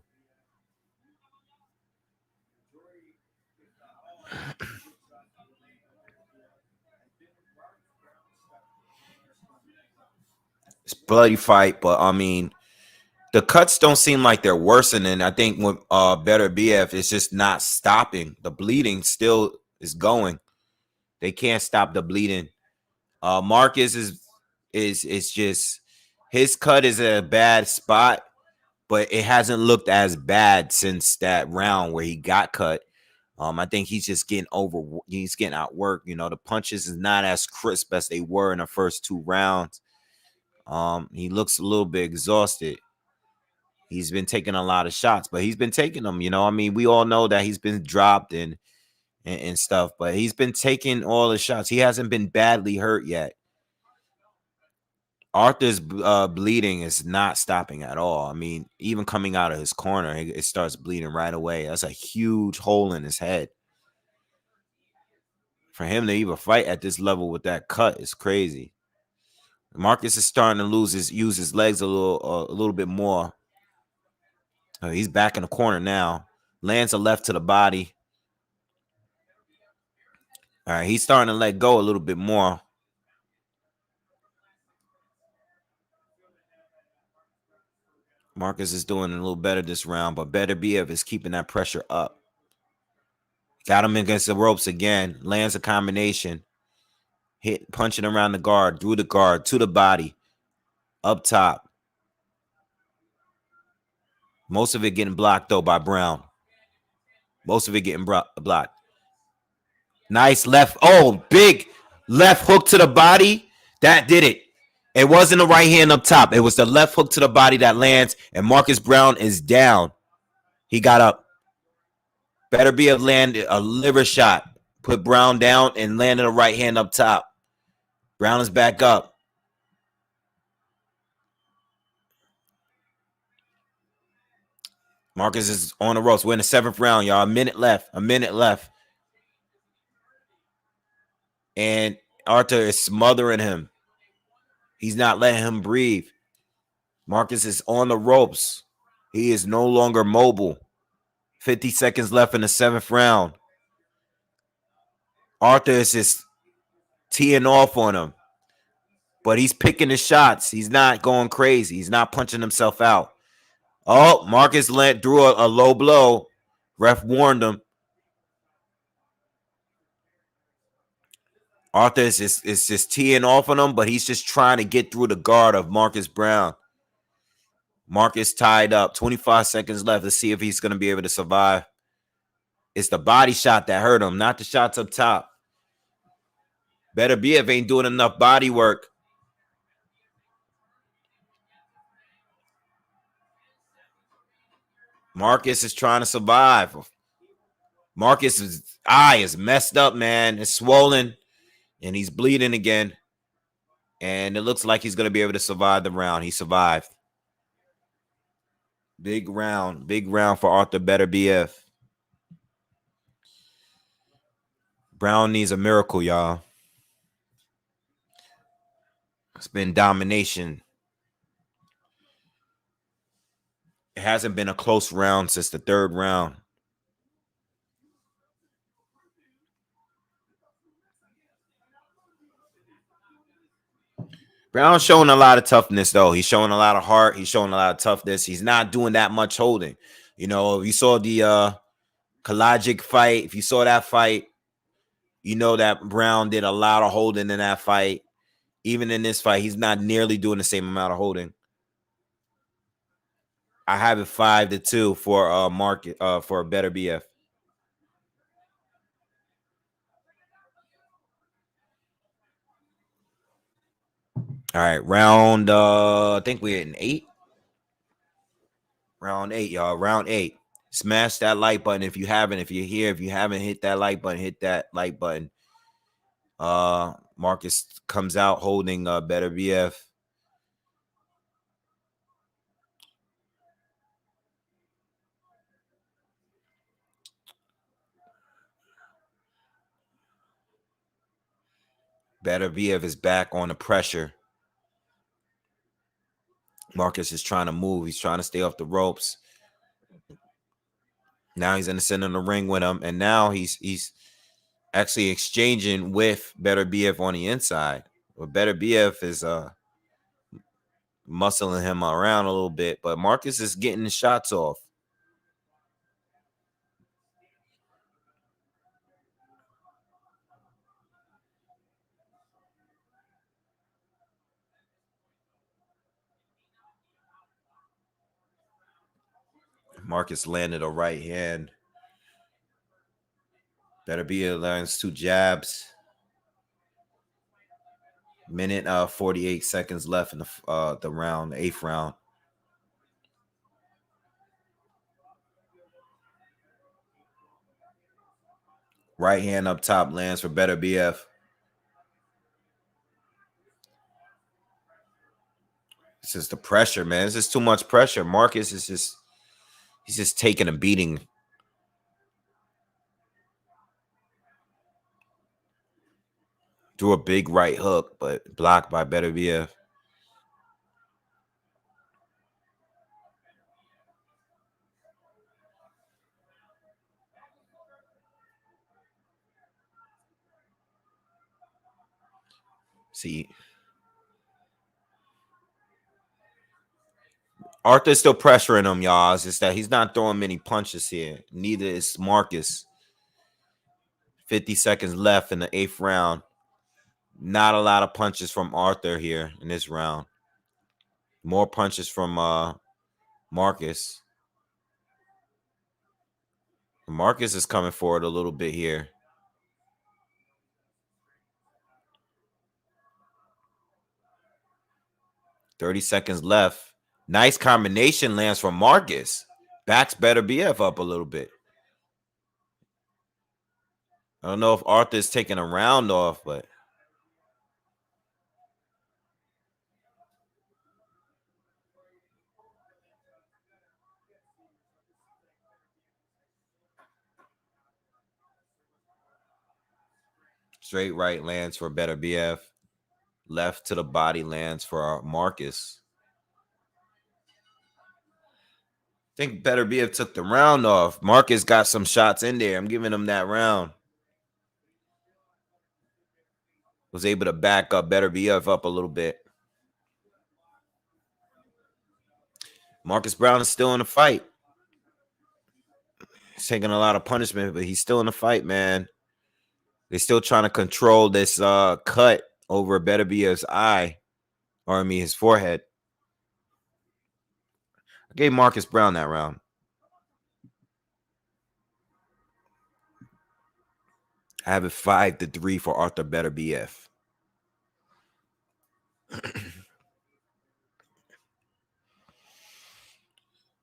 [SPEAKER 1] It's a bloody fight, but I mean, the cuts don't seem like they're worsening. I think with Beterbiev, it's just not stopping. The bleeding still is going. They can't stop the bleeding. Marcus is just, his cut is a bad spot, but it hasn't looked as bad since that round where he got cut. I think he's just getting outworked. You know, the punches is not as crisp as they were in the first 2 rounds. He looks a little bit exhausted. He's been taking a lot of shots, but he's been taking them. You know, I mean, we all know that he's been dropped and stuff, but he's been taking all the shots. He hasn't been badly hurt yet. Arthur's bleeding is not stopping at all. I mean, even coming out of his corner, it starts bleeding right away. That's a huge hole in his head. For him to even fight at this level with that cut is crazy. Marcus is starting to use his legs a little bit more. He's back in the corner now. Lands a left to the body. All right, he's starting to let go a little bit more. Marcus is doing a little better this round, but Beterbiev is keeping that pressure up. Got him against the ropes again. Lands a combination. Punching around the guard, through the guard, to the body, up top. Most of it getting blocked, though, by Browne. Most of it getting blocked. Nice left. Oh, big left hook to the body. That did it. It wasn't the right hand up top. It was the left hook to the body that lands, and Marcus Browne is down. He got up. Beterbiev landed a liver shot, put Browne down, and landed a right hand up top. Browne is back up. Marcus is on the ropes. We're in the 7th round, y'all. A minute left. And Artur is smothering him. He's not letting him breathe. Marcus is on the ropes. He is no longer mobile. 50 seconds left in the 7th round. Artur is just teeing off on him. But he's picking his shots. He's not going crazy. He's not punching himself out. Oh, Marcus drew a low blow. Ref warned him. Artur is just teeing off on him, but he's just trying to get through the guard of Marcus Browne. Marcus tied up. 25 seconds left. Let's see if he's going to be able to survive. It's the body shot that hurt him, not the shots up top. Beterbiev ain't doing enough body work. Marcus is trying to survive. Marcus's eye is messed up, man. It's swollen, and he's bleeding again. And it looks like he's going to be able to survive the round. He survived. Big round for Artur Beterbiev. Browne needs a miracle, y'all. It's been domination. It hasn't been a close round since the 3rd round. Browne's showing a lot of toughness, though. He's showing a lot of heart. He's showing a lot of toughness. He's not doing that much holding. You know, if you saw the Kalajic fight, if you saw that fight, you know that Browne did a lot of holding in that fight. Even in this fight, he's not nearly doing the same amount of holding. I have it 5-2 for for Beterbiev. All right, round I think we're in 8. Round 8, y'all. Round 8. Smash that like button if you haven't. If you're here, if you haven't hit that like button, hit that like button. Marcus comes out holding Beterbiev. Beterbiev is back on the pressure. Marcus is trying to move. He's trying to stay off the ropes. Now he's in the center of the ring with him, and now he's actually exchanging with Beterbiev on the inside. Well, Beterbiev is muscling him around a little bit, but Marcus is getting the shots off. Marcus landed a right hand. Beterbiev lands 2 jabs. Minute 48 seconds left in the round, the 8th round. Right hand up top lands for Beterbiev. It's just the pressure, man. It's just too much pressure. Marcus is he's just taking a beating. Threw a big right hook, but blocked by Beterbiev. See, Arthur's still pressuring him, y'all. It's just that he's not throwing many punches here. Neither is Marcus. 50 seconds left in the 8th round. Not a lot of punches from Artur here in this round. More punches from Marcus. Marcus is coming forward a little bit here. 30 seconds left. Nice combination lands from Marcus. Backs Beterbiev up a little bit. I don't know if Arthur's taking a round off, but straight right lands for Beterbiev. Left to the body lands for Marcus. I think Beterbiev took the round off. Marcus got some shots in there. I'm giving him that round. Was able to back up Beterbiev up a little bit. Marcus Browne is still in the fight. He's taking a lot of punishment, but he's still in the fight, man. They're still trying to control this cut over Beterbiev's eye, or I mean his forehead. I gave Marcus Browne that round. I have it 5-3 for Artur Beterbiev.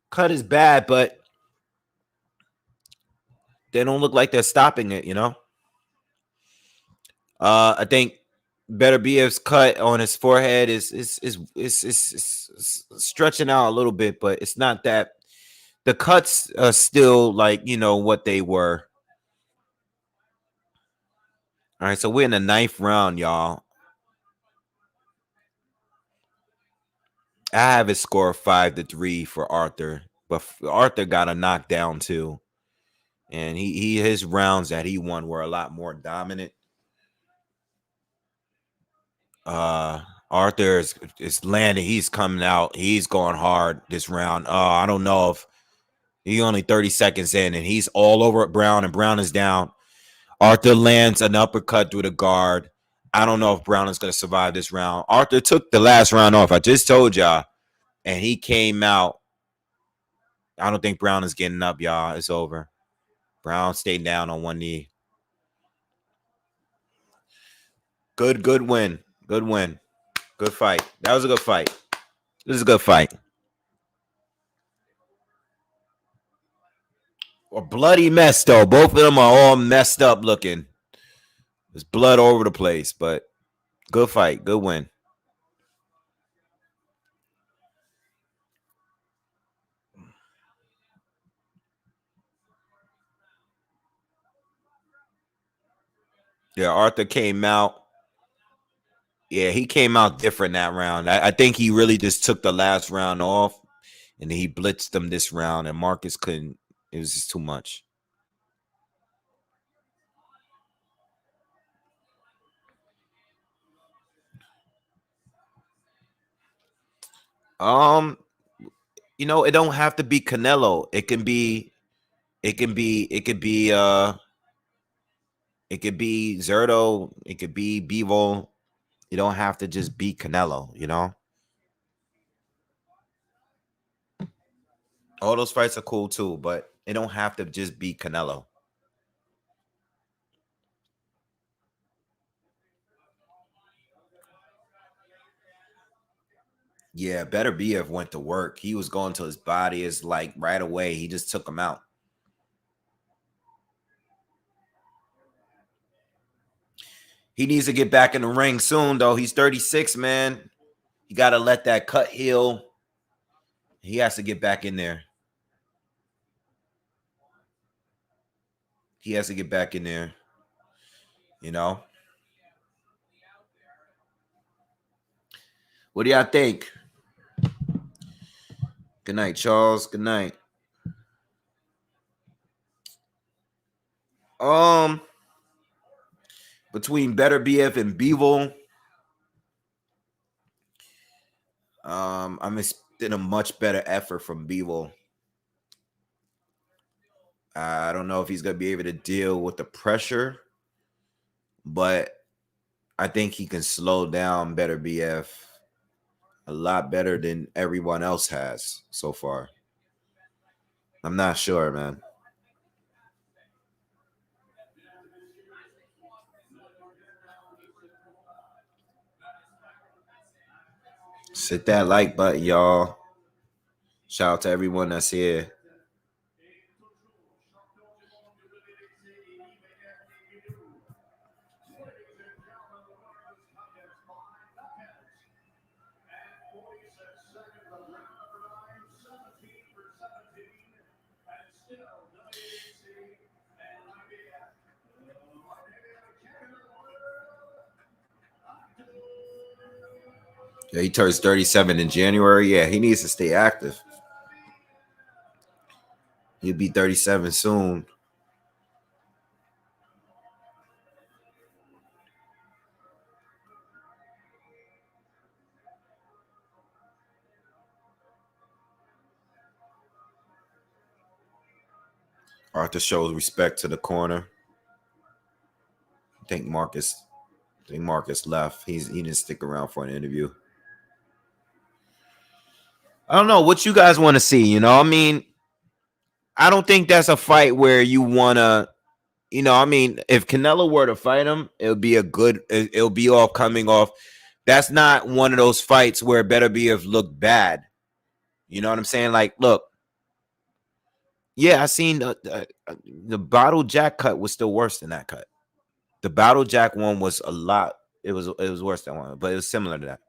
[SPEAKER 1] Cut is bad, but they don't look like they're stopping it, you know? I think Beterbiev's cut on his forehead is stretching out a little bit, but it's not that. The cuts are still like, you know, what they were. All right, so we're in the 9th round, y'all. I have it score 5-3 for Arthur, but Arthur got a knockdown too. And his rounds that he won were a lot more dominant. Arthur is landing. He's coming out. He's going hard this round. I don't know if he only 30 seconds in, and he's all over Browne, and Browne is down. Arthur lands an uppercut through the guard. I don't know if Browne is going to survive this round. Arthur took the last round off. I just told y'all, and he came out. I don't think Browne is getting up, y'all. It's over. Browne stayed down on one knee. Good win. Good win. Good fight. That was a good fight. This is a good fight. A bloody mess, though. Both of them are all messed up looking. There's blood all over the place, but good fight. Good win. Yeah, Arthur came out. Yeah, he came out different that round. I think he really just took the last round off, and then he blitzed them this round, and Marcus couldn't. It was just too much. You know, it don't have to be Canelo. It could be Zerto. It could be Bivol. You don't have to just be Canelo, you know? All those fights are cool too, but it don't have to just be Canelo. Yeah, Beterbiev went to work. He was going to his body. Is like right away. He just took him out. He needs to get back in the ring soon, though. He's 36, man. You got to let that cut heal. He has to get back in there. He has to get back in there. You know? What do y'all think? Good night, Charles. Good night. Between Beterbiev and Bivol, I'm expecting a much better effort from Bivol. I don't know if he's gonna be able to deal with the pressure, but I think he can slow down Beterbiev a lot better than everyone else has so far. I'm not sure, man. Hit that like button, y'all. Shout out to everyone that's here. Yeah, he turns 37 in January. Yeah, he needs to stay active. He'll be 37 soon. Arthur shows respect to the corner. I think Marcus left. He didn't stick around for an interview. I don't know what you guys want to see. You know, I mean, I don't think that's a fight where you want to. You know, I mean, if Canelo were to fight him, it'll be a good. It'll be all coming off. That's not one of those fights where Beterbiev looked bad. You know what I'm saying? Like, look, yeah, I seen the bottle jack cut was still worse than that cut. The battle jack one was a lot. It was worse than one, but it was similar to that.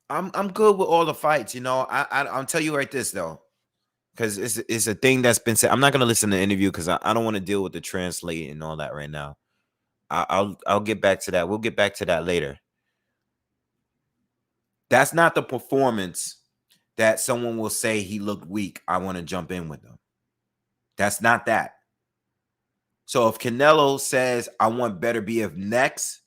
[SPEAKER 1] I'm good with all the fights. You know, I'll tell you right this though, because it's a thing that's been said. I'm not gonna listen to the interview because I don't want to deal with the translate and all that right now. I'll get back to that. We'll get back to that later. That's not the performance that someone will say he looked weak. I want to jump in with them. That's not that. So if Canelo says I want Beterbiev next,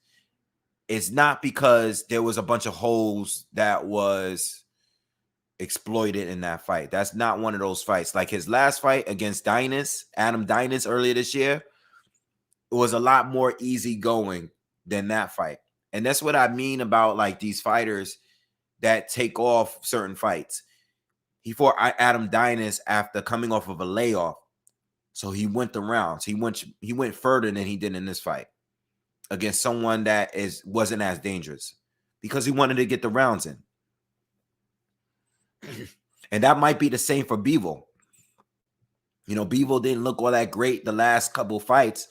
[SPEAKER 1] it's not because there was a bunch of holes that was exploited in that fight. That's not one of those fights. Like his last fight against Adam Dynas earlier this year, it was a lot more easygoing than that fight. And that's what I mean about like these fighters that take off certain fights. He fought Adam Dynas after coming off of a layoff. So he went the rounds. He went further than he did in this fight against someone that wasn't as dangerous because he wanted to get the rounds in. And that might be the same for Bivol. You know, Bivol didn't look all that great the last couple fights,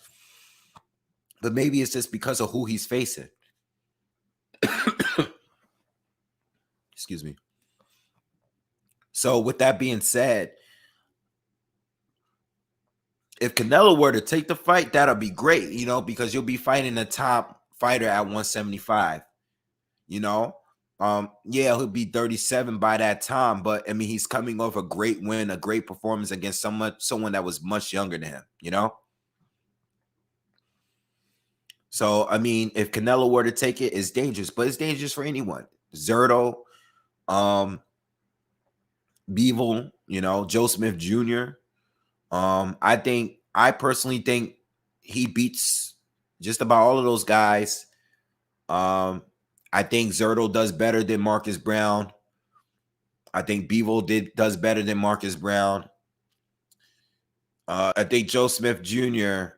[SPEAKER 1] but maybe it's just because of who he's facing. Excuse me. So with that being said, if Canelo were to take the fight, that'll be great, you know, because you'll be fighting a top fighter at 175. You know, yeah, he'll be 37 by that time, but I mean, he's coming off a great win, a great performance against someone that was much younger than him, you know. So I mean, if Canelo were to take it, it's dangerous, but it's dangerous for anyone. Zerto, Bivol, you know, Joe Smith Jr. I personally think he beats just about all of those guys. I think Zerto does better than Marcus Browne. I think Bivol does better than Marcus Browne. I think Joe Smith Jr.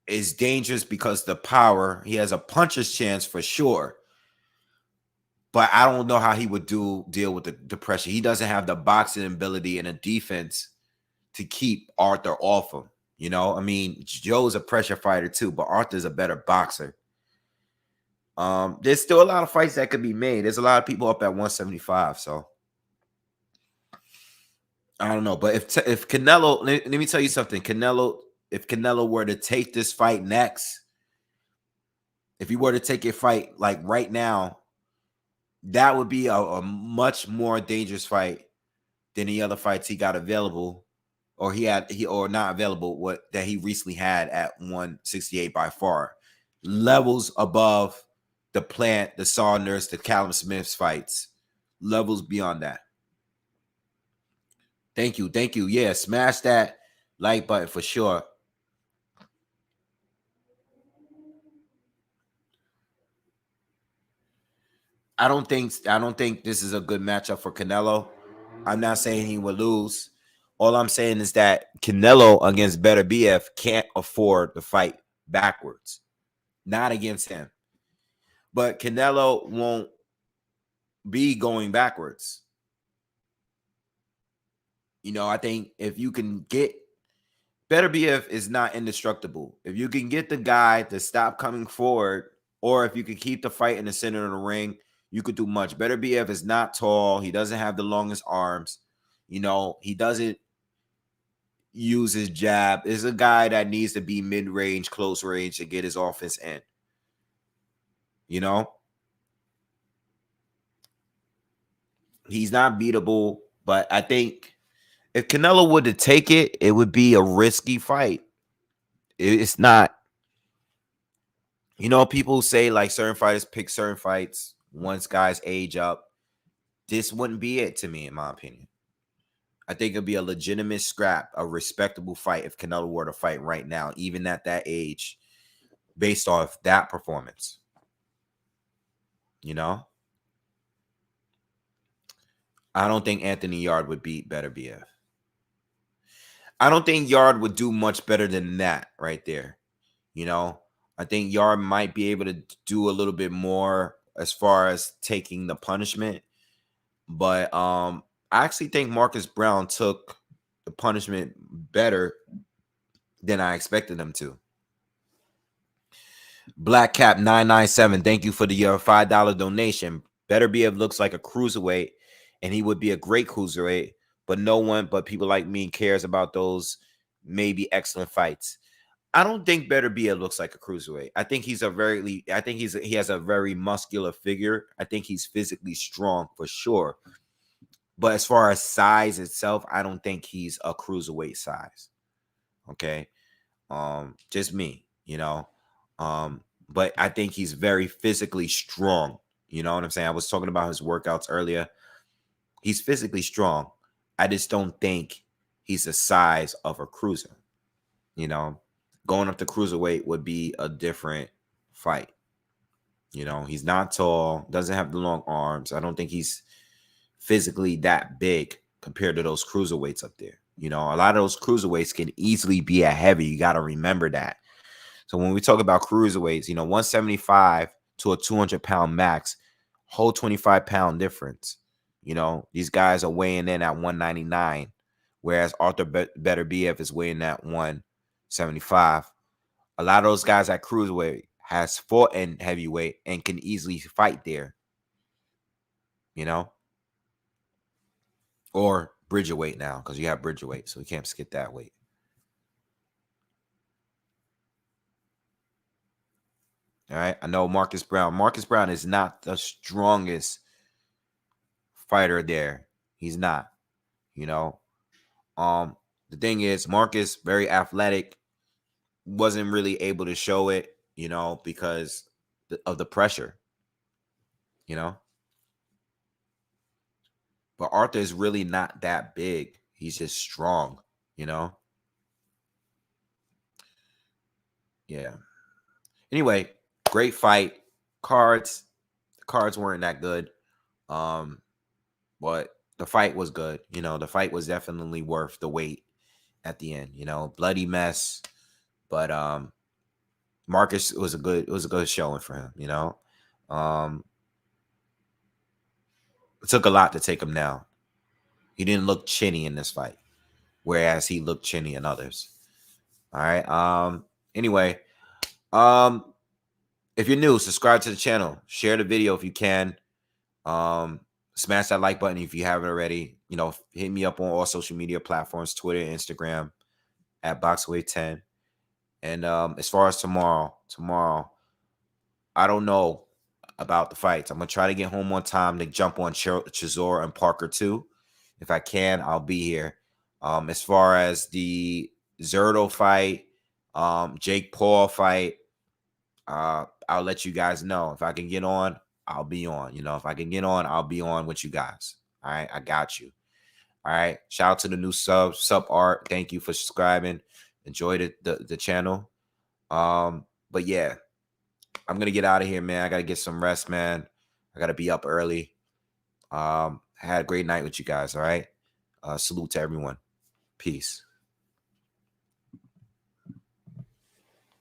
[SPEAKER 1] is dangerous because the power. He has a puncher's chance for sure. But I don't know how he would deal with the pressure. He doesn't have the boxing ability and a defense to keep Arthur off him. You know, I mean, Joe's a pressure fighter too, but Arthur's a better boxer. There's still a lot of fights that could be made. There's a lot of people up at 175, so I don't know. But if Canelo, let me tell you something. If Canelo were to take this fight next, if he were to take a fight like right now, that would be a much more dangerous fight than the other fights he got available, or or not available, that he recently had at 168 by far. Levels above the Plant, the Saunders, the Callum Smith's fights. Levels beyond that. Thank you. Yeah, smash that like button for sure. I don't think this is a good matchup for Canelo. I'm not saying he would lose. All I'm saying is that Canelo against Beterbiev can't afford to fight backwards. Not against him. But Canelo won't be going backwards. I think if you can get Beterbiev is not indestructible. If you can get the guy to stop coming forward, or if you can keep the fight in the center of the ring, you could do much. Beterbiev is not tall. He doesn't have the longest arms. He doesn't use his jab. Is a guy that needs to be mid-range, close range to get his offense in. He's not beatable, but I think if Canelo were to take it, it would be a risky fight. It's not. People say like certain fighters pick certain fights once guys age up. This wouldn't be it to me, in my opinion. I think it'd be a legitimate scrap, a respectable fight if Canelo were to fight right now, even at that age, based off that performance. I don't think Anthony Yard would beat Beterbiev. I don't think Yard would do much better than that right there. I think Yard might be able to do a little bit more as far as taking the punishment. But I actually think Marcus Browne took the punishment better than I expected him to. Black Cap 997, thank you for your $5 donation. Beterbiev looks like a cruiserweight, and he would be a great cruiserweight, but no one but people like me cares about those maybe excellent fights. I don't think Beterbiev looks like a cruiserweight. I think he has a very muscular figure. I think he's physically strong for sure. But as far as size itself, I don't think he's a cruiserweight size. Okay. Just me, but I think he's very physically strong. You know what I'm saying? I was talking about his workouts earlier. He's physically strong. I just don't think he's the size of a cruiser. Going up to cruiserweight would be a different fight. He's not tall, doesn't have the long arms. I don't think he's physically that big compared to those cruiserweights up there. A lot of those cruiserweights can easily be a heavy. You got to remember that. So when we talk about cruiserweights, 175 to a 200-pound max, whole 25-pound difference. These guys are weighing in at 199, whereas Artur Beterbiev is weighing at 175. A lot of those guys at cruiserweight has fought in heavyweight and can easily fight there. Or bridgerweight now, because you have bridgerweight, so we can't skip that weight. All right. I know Marcus Browne. Marcus Browne is not the strongest fighter there. He's not. The thing is, Marcus, very athletic, wasn't really able to show it, because of the pressure. But Arthur is really not that big. He's just strong, Yeah. Anyway, great fight. The cards weren't that good. But the fight was good. The fight was definitely worth the wait at the end. Bloody mess. But Marcus was a good showing for him, It took a lot to take him down. He didn't look chinny in this fight, whereas he looked chinny in others. All right. Anyway, if you're new, subscribe to the channel. Share the video if you can. Smash that like button if you haven't already. Hit me up on all social media platforms, Twitter, Instagram, at BoxingWave10. And as far as tomorrow, I don't know about the fights. I'm going to try to get home on time to jump on Chisora and Parker too. If I can, I'll be here. As far as the Zerto fight, Jake Paul fight, I'll let you guys know. If I can get on, I'll be on. If I can get on, I'll be on with you guys. All right, I got you. All right, shout out to the new sub Art. Thank you for subscribing. Enjoy the channel. But yeah, I'm gonna get out of here, man. I gotta get some rest, man. I gotta be up early. Have had a great night with you guys. All right. Salute to everyone. Peace.